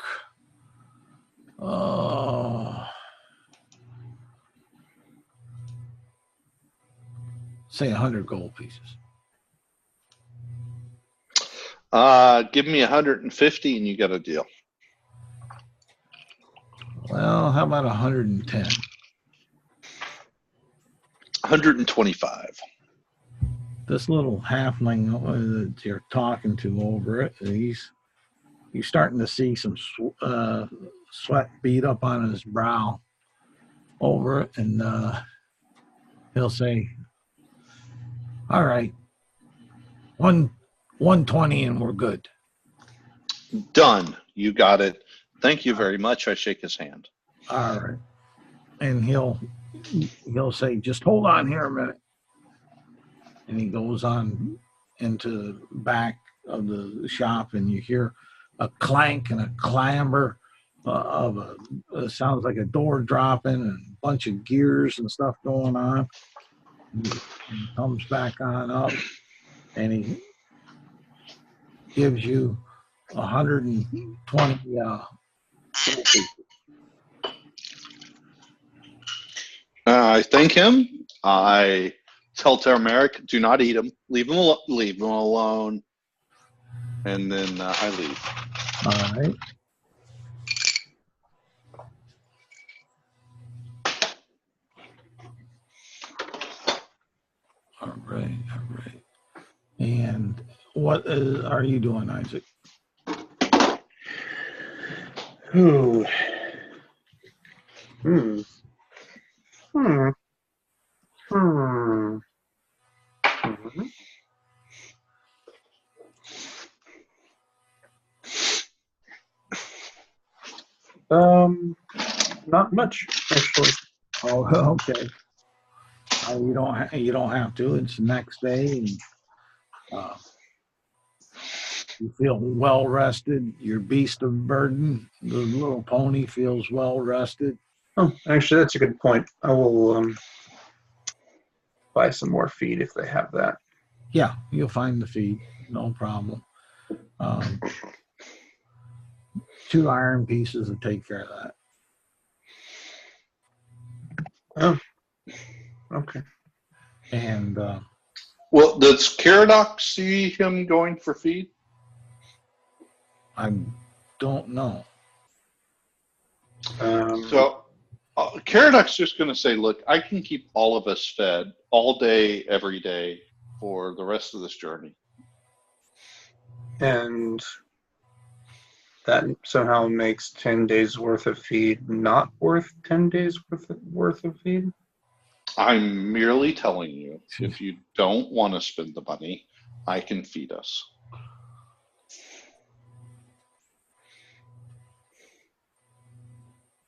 Say 100 gold pieces. Give me 150 and you got a deal. Well, how about 110? 125. This little halfling that you're talking to over it, you're starting to see some sweat bead up on his brow over it, and he'll say, all right, 120 and we're good. Done. You got it. Thank you very much. I shake his hand. All right. And he'll say, just hold on here a minute. And he goes on into the back of the shop, and you hear a clank and a clamber it sounds like a door dropping and a bunch of gears and stuff going on. He comes back on up, and he gives you 120 I thank him. I tell Merrick, do not eat him. Leave him alone. And then I leave. All right. All right. And what are you doing, Isaac? Ooh. Hmm. Hmm. Hmm. Mhm. Not much actually. Oh, okay. You don't have to. It's the next day, and you feel well rested. Your beast of burden, the little pony, feels well rested. Oh, actually, that's a good point. I will buy some more feed if they have that. Yeah, you'll find the feed, no problem. 2 iron pieces will take care of that. Oh, okay. And Well, does Caradoc see him going for feed? I don't know. So Caradoc's just going to say, look, I can keep all of us fed all day, every day for the rest of this journey. And that somehow makes 10 days worth of feed not worth 10 days worth of feed? I'm merely telling you, if you don't want to spend the money, I can feed us.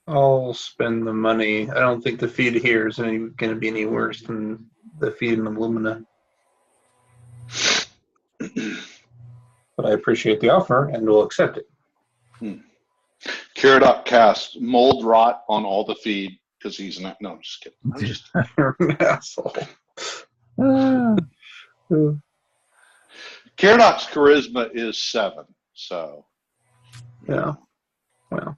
I'll spend the money. I don't think the feed here is going to be any worse than the feed in Illumina. But I appreciate the offer and will accept it. Caradoc casts mold rot on all the feed because he's not. No, I'm just kidding. I'm just. You're an asshole. Caradoc's charisma is 7, so. Yeah. Well.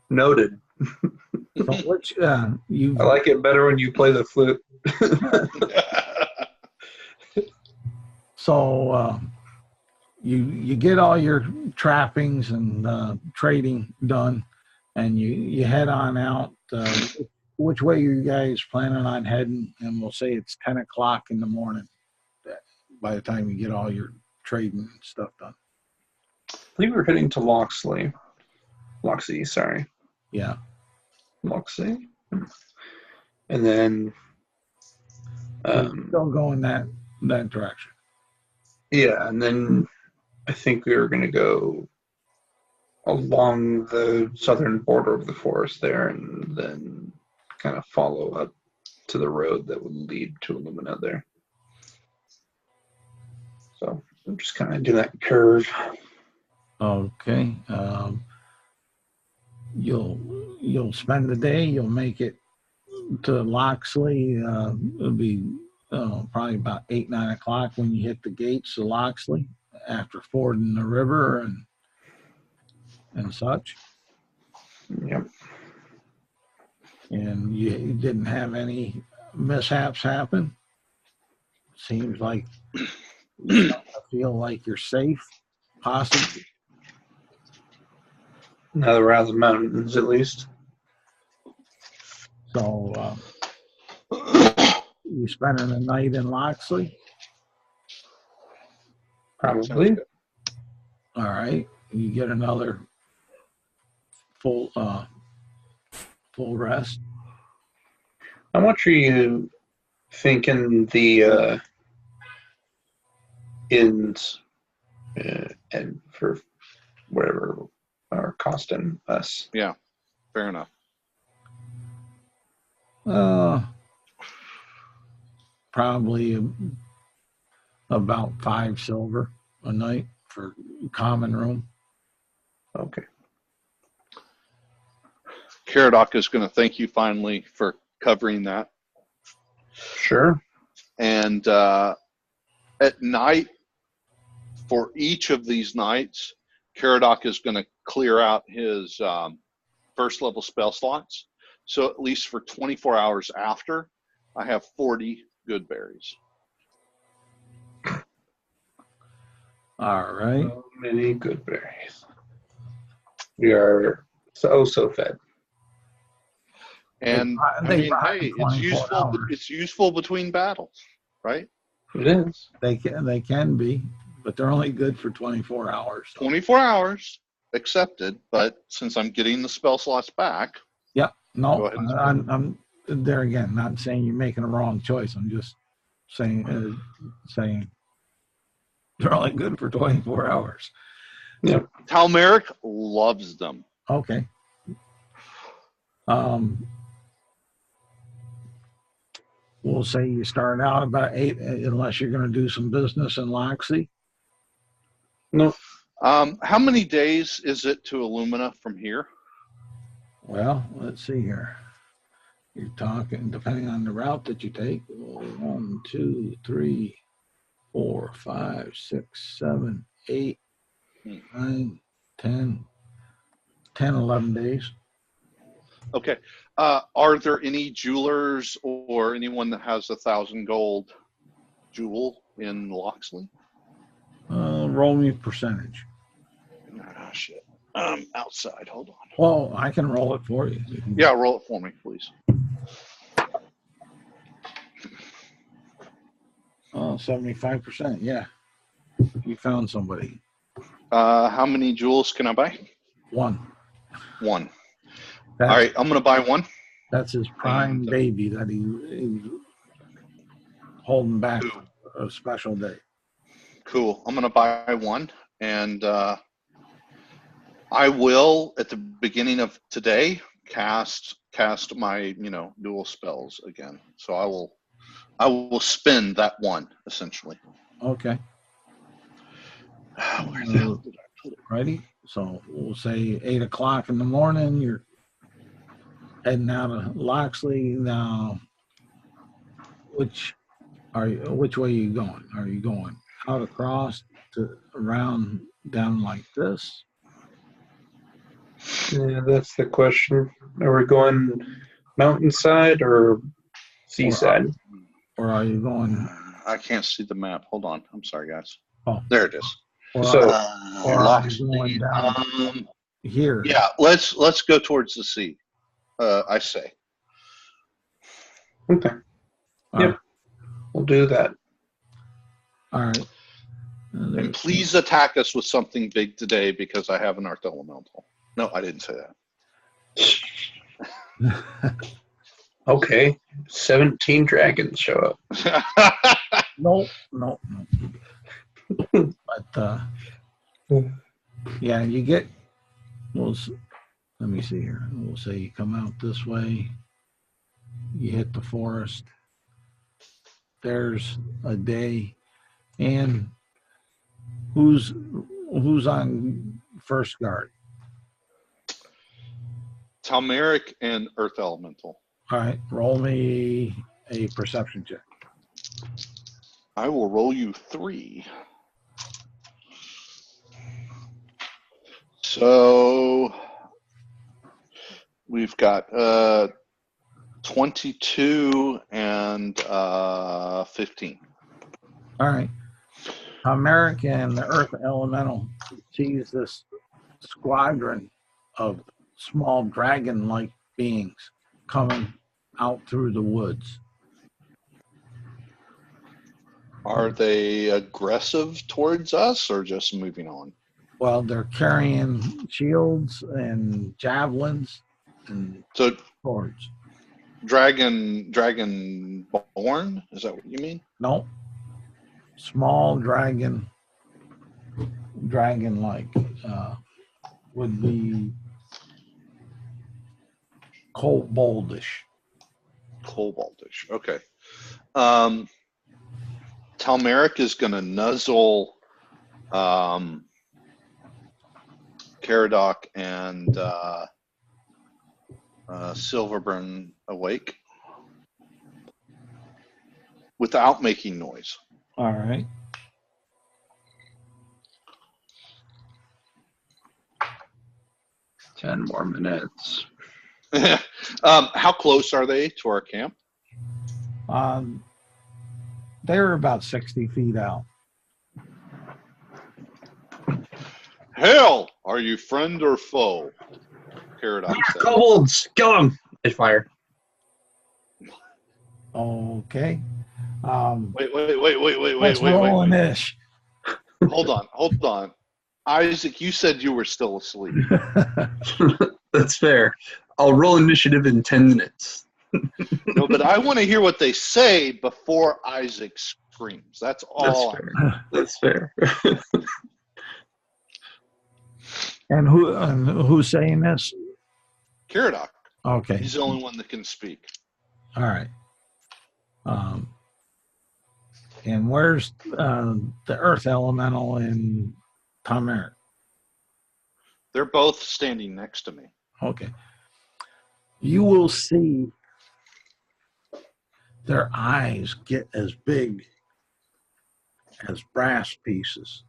Noted. So which you? I like it better when you play the flute. So you get all your trappings and trading done, and you head on out. Which way are you guys planning on heading? And we'll say it's 10 o'clock in the morning. By the time you get all your trading and stuff done. I believe we're heading to Loxley. Loxley, sorry. Yeah. Loxley. And then Still going that direction. yeah, and then I think we were going to go along the southern border of the forest there and then kind of follow up to the road that would lead to Illumina there. So I'm just kind of do that curve. Okay. You'll spend the day. You'll make it to Loxley. It'll be probably about 8, 9 o'clock when you hit the gates of Loxley after fording the river and such. Yep. And you didn't have any mishaps happen. Seems like you feel like you're safe, possibly. Now that we're out of the mountains, at least. So you spending the night in Loxley? Probably. All right. You get another full rest. How much are you thinking the inns and for whatever are costing us? Yeah, fair enough. Probably about 5 silver a night for common room. Okay. Caradoc is going to thank you finally for covering that. Sure. And at night, for each of these nights, Caradoc is going to clear out his first level spell slots. So at least for 24 hours after, I have 40 good berries. All right. So many good berries. We are so fed. And I mean, hey, it's useful. It's useful between battles, right? It is. They can be, but they're only good for 24 hours. So. 24 hours accepted, but since I'm getting the spell slots back, Yeah, go no, ahead and I'm there again. Not saying you're making a wrong choice. I'm just saying they're only good for 24 hours. Yeah. Talmeric loves them. Okay. We'll say you start out about 8, unless you're going to do some business in Loxley. No. How many days is it to Illumina from here? Well, let's see here. You're talking, depending on the route that you take, 1, 2, 3, 4, 5, 6, 7, 8, 9, 10, 11 days. Okay. Are there any jewelers or anyone that has 1,000 gold jewel in Loxley? Roll me percentage. Ah, shit. Outside. Hold on. Well, I can roll it for you. Yeah, roll it for me, please. Oh, 75%. Yeah. You found somebody. How many jewels can I buy? 1. One. That's, All right, I'm going to buy one. That's his prime baby that he's holding back for a special day. Cool. I'm going to buy one, and I will, at the beginning of today, cast my dual spells again. So I will spend that one essentially. Okay. Where the hell did I put it? Ready? So we'll say 8 o'clock in the morning. You're heading out of Loxley now. Which way are you going? Are you going out across to around down like this? Yeah, that's the question. Are we going mountainside or seaside? Or are you going? I can't see the map. Hold on. I'm sorry, guys. Oh, there it is. or So, going down here. Yeah, let's go towards the sea. I say. okay. Yep. We'll do that. All right. And please attack us with something big today because I have an Earth Elemental. No, I didn't say that. Okay. 17 dragons show up. No. But yeah, you get. Let me see here. We'll say you come out this way. You hit the forest. There's a day, and who's on first guard? Talmeric and Earth Elemental. All right, roll me a perception check. I will roll you 3. So we've got 22 and 15. All right. American, the Earth Elemental, sees this squadron of small dragon-like beings coming out through the woods. Are they aggressive towards us or just moving on? Well, they're carrying shields and javelins and swords. Dragon born? Is that what you mean? No. Small dragon-like would be koboldish. Koboldish. Okay. Talmeric is going to nuzzle Caradoc and Silverburn awake without making noise. All right. Ten more minutes. How close are they to our camp? They're about 60 feet out. Hell, are you friend or foe? Caradoc said. Kobolds, kill them! I fire. Okay. Wait. Let's roll an ish. Hold on. Isaac, you said you were still asleep. That's fair. I'll roll initiative in 10 minutes. No, but I want to hear what they say before Isaac screams. That's all. That's fair. And who's saying this? Caradoc. Okay. He's the only one that can speak. All right. And where's the Earth Elemental and Tom Merritt? They're both standing next to me. Okay. You will see their eyes get as big as brass pieces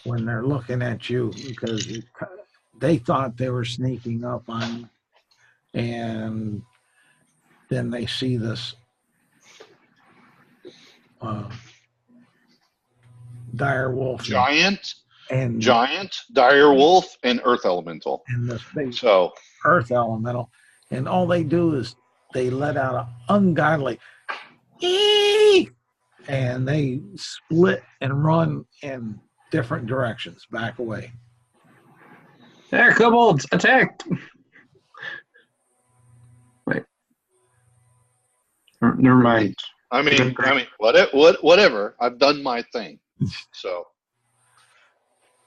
when they're looking at you, because they thought they were sneaking up on you, and then they see this dire wolf Giant, and dire wolf, and earth elemental. And this big So earth elemental, and all they do is they let out an ungodly ee, and they split and run in different directions, back away. There, kobolds, attack! Wait. Never mind. I mean, whatever. I've done my thing. So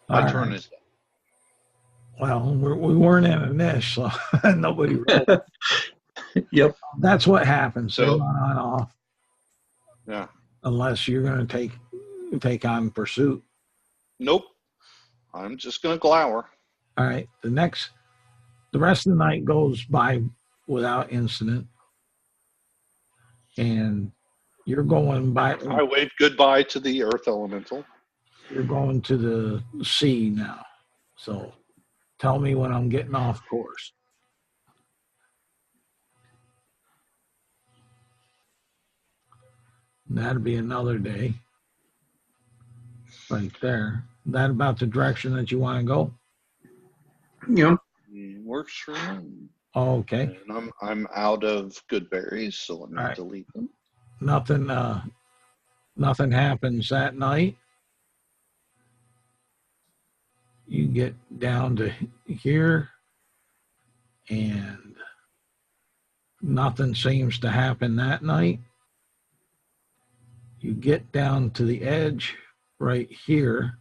my turn is done. Well, we weren't in a niche, so nobody rolled. Yep. That's what happens. So, they run on off. Yeah. Unless you're going to take on pursuit. Nope. I'm just going to glower. All right. The rest of the night goes by without incident, and you're going by. I wave goodbye to the earth elemental. You're going to the sea now. So tell me when I'm getting off course. That'd be another day. Right there. That about the direction that you want to go? Yep. Works for me. Okay. And I'm out of good berries, so let me delete them. Nothing happens that night. You get down to here, and nothing seems to happen that night. You get down to the edge right here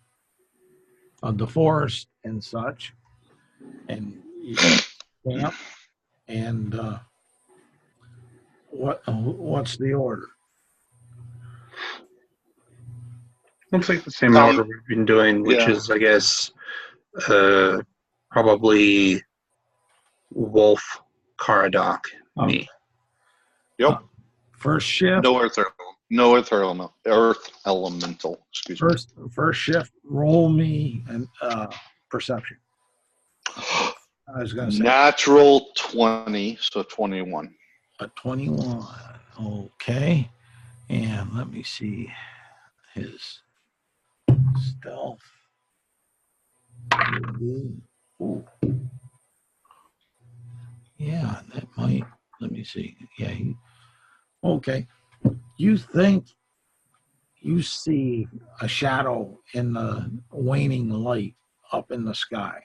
of the forest and such, and you camp. And what's the order? Looks like the same order we've been doing, which is, I guess, probably Wolf, Caradoc, me. Yep. First shift. No earth elemental. Excuse me. First shift. Roll me an perception. I was going to say natural 20, so 21. A 21. Okay. And let me see his stealth. Ooh. Yeah, that might. Let me see. Yeah. Okay. You think you see a shadow in the waning light up in the sky.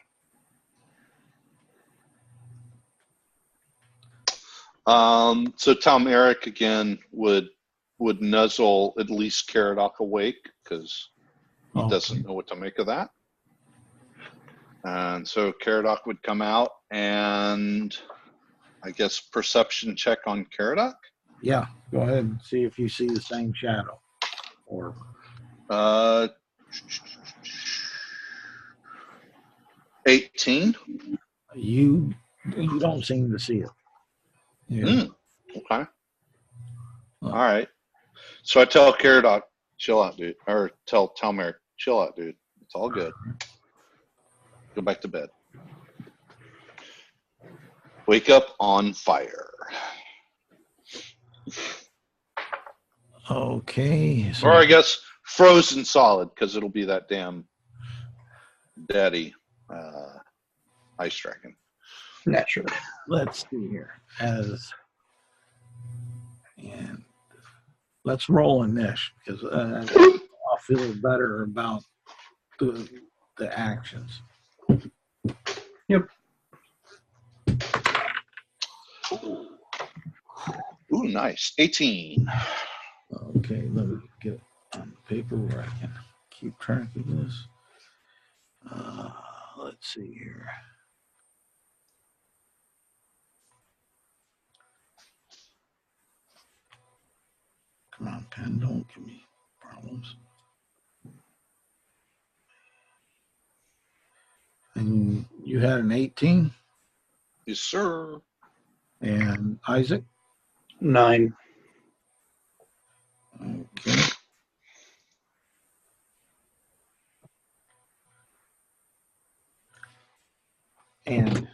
So Tom Eric again would nuzzle at least Caradoc awake, because he doesn't know what to make of that. And so Caradoc would come out, and I guess perception check on Caradoc. Yeah, go ahead and see if you see the same shadow. Or 18. You don't seem to see it. Yeah. Okay. All right. So I tell Caradoc, chill out, dude. Or tell Merrick, chill out, dude. It's all good. Go back to bed. Wake up on fire. Okay. So, or I guess frozen solid, because it'll be that damn daddy ice dragon. Naturally. Let's see here. And let's roll in this because I'll feel better about the actions. Yep. Ooh, nice. 18. Okay, let me get it on paper where I can keep track of this. Let's see here. Come on, pen, don't give me problems. And you had an 18? Yes, sir. And Isaac? 9. Okay. And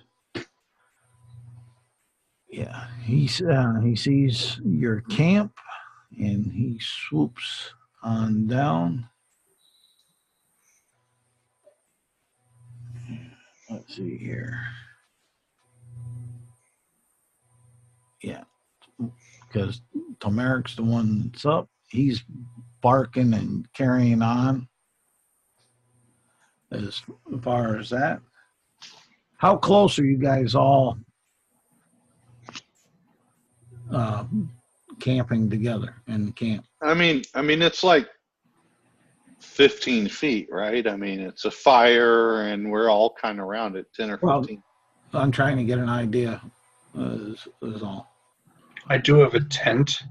yeah, he sees your camp and he swoops on down. Let's see here. Yeah, because Tomaric's the one that's up. He's barking and carrying on as far as that. How close are you guys all camping together in the camp? I mean, it's like 15 feet, right? I mean, it's a fire, and we're all kind of around it, 10 or 15. Well, I'm trying to get an idea. Is all. I do have a tent,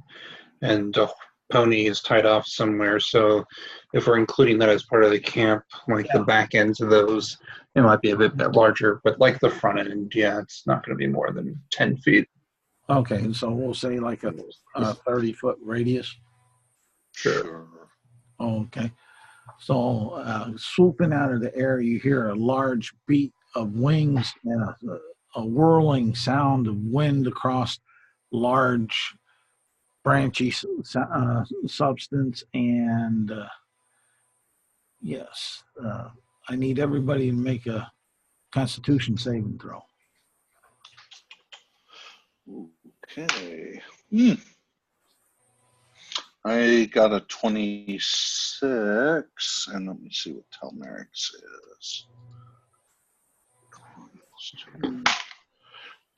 and the pony is tied off somewhere. So, if we're including that as part of the camp, like the back ends of those, it might be a bit larger. But like the front end, yeah, it's not going to be more than 10 feet. Okay, so we'll say like a 30-foot radius. Sure. Okay. So swooping out of the air, you hear a large beat of wings and a whirling sound of wind across large branchy substance. And yes, I need everybody to make a Constitution saving throw. Okay. I got a 26, and let me see what Talmeric says.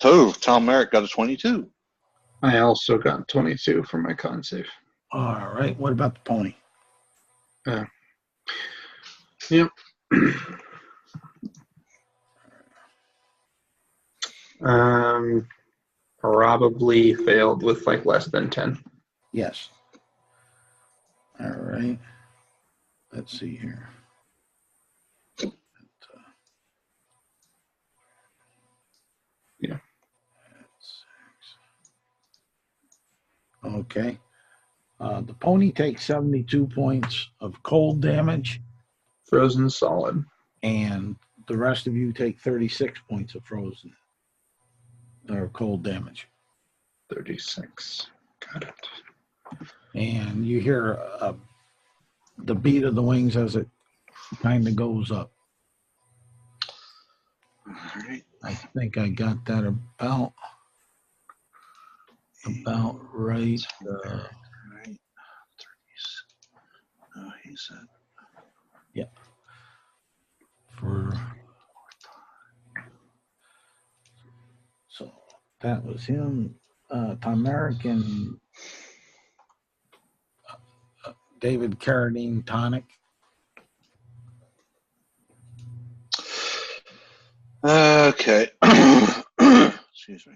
Oh, Talmeric got a 22. I also got 22 for my con save. All right. What about the pony? Yep. Probably failed with like less than 10. Yes. All right. Let's see here. Yeah. Okay. The pony takes 72 points of cold damage, Frozen solid. and the rest of you take 36 points of frozen or cold damage. 36. Got it. And you hear the beat of the wings as it kind of goes up. All right. I think I got that about right. Right. 30. Oh, he said. Yeah. So that was him. Tomeric and David Carradine Tonic. Okay. Excuse me.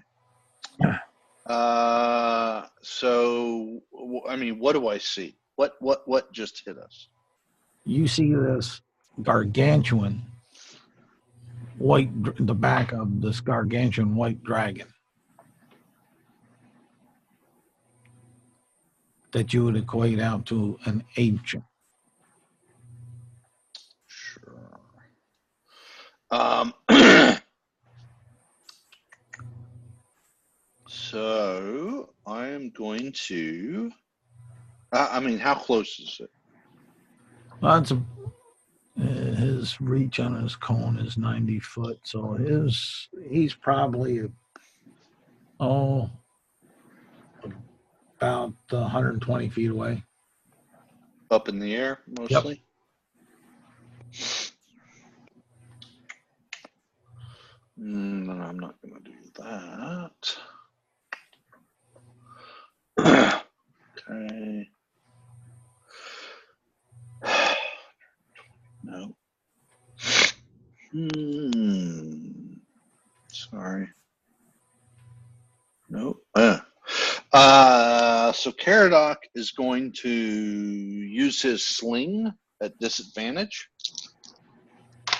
So, I mean, what do I see? What just hit us? You see this gargantuan the back of this gargantuan white dragon that you would equate out to an ancient. Sure. So I am going to. I mean, how close is it? Well, his reach on his cone is 90 foot, so he's probably About 120 feet away. Up in the air, mostly? No, I'm not going to do that. Okay. No. Sorry. Nope. So Caradoc is going to use his sling at disadvantage.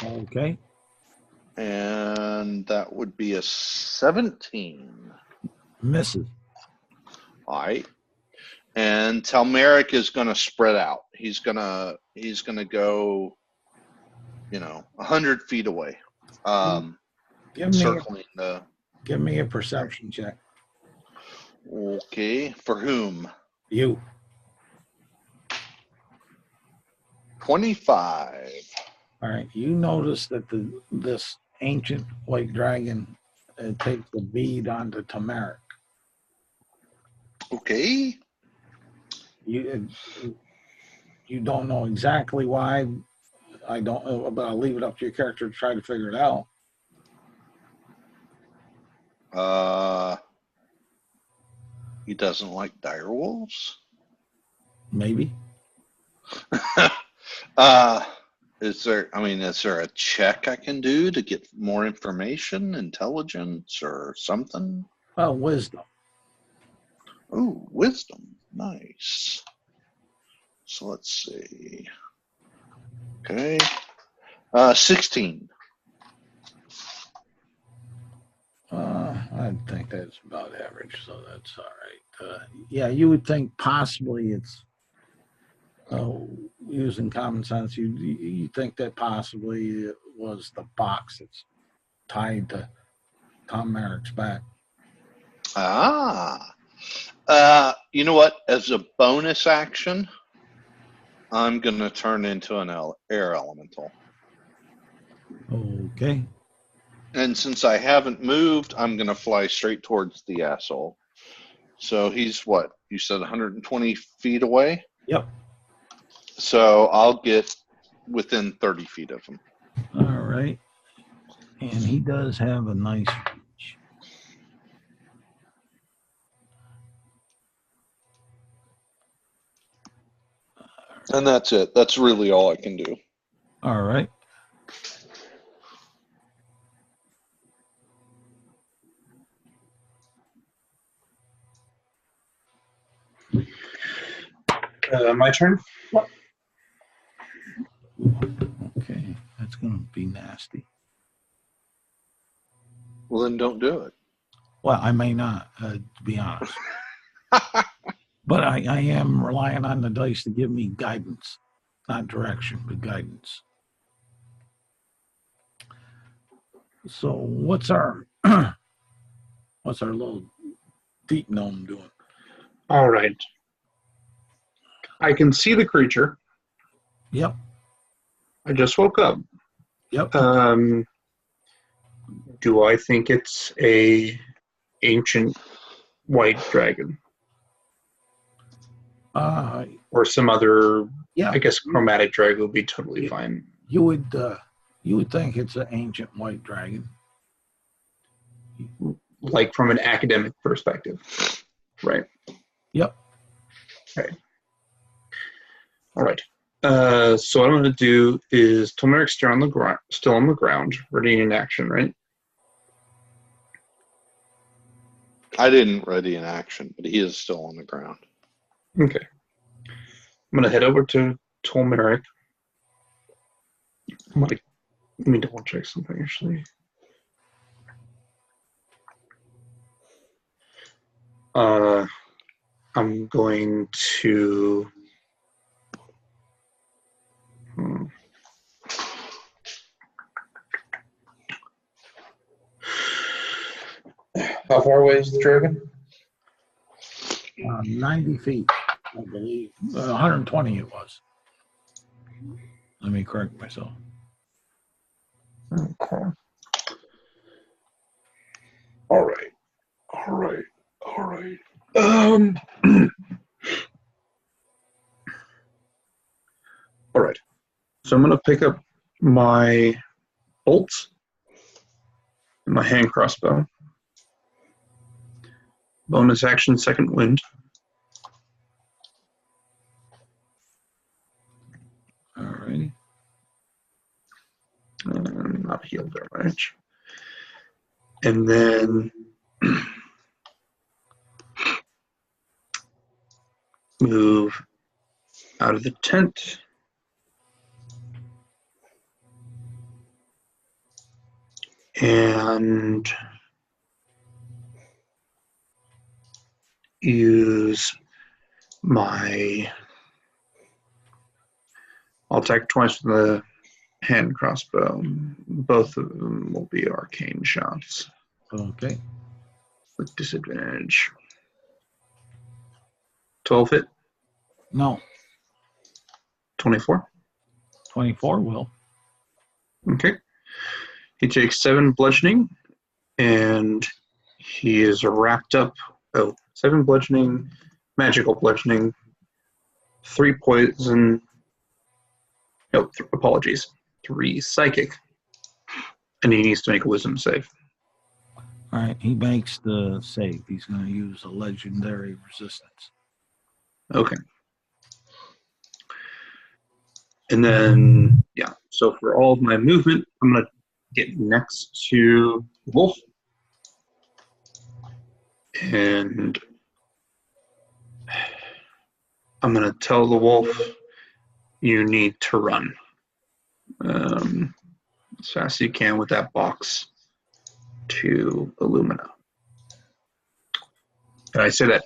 Okay. And that would be a 17. Misses. All right. And Telmeric is going to spread out. He's going to go, 100 feet away. Circling the. Give me a perception check. Okay. For whom? You. 25. All right. You notice that this ancient white dragon takes the bead onto Telmeric. Okay. You don't know exactly why. I don't know, but I'll leave it up to your character to try to figure it out. He doesn't like direwolves. Maybe. Is there a check I can do to get more information, intelligence, or something? Well, wisdom. Oh, wisdom. Nice. So let's see. Okay. 16. I think that's about average, so that's all right. Yeah, you would think possibly it's using common sense. You think that possibly it was the box that's tied to Tom Merrick's back. You know what? As a bonus action, I'm going to turn into an air elemental. Okay. And since I haven't moved, I'm going to fly straight towards the asshole. So he's what? You said 120 feet away? Yep. So I'll get within 30 feet of him. All right. And he does have a nice reach. And that's it. That's really all I can do. All right. My turn. Okay. That's going to be nasty. Well, then don't do it. Well, I may not, to be honest. But I am relying on the dice to give me guidance. Not direction, but guidance. So what's our little deep gnome doing? All right. I can see the creature. Yep. I just woke up. Yep. Do I think it's a ancient white dragon? Or some other, yeah. I guess chromatic dragon would be totally fine. You would think it's an ancient white dragon. Like from an academic perspective. Right. Yep. Okay. All right. So what I'm going to do is Telmeric's still on the ground, ready in action, right? I didn't ready in action, but he is still on the ground. Okay. I'm going to head over to Telmeric. Let me double check something actually. I'm going to. How far away is the dragon? 90 feet, I believe. 120 it was. Let me correct myself. Okay. All right. All right. So I'm going to pick up my bolts and my hand crossbow. Bonus action, second wind. Alrighty. Not healed very much. And then move out of the tent. And use my... I'll attack twice with the hand crossbow. Both of them will be arcane shots. Okay. With disadvantage. 12 hit. No. 24. 24 will. Okay. He takes 7 bludgeoning, and he is wrapped up. 7 bludgeoning, magical bludgeoning, 3 poison. No, apologies. 3 psychic, and he needs to make a wisdom save. All right. He makes the save. He's going to use a legendary resistance. Okay. And then, yeah, so for all of my movement, I'm going to get next to Wolf. And I'm going to tell the Wolf, you need to run. As fast as you can with that box to Illumina. And I say that.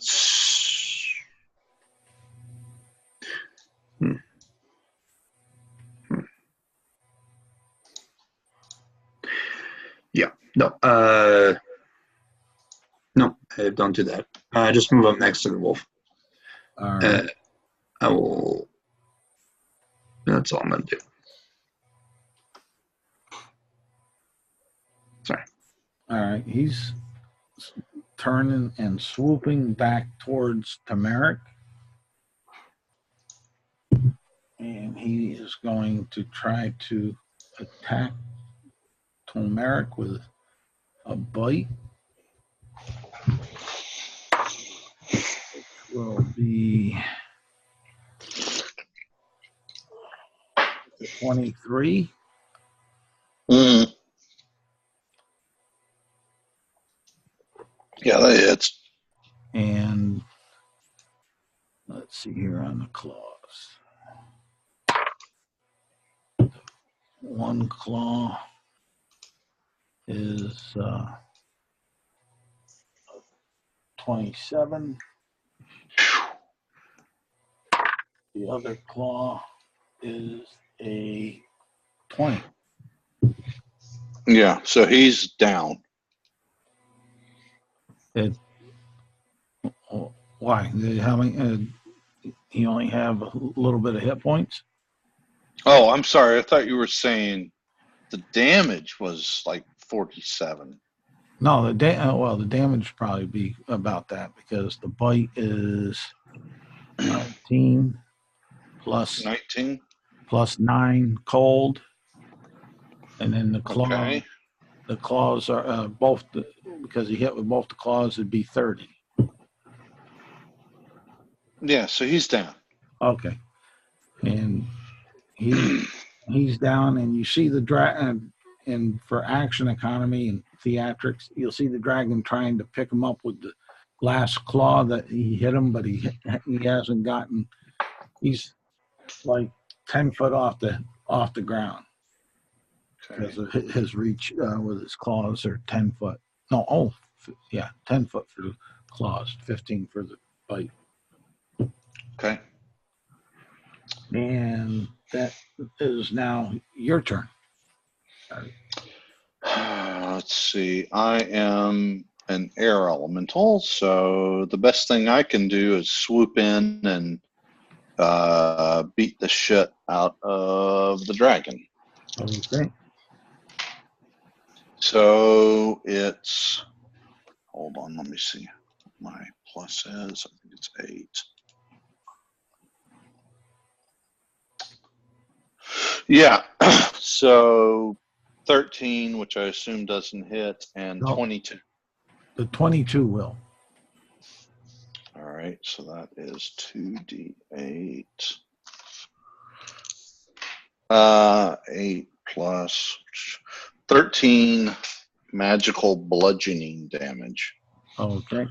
Yeah, no. No, don't do that. Just move up next to the wolf. All right. I will. That's all I'm going to do. Sorry. All right. He's turning and swooping back towards Tamaric. And he is going to try to attack Tamaric with a bite. Which will be 23. Mm. Yeah, that hits. And let's see here on the claws. One claw is 27. The other claw is a 20. Yeah, so he's down. Why? How many? He only have a little bit of hit points. Oh, I'm sorry. I thought you were saying the damage was like 47. No, the damage would probably be about that because the bite is 19 plus 19. plus 9 cold, and then the claw. Okay. The claws are both because he hit with both the claws. It'd be 30. Yeah, so he's down. Okay, and he's down, and you see the dragon. And for action economy and theatrics, you'll see the dragon trying to pick him up with the glass claw that he hit him, but he hasn't gotten. He's like 10 foot off the ground because of his reach with his claws are 10 foot. No, 10 foot for the claws, 15 for the bite. Okay. And that is now your turn. Let's see. I am an air elemental, so the best thing I can do is swoop in and beat the shit out of the dragon. Okay. So it's, hold on, let me see. my plus is. I think it's 8. Yeah, so 13, which I assume doesn't hit, and No. 22. The 22 will. All right, so that is 2d8. 8 plus 13 magical bludgeoning damage. Okay.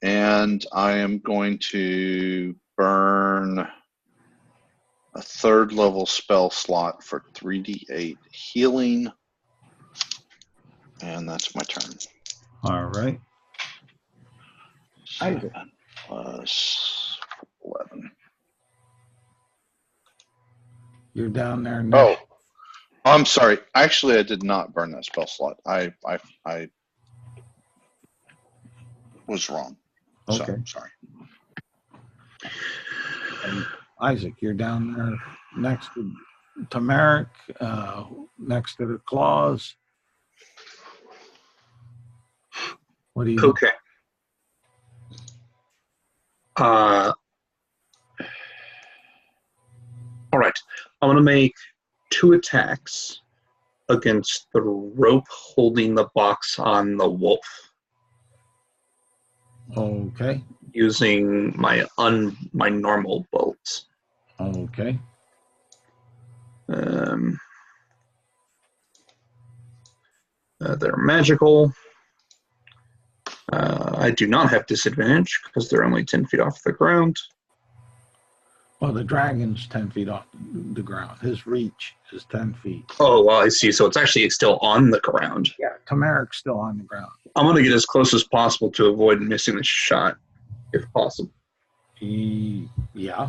And I am going to burn a 3rd level spell slot for 3d8 healing. And that's my turn. All right. 7 plus 11. You're down there now. Oh, I'm sorry. Actually, I did not burn that spell slot. I was wrong. Okay. So, sorry. And Isaac, you're down there next to Merrick, next to the claws. What do you do? Okay. All right. I'm going to make 2 attacks against the rope holding the box on the wolf Okay. using my normal bolts. Okay. They're magical. I do not have disadvantage because they're only 10 feet off the ground. Well, the dragon's 10 feet off the ground. His reach is 10 feet. Oh, well, I see. So it's actually still on the ground. Yeah, Tamarik's still on the ground. I'm going to get as close as possible to avoid missing the shot, if possible. Yeah.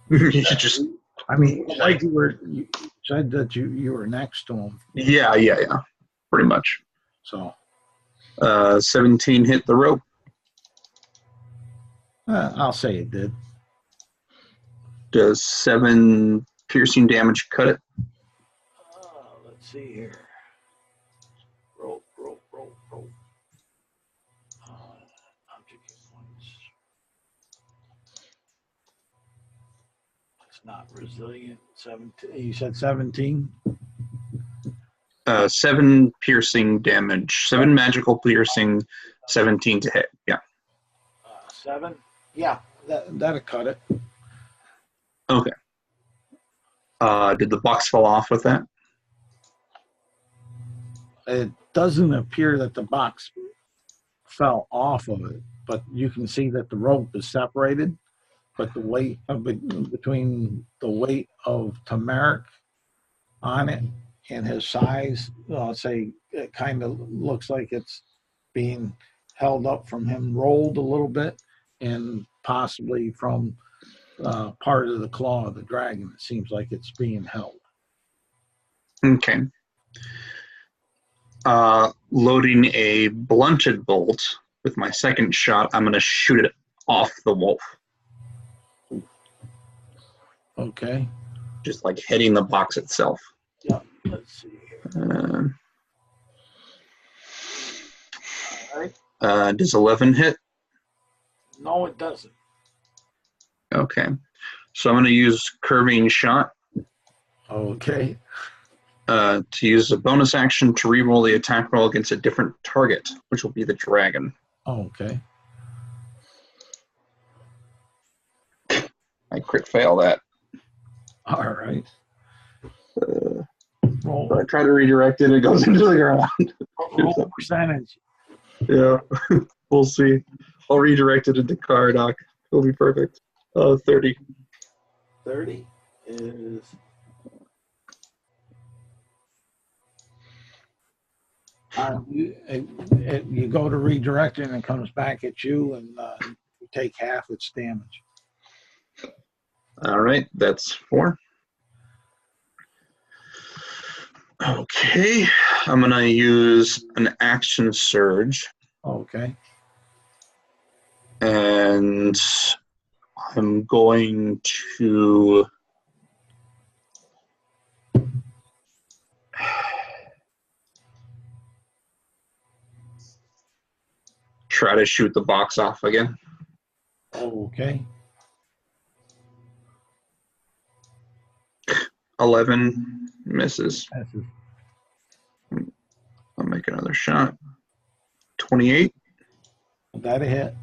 You just, I mean, like you said that you were next to him. yeah, pretty much. So 17 hit the rope. I'll say it did. Does 7 piercing damage cut it? Let's see here. Rope. Object points. It's not resilient. 17. You said 17? 7 piercing damage. 7 magical piercing, 17 to hit. Yeah. 7? Yeah, that'll cut it. Okay. Did the box fall off with that? It doesn't appear that the box fell off of it, but you can see that the rope is separated. But the weight between the weight of Tamarik on it and his size, I'll say it kind of looks like it's being held up from him, rolled a little bit, and possibly from part of the claw of the dragon. It seems like it's being held. Okay. Loading a blunted bolt with my second shot, I'm going to shoot it off the wolf. Okay. Just like hitting the box itself. Yeah. Let's see here. All right. Does 11 hit? No, it doesn't. Okay. So I'm going to use curving shot Okay. to use a bonus action to reroll the attack roll against a different target, which will be the dragon. Okay. I crit fail that. All right. Roll, I try to redirect it, it goes into the ground. roll percentage. Yeah, we'll see. I'll redirect it into Caradoc. It'll be perfect. 30. 30 is you go to redirect it and it comes back at you, and you take half its damage. All right, that's 4. Okay, I'm going to use an action surge, Okay. and I'm going to try to shoot the box off again. Okay. 11 misses. Passes. I'll make another shot. 28. That a hit.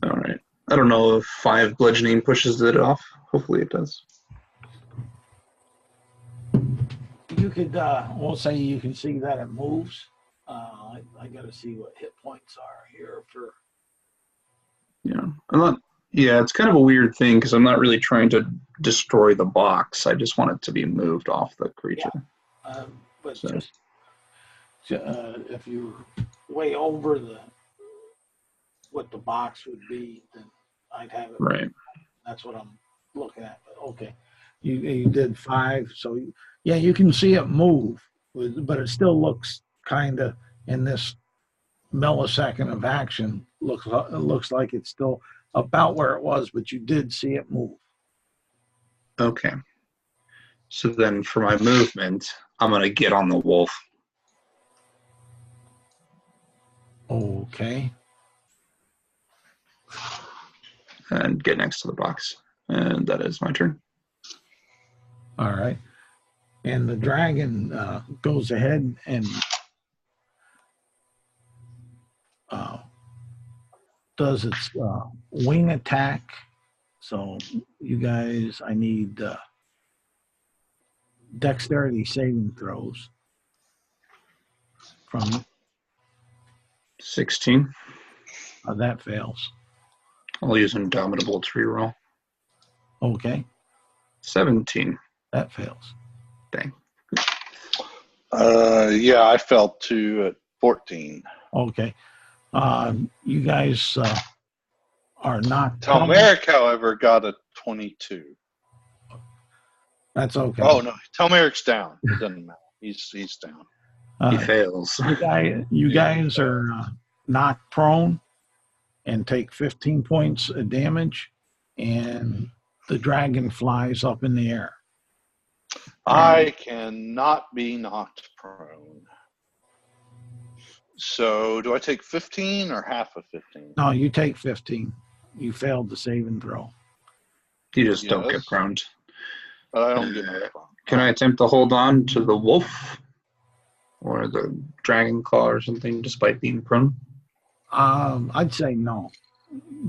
All right. I don't know if 5 bludgeoning pushes it off. Hopefully it does. You could, we'll say you can see that it moves. I got to see what hit points are here for. Yeah. I'm not. Yeah, it's kind of a weird thing because I'm not really trying to destroy the box. I just want it to be moved off the creature. Yeah. But So. just if you're way over what the box would be, then I'd have it. Right. That's what I'm looking at. But okay, you did 5, so yeah, you can see it move, but it still looks kind of in this millisecond of action. It looks like it's still about where it was, but you did see it move. Okay. So then for my movement, I'm going to get on the wolf. Okay. And get next to the box. And that is my turn. All right. And the dragon goes ahead and does its wing attack. So you guys, I need dexterity saving throws from you. 16. That fails. I'll use Indomitable to reroll. Okay, 17. that fails. Dang. Yeah, I fell to at 14. Okay. You guys are not. Talmeric, however, got a 22. That's okay. Oh no, Talmeric's down. It doesn't matter. He's down. He fails. You guys are knocked prone and take 15 points of damage, and the dragon flies up in the air. I cannot be knocked prone. So do I take 15 or half of 15? No, you take 15. You failed the save and throw. You just don't Yes. get pruned. But I don't get knocked prone. Can I attempt to hold on to the wolf or the dragon claw or something despite being prone? I'd say no.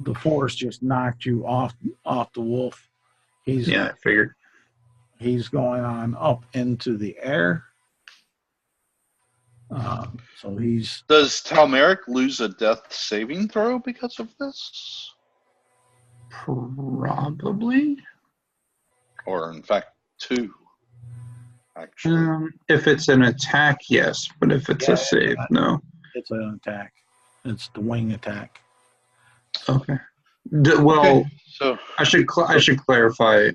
The force just knocked you off the wolf. Yeah, I figured. He's going on up into the air. So he's. Does Talmeric lose a death saving throw because of this? Probably. Or in fact, 2. Actually. If it's an attack, yes. But if it's a save, no. It's an attack. It's the wing attack. Okay. Well, Okay, so I should clarify.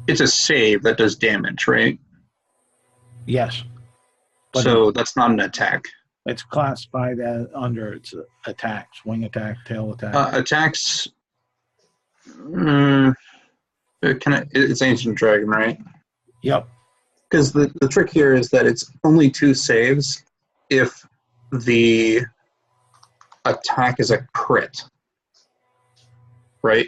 It's a save that does damage, right? Yes. But So that's not an attack. it's classified as under its attacks: wing attack, tail attack. Attacks. It's Ancient Dragon, right? Yep. Because the trick here is that it's only 2 saves if the attack is a crit, right?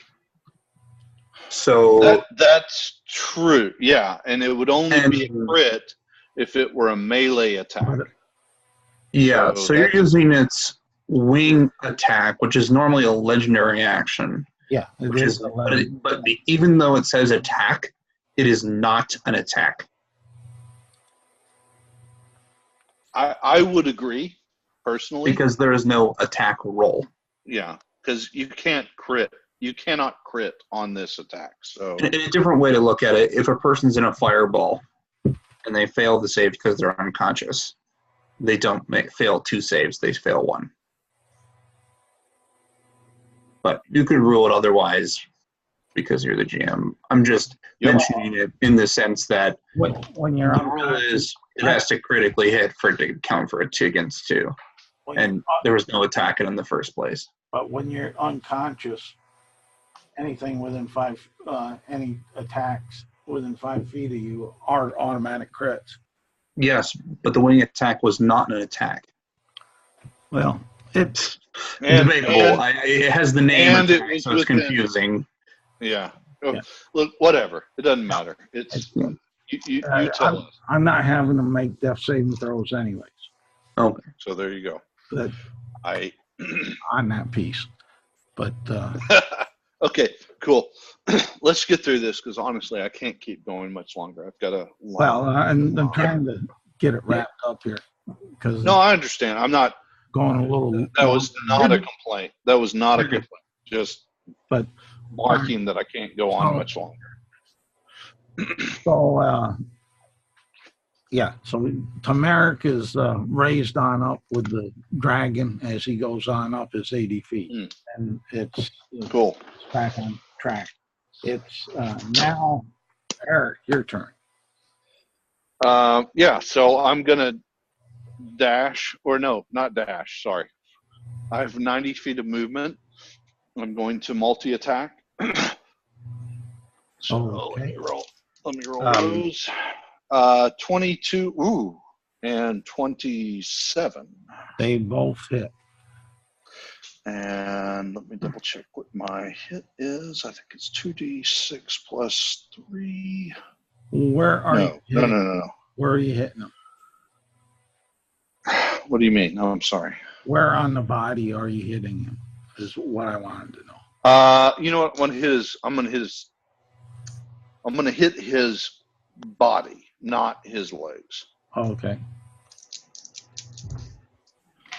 So that's true. Yeah, and it would only be a crit if it were a melee attack. yeah, So so you're using its wing attack, which is normally a legendary action. Yeah. It Which is is, but even though it says attack, it is not an attack. I would agree, personally. Because there is no attack roll. Yeah, because you can't crit. You cannot crit on this attack. So In a different way to look at it, if a person's in a fireball and they fail the save because they're unconscious, they don't fail 2 saves, they fail 1. But you could rule it otherwise because you're the GM. I'm just mentioning it in the sense that when you're the rule is it has to critically hit for it to count for a 2 against 2. And there was no attack in the first place. But when you're unconscious, anything within 5, any attacks within 5 feet of you are automatic crits. Yes, but the wing attack was not an attack. Well, it's And, Debatable. It has the name, and it was so it's within- confusing. yeah. Yeah. Look, whatever. It doesn't matter. It's Yeah. you tell us. I'm not having them make death saving throws anyways. Okay. So there you go. But I on that piece, but okay, cool. Let's get through this because honestly, I can't keep going much longer. I've got a well, I'm trying to get it wrapped up here because No, I understand. I'm not. going a little. That was not a complaint. That was not a You're good. complaint. Just But marking that I can't go on much longer. so yeah. So Tamaric is raised on up with the dragon as he goes on up his 80 feet, and it's Cool. back on track. It's now Eric, your turn. Yeah. So I'm gonna dash, or no, not dash. Sorry. I have 90 feet of movement. I'm going to multi-attack. So Okay. let me roll those. 22, ooh, and 27. They both hit. And let me double check what my hit is. I think it's 2d6 plus 3. Where are you? No, Hitting? no. Where are you hitting them? What do you mean? No, I'm sorry. Where on the body are you hitting him? Is what I wanted to know. You know what? I'm gonna hit his body, not his legs. Okay.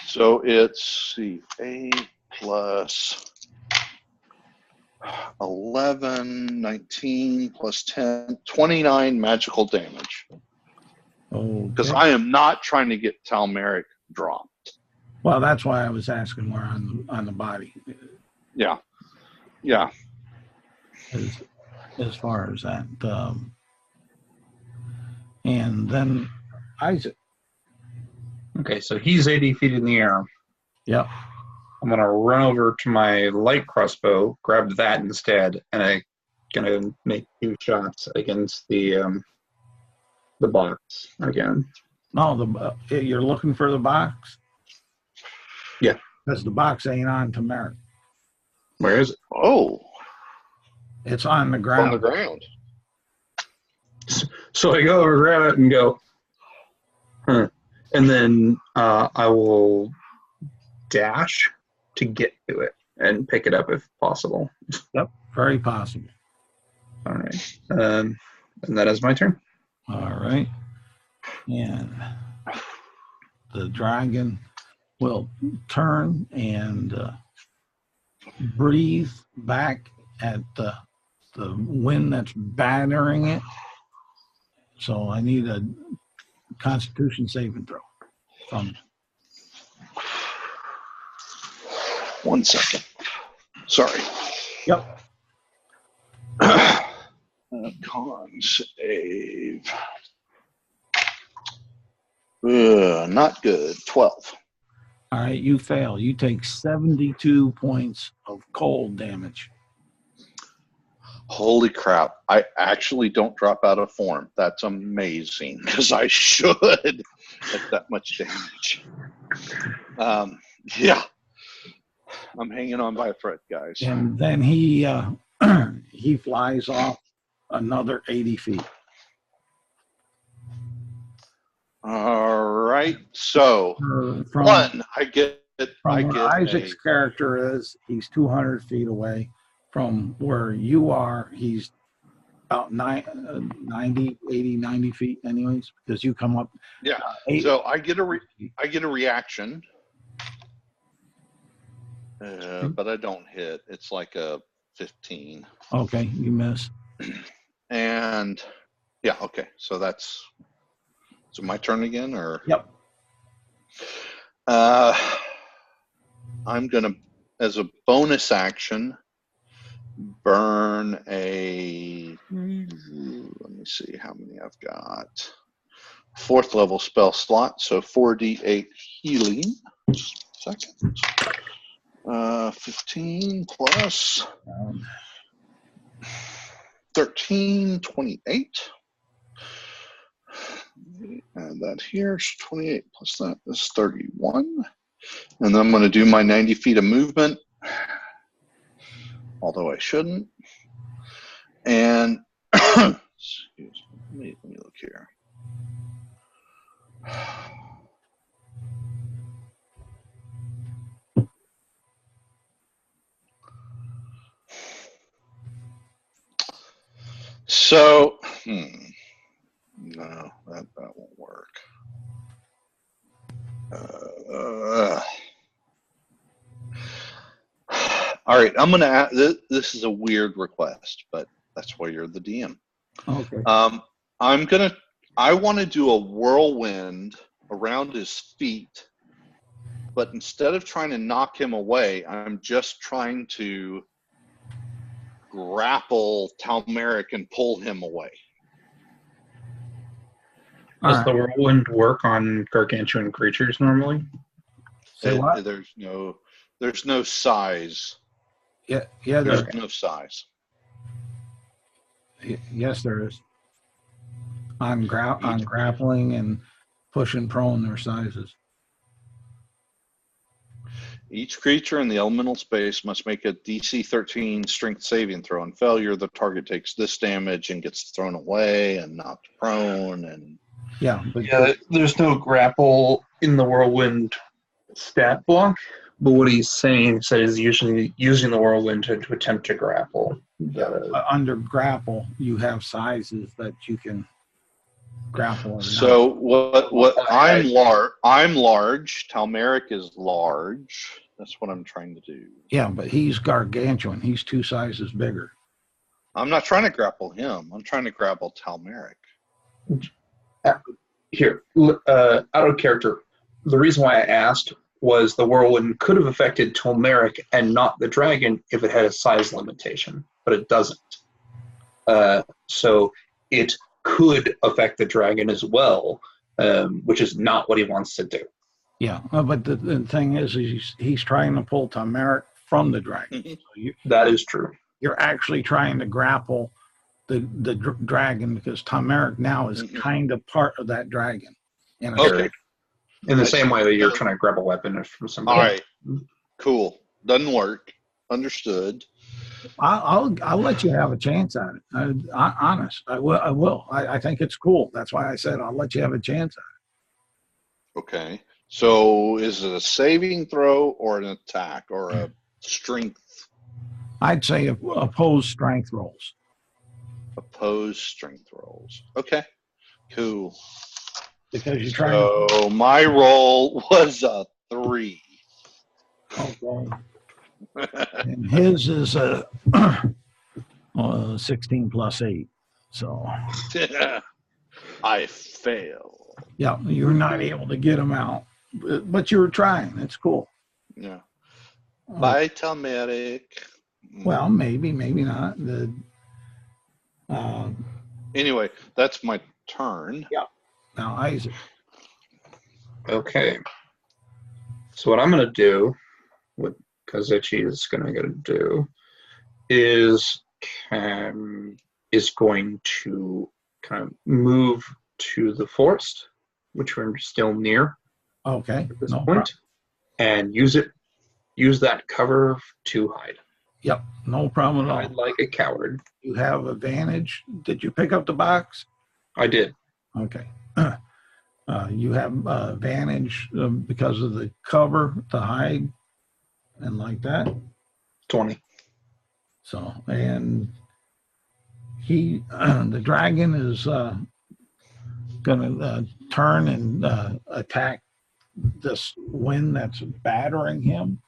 So it's A plus 11, 19 plus 10, 29 magical damage. Because Okay. I am not trying to get Talmeric dropped. Well, that's why I was asking where on the body. Yeah. As far as that. And then Isaac. Okay, so he's 80 feet in the air. Yep. I'm gonna run over to my light crossbow, grab that instead, and I'm gonna make 2 shots against the box again. No, you're looking for the box? Yeah. Because the box ain't on Tamaric. Where is it? Oh, It's on the on ground. the ground. So I go over, grab it, and go, huh. And then I will dash to get to it and pick it up if possible. Yep, very possible. All right. And that is my turn. All right. And the dragon will turn and breathe back at the wind that's battering it. So I need a Constitution saving throw from. 1 second. Sorry. Yep. Con save. Not good. 12. All right, you fail. You take 72 points of cold damage. Holy crap. I actually don't drop out of form. That's amazing because I should at that much damage. Yeah. I'm hanging on by a thread, guys. And then he he flies off another 80 feet. All right. So, From one, I get where Isaac's character is, he's 200 feet away. From where you are, he's about 90 feet anyways, because you come up. Yeah. 8. So I get a reaction, but I don't hit. It's like a 15. Okay, you miss. And yeah, okay. So that's my turn again, or Yep. I'm gonna, as a bonus action, burn a. Let me see how many I've got. 4th level spell slot, so 4d8 healing. Just a second. 15 plus 13, 28. And that here's 28 plus that is 31. And then I'm going to do my 90 feet of movement, although I shouldn't. And excuse me, let me look here. So, no, that won't work. All right, I'm going to add, this is a weird request, but that's why you're the DM. Okay. I want to do a whirlwind around his feet, but instead of trying to knock him away, I'm just trying to grapple Talmeric and pull him away. Does the whirlwind work on gargantuan creatures normally? Say what? There's no size. Yeah, There's no size. Yes, there is. On grappling and pushing prone their sizes. Each creature in the elemental space must make a DC 13 strength saving throw. On failure, the target takes this damage and gets thrown away and knocked prone. And yeah, but there's no grapple in the whirlwind stat block. But what he's saying is usually using the whirlwind to attempt to grapple. Under grapple, you have sizes that you can grapple. So what I'm large. Talmeric is large. That's what I'm trying to do. Yeah, but he's gargantuan. He's 2 sizes bigger. I'm not trying to grapple him. I'm trying to grapple Talmeric. Here, out of character. The reason why I asked was the whirlwind could have affected Talmeric and not the dragon if it had a size limitation, but it doesn't. So it could affect the dragon as well, which is not what he wants to do. Yeah, but the thing is he's trying to pull Talmeric from the dragon. So that is true. You're actually trying to grapple the dragon because Talmeric now is kind of part of that dragon. Okay. In the same way that you're trying to grab a weapon from somebody. All right. Cool. Doesn't work. Understood. I'll let you have a chance at it. Honest, I will. I think it's cool. That's why I said I'll let you have a chance at it. Okay. So is it a saving throw or an attack or a strength? I'd say opposed strength rolls. Opposed strength rolls. Okay. Cool. Because you're trying. So my roll was a 3. Okay. And his is a 16 plus 8. So I fail. Yeah, you're not able to get him out, but you were trying. It's cool. Yeah. Bye, Talmeric. Well, maybe not. Anyway, that's my turn. Yeah. Now Isaac. Okay. So what I'm going to do, what Kazuchi is going to do, is going to kind of move to the forest, which we're still near. Okay. At this point, and use that cover to hide. Yep, no problem at all. Hide like a coward. You have advantage. Did you pick up the box? I did. Okay. You have advantage because of the cover to hide and like that. 20. So, and the dragon is going to turn and attack this wind that's battering him.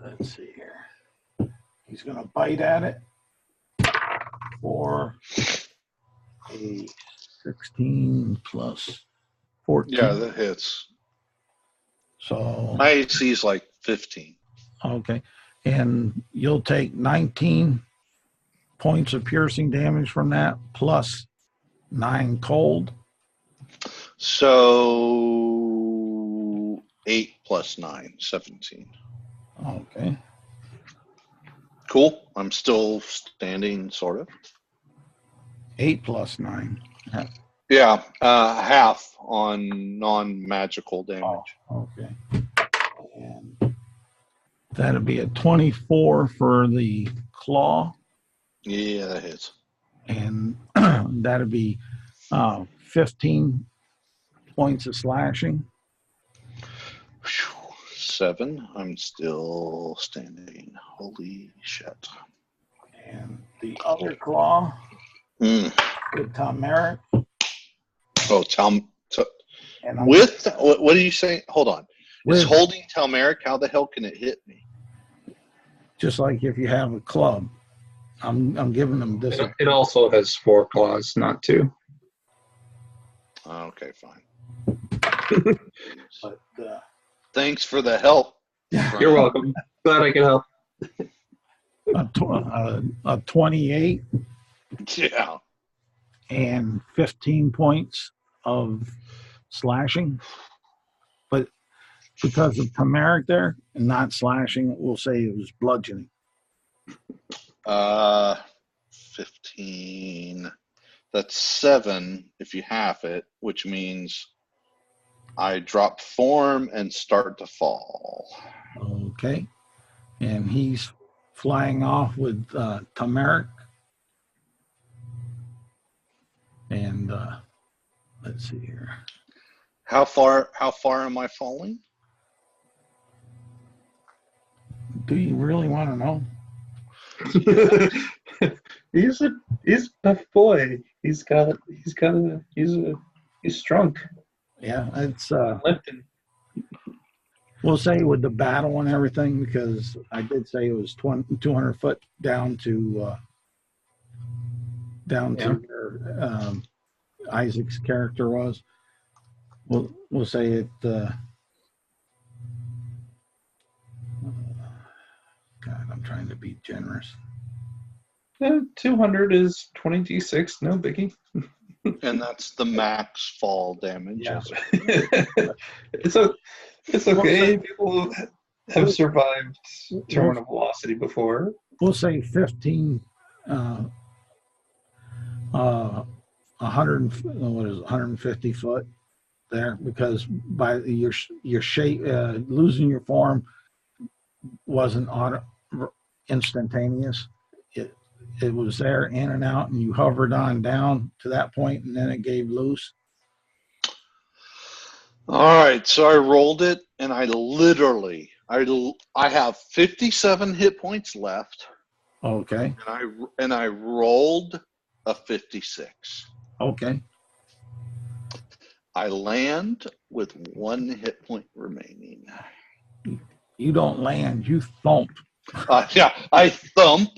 Let's see here. He's going to bite at it for a 16 plus 14. Yeah, that hits. So my AC is like 15. Okay. And you'll take 19 points of piercing damage from that, plus 9 cold. So 8 plus 9, 17. Okay. Cool. I'm still standing, sort of. 8 plus 9. Yeah, half on non-magical damage. Oh, okay. And that'd be a 24 for the claw, Yeah, that hits. and that'd be 15 points of slashing. Phew, 7. I'm still standing. Holy shit. And the other claw Mm. with Tom Merrick. Oh, And I'm with what are you saying? Hold on. It's with, holding Talmeric. How the hell can it hit me? just like if you have a club. I'm giving them this. It also has 4 claws, not 2. Okay, fine. But, Thanks for the help. You're welcome. Glad I could help. a 28 Yeah. and 15 points of slashing. But because of Tamaric there and not slashing, we'll say it was bludgeoning. 15. That's 7 if you half it, which means I drop form and start to fall. Okay. And he's flying off with Tamaric. And let's see here. How far am I falling? Do you really want to know? He's a boy. He's strong. Yeah, it's Lifting. we'll say with the battle and everything, because I did say it was 200 foot down to where Isaac's character was. We'll say it. God, I'm trying to be generous. 200 is 20d6, no biggie. And that's the max fall damage. Yeah. It's okay. People have survived terminal velocity before. We'll say 15. 150 foot there, because by your shape, losing your form wasn't instantaneous. It was there in and out, and you hovered on down to that point, and then it gave loose. All right, so I rolled it, and I have 57 hit points left. Okay. And I rolled a 56. Okay. I land with 1 hit point remaining. You don't land, you thump. Yeah, I thump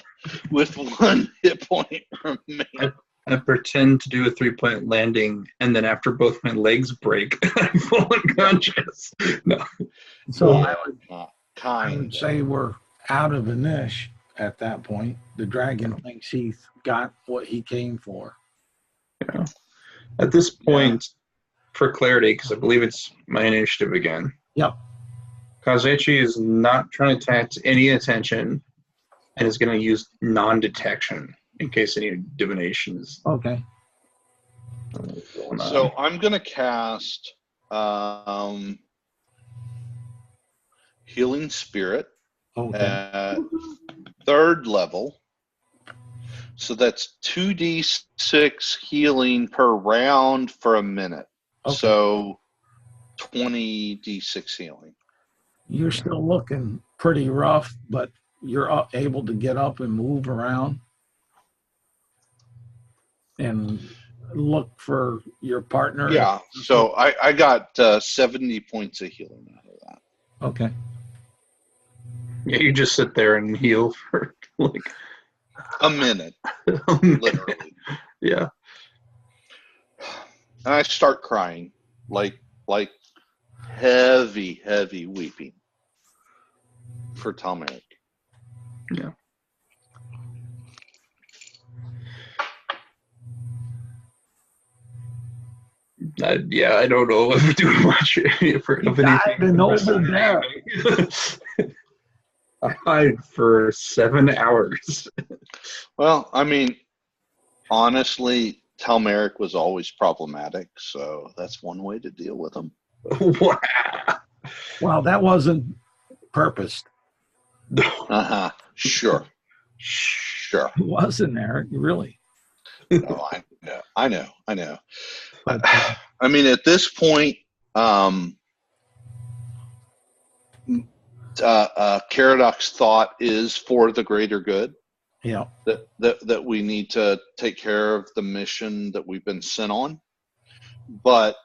with 1 hit point remaining. I pretend to do a 3-point landing, and then after both my legs break, I fall unconscious. No. So Yeah, I would say we're out of the niche at that point. The dragon thinks he's got what he came for. Yeah. At this point, for clarity, because I believe it's my initiative again. Yep. Kazuichi is not trying to attract any attention and is going to use non-detection in case any divination is. Okay. So I'm going to cast Healing Spirit at 3rd level. So that's 2d6 healing per round for a minute. Okay. So 20d6 healing. You're still looking pretty rough, but you're able to get up and move around and look for your partner. Yeah, so I got 70 points of healing out of that. Okay. Yeah, you just sit there and heal for like a minute, literally. Yeah. And I start crying, like heavy weeping for Talmeric. Yeah. I don't know if we're doing much of anything. I hide for 7 hours. Well, I mean, honestly, Talmeric was always problematic, so that's one way to deal with them. Wow. Well, that wasn't purposed. Sure. It wasn't, Eric, really. No, I know. But, I mean, at this point, Caradoc's thought is for the greater good. yeah. That we need to take care of the mission that we've been sent on, but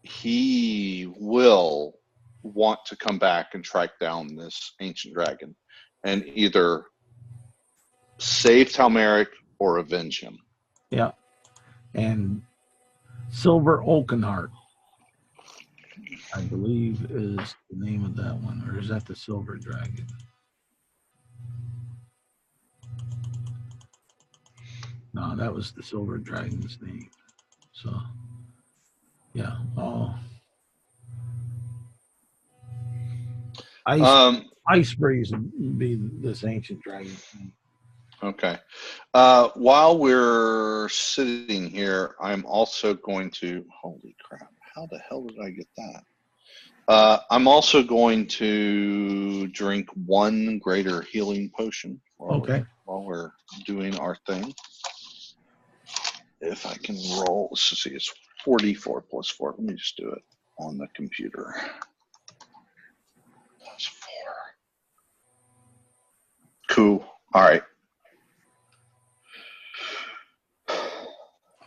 he will want to come back and track down this ancient dragon and either save Talmeric or avenge him. Yeah. And Silver Oakenheart, I believe, is the name of that one. Or is that the Silver Dragon? No, that was the Silver Dragon's name. So, yeah. Oh. Ice Breeze would be this ancient dragon's name. Okay. While we're sitting here, I'm also going to, holy crap, how the hell did I get that? I'm also going to drink one greater healing potion while we're doing our thing. If I can roll, let's see, it's 4d4 plus 4. Let me just do it on the computer. Plus 4. Cool. All right.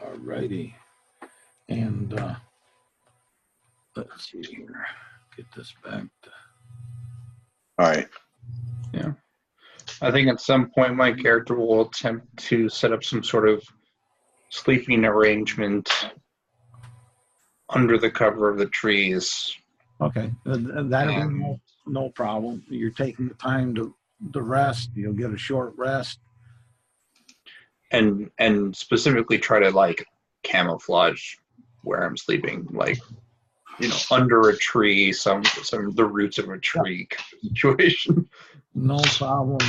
Alrighty. And let's see here. Get this back to. All right. Yeah. I think at some point my character will attempt to set up some sort of sleeping arrangement under the cover of the trees. Okay. That'll be no problem. You're taking the time to rest. You'll get a short rest. And specifically try to like camouflage where I'm sleeping, like, you know, under a tree, some of the roots of a tree kind of situation. No problem.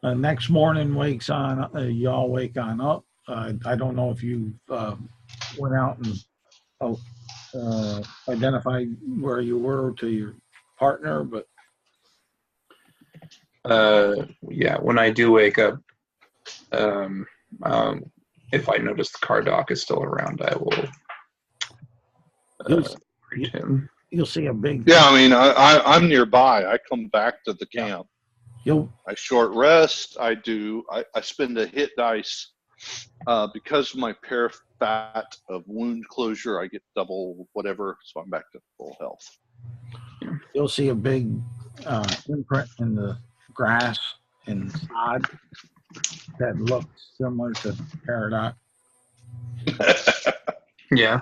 Next morning y'all wake on up. I don't know if you went out and identified where you were to your partner, but yeah, when I do wake up, if I notice the car dock is still around, I will greet him. You'll see a big. Yeah, I mean, I'm nearby. I come back to the camp. I short rest. I spend a hit dice. Because of my parafat of wound closure, I get double whatever, so I'm back to full health. You'll see a big imprint in the grass and sod that looks similar to Caradoc. Yeah.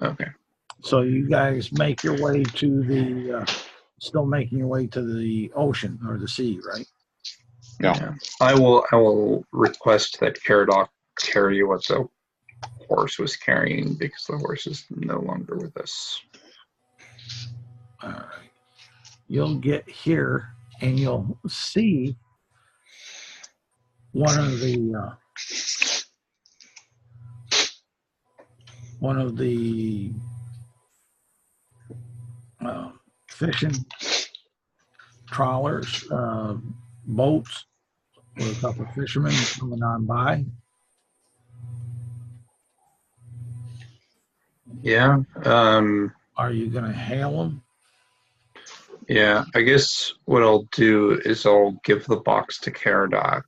Okay. So you guys make your way to still making your way to the ocean or the sea, right? Yeah. I will request that Caradoc carry what the horse was carrying because the horse is no longer with us. All right. You'll get here and you'll see one of the fishing trawlers, boats with a couple of fishermen coming on by. Yeah. Are you going to hail them? Yeah, I guess what I'll do is I'll give the box to Caradoc,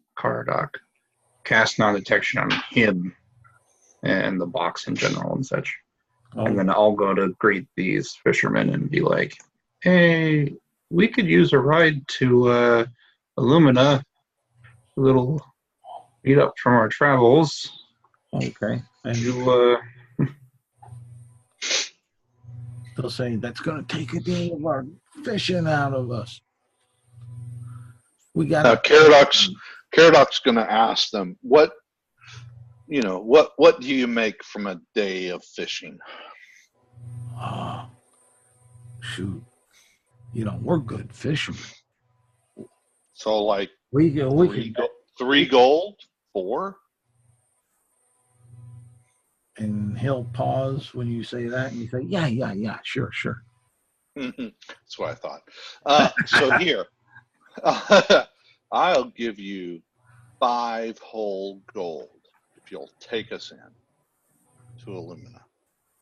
cast non-detection on him and the box in general and such. Oh. And then I'll go to greet these fishermen and be like, hey, we could use a ride to Illumina, a little meet up from our travels. Okay. And You, they'll say, that's going to take a day of our fishing out of us. We got Now, Caradoc's going to ask them, what do you make from a day of fishing? Shoot. We're good fishermen. So, like, We 3 gold? 4? And he'll pause when you say that, and you say, yeah, sure. That's what I thought. So here, I'll give you 5 whole gold if you'll take us in to Illumina.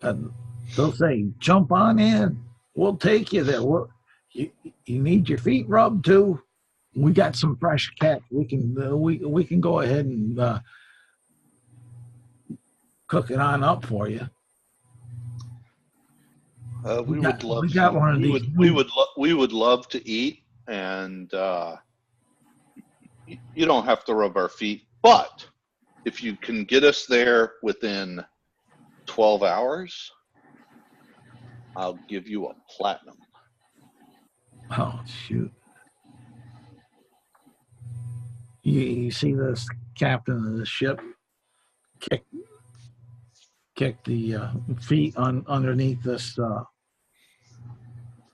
And they'll say, jump on in. We'll take you there. You need your feet rubbed too? We got some fresh catch. We can go ahead and cook it on up for you. We would love. We got one of these. We would love to eat, and you don't have to rub our feet. But if you can get us there within 12 hours, I'll give you a platinum. Oh shoot! You see this captain of the ship kick the feet underneath this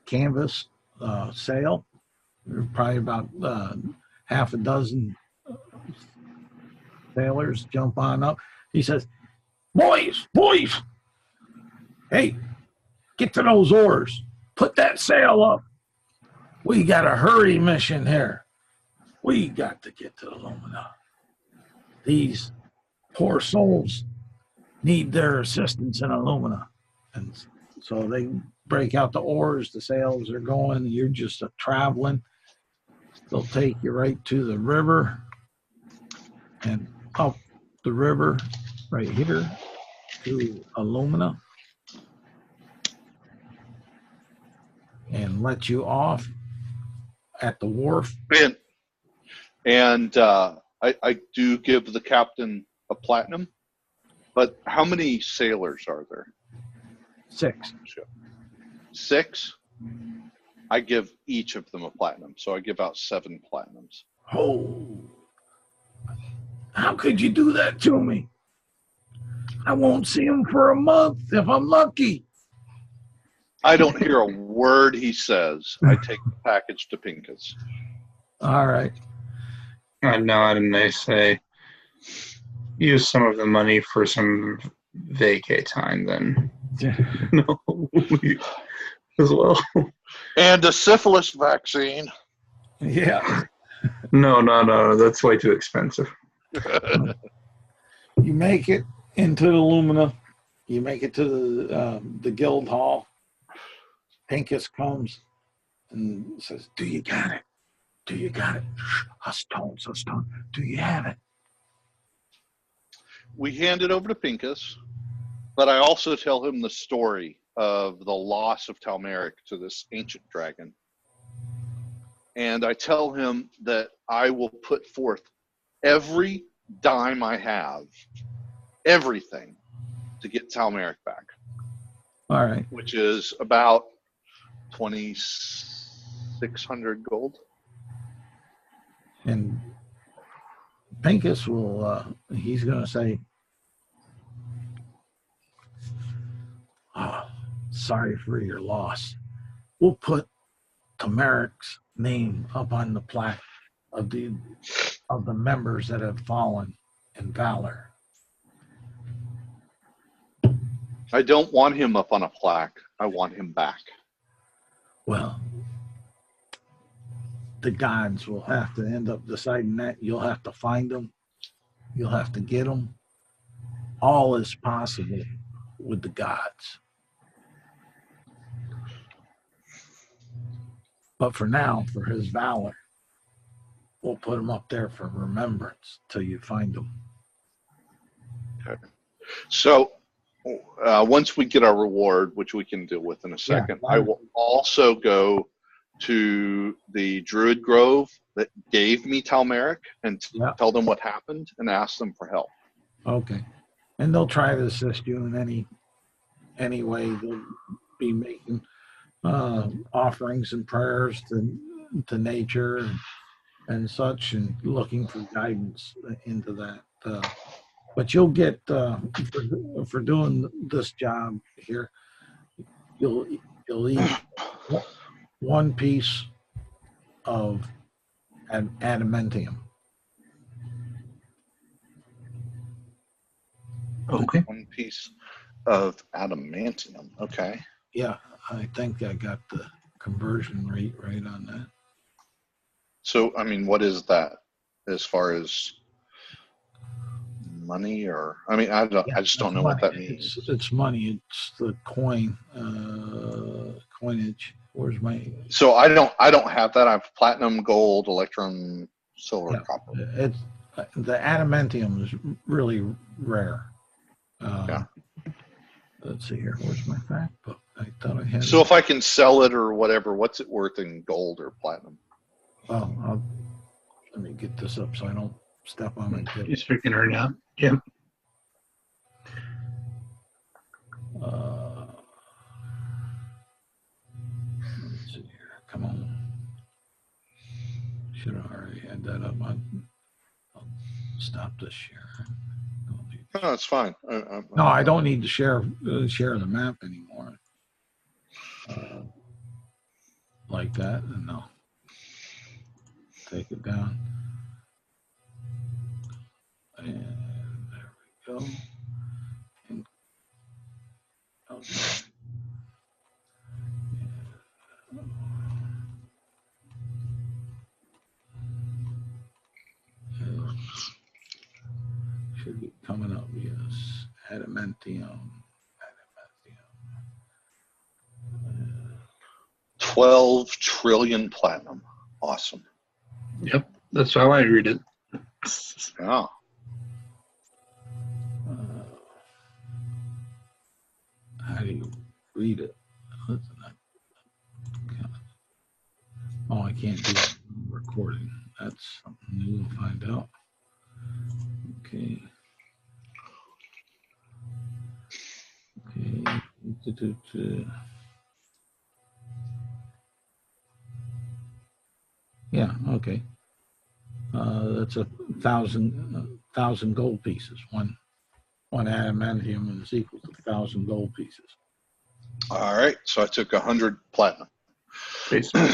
canvas sail. There are probably about half a dozen sailors jump on up. He says, boys, hey, get to those oars. Put that sail up. We got a hurry mission here. We got to get to Illumina. These poor souls need their assistance in Illumina. And so they break out the oars, the sails are going, you're just traveling. They'll take you right to the river and up the river right here to Illumina and let you off at the wharf. And I do give the captain a platinum, but how many sailors are there? 6. 6? I give each of them a platinum, so I give out 7 platinums. Oh, how could you do that to me? I won't see him for a month if I'm lucky. I don't hear a word he says. I take the package to Pincus. All right. I nod and I say, use some of the money for some vacay time then. No, as well. And a syphilis vaccine. Yeah. No, that's way too expensive. You make it into the Illumina. You make it to the guild hall. Pincus comes and says, do you got it? Do you got it? Hush tone. Do you have it? We hand it over to Pincus, but I also tell him the story of the loss of Talmeric to this ancient dragon. And I tell him that I will put forth every dime I have, everything, to get Talmeric back. All right. Which is about 2,600 gold. And Pincus will, he's going to say, oh, sorry for your loss. We'll put Tameric's name up on the plaque of the members that have fallen in valor. I don't want him up on a plaque. I want him back. Well, the gods will have to end up deciding that. You'll have to find them. You'll have to get them. All is possible with the gods. But for now, for his valor, we'll put him up there for remembrance till you find him. Okay. So once we get our reward, which we can deal with in a second, I will also go to the Druid Grove that gave me Talmeric and tell them what happened and ask them for help. Okay. And they'll try to assist you in any way. They'll be making offerings and prayers to nature and such, and looking for guidance into that. But you'll get for doing this job here, you'll eat 1 piece of adamantium. Okay. 1 piece of adamantium. Okay. Yeah, I think I got the conversion rate right on that. So, I mean, what is that as far as money, or I mean, I just don't know what that means. It's money. It's the coin, coinage. Where's my? So I don't have that. I have platinum, gold, electrum, silver, Yeah, copper. it's the adamantium is really rare. Yeah. Let's see here. Where's my fact book? I thought I had. So if I can sell it or whatever, what's it worth in gold or platinum? Well, let me get this up so I don't step on my tip. He's freaking her out. Yeah. Let's see here. Come on. Should have already had that up. I'll stop this share. No, it's fine. No, I don't need to share the map anymore. Like that, and no. Take it down. And there we go. And, okay. Should be coming up, yes. Adamantium. 12 trillion platinum. Awesome. Yep. That's how I read it. Yeah. How do you read it? Oh, I can't do it. Recording. That's something new to find out. Okay. Okay. Yeah, okay. That's 1,000 gold pieces. One adamantium is equal to 1,000 gold pieces. All right. So I took 100 platinum. Basically.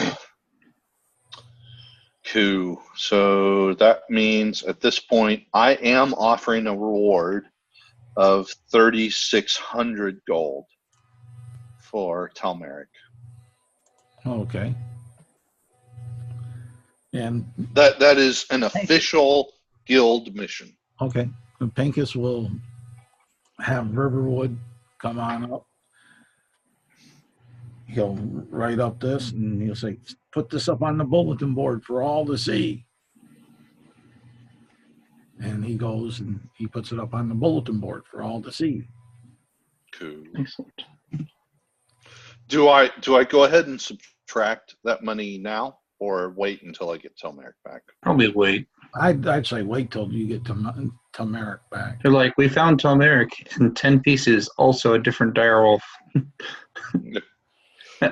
Cool. So that means at this point, I am offering a reward of 3,600 gold for Talmeric. Okay. And That is an official guild mission. okay. And Pincus will have Riverwood come on up. He'll write up this and he'll say, put this up on the bulletin board for all to see. And he goes and he puts it up on the bulletin board for all to see. Cool. Excellent. Do I go ahead and subtract that money now, or wait until I get Talmeric back? Probably wait. I'd say wait till you get Talmeric back. They're like, we found Talmeric in 10 pieces, also a different direwolf.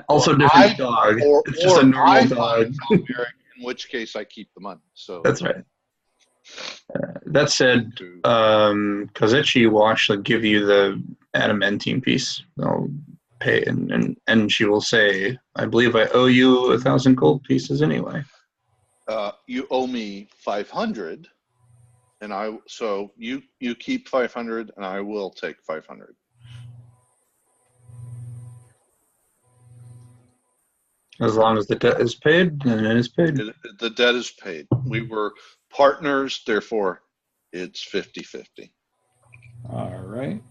Also different dog. It's just a normal dog. Talmeric, in which case I keep the money. So That's right. That said, Kozechi will actually give you the adamantine piece. They'll pay, and she will say, I believe I owe you 1,000 gold pieces anyway. You owe me 500, and so you keep 500, and I will take 500. As long as the debt is paid, then it is paid. The debt is paid. We were partners, therefore it's 50-50. All right.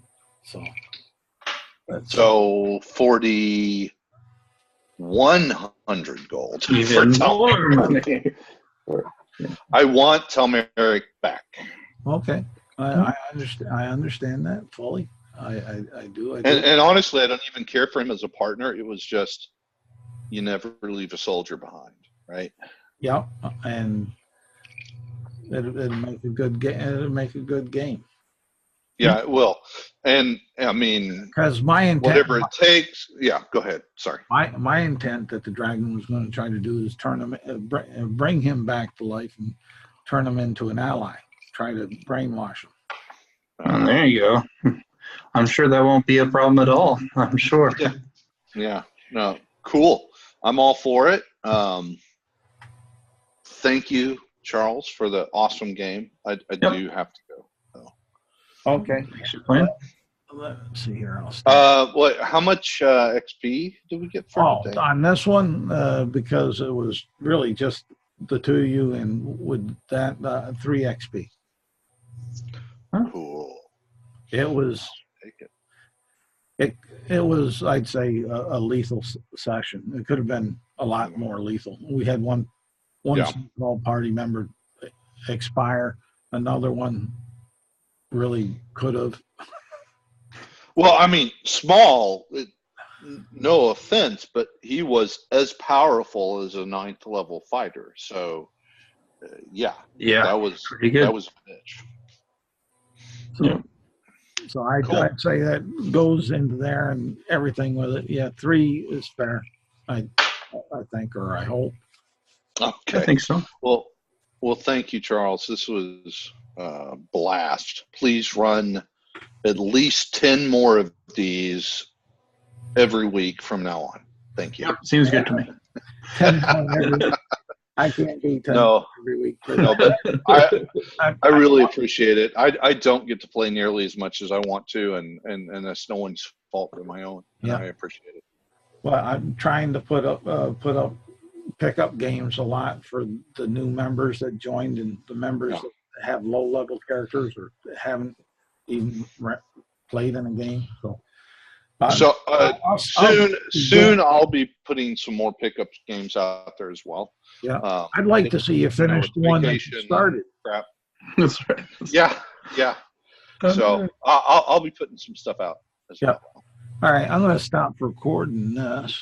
So 4,100 gold. Even for more money. I want Talmeric back. Okay. I understand that fully. I do. And honestly, I don't even care for him as a partner. It was just, you never leave a soldier behind, right? Yeah, and it'll make a good game. It'll make a good game. Yeah, it will. And I mean, because my intent, whatever it takes. Yeah, go ahead. Sorry. My intent that the dragon was going to try to do is turn him, bring him back to life, and turn him into an ally. Try to brainwash him. There you go. I'm sure that won't be a problem at all. I'm sure. Yeah. No. Cool. I'm all for it. Thank you, Charles, for the awesome game. I do have to go. So. Okay. Makes your plan. Let's see here. I'll start. What? How much XP do we get for today? On this one, because it was really just the two of you, and with that 3 XP. Cool. It was. Take it. It was, I'd say, a lethal session. It could have been a lot more lethal. We had one Yeah. small party member expire. Another one really could have. Well, I mean, small. No offense, but he was as powerful as a 9th level fighter. So, yeah, Yeah, that was pretty good. That was a bitch. So I'd say that goes into there and everything with it. Yeah, 3 is fair. I think, or I hope. Okay. I think so. Well, thank you, Charles. This was a blast. Please run at least 10 more of these every week from now on. Thank you. Yep, seems good to me. 10 every week. I can't do 10 No. every week. No, but I really appreciate it. I don't get to play nearly as much as I want to, and that's no one's fault but my own. And Yeah. I appreciate it. Well, I'm trying to pick up games a lot for the new members that joined and the members that have low level characters or haven't even played in a game. So Soon I'll be putting some more pickup games out there as well. Yeah, I'd like to see you finish the one that you started. Crap. That's right. Yeah. So I'll be putting some stuff out as well. All right, I'm going to stop recording this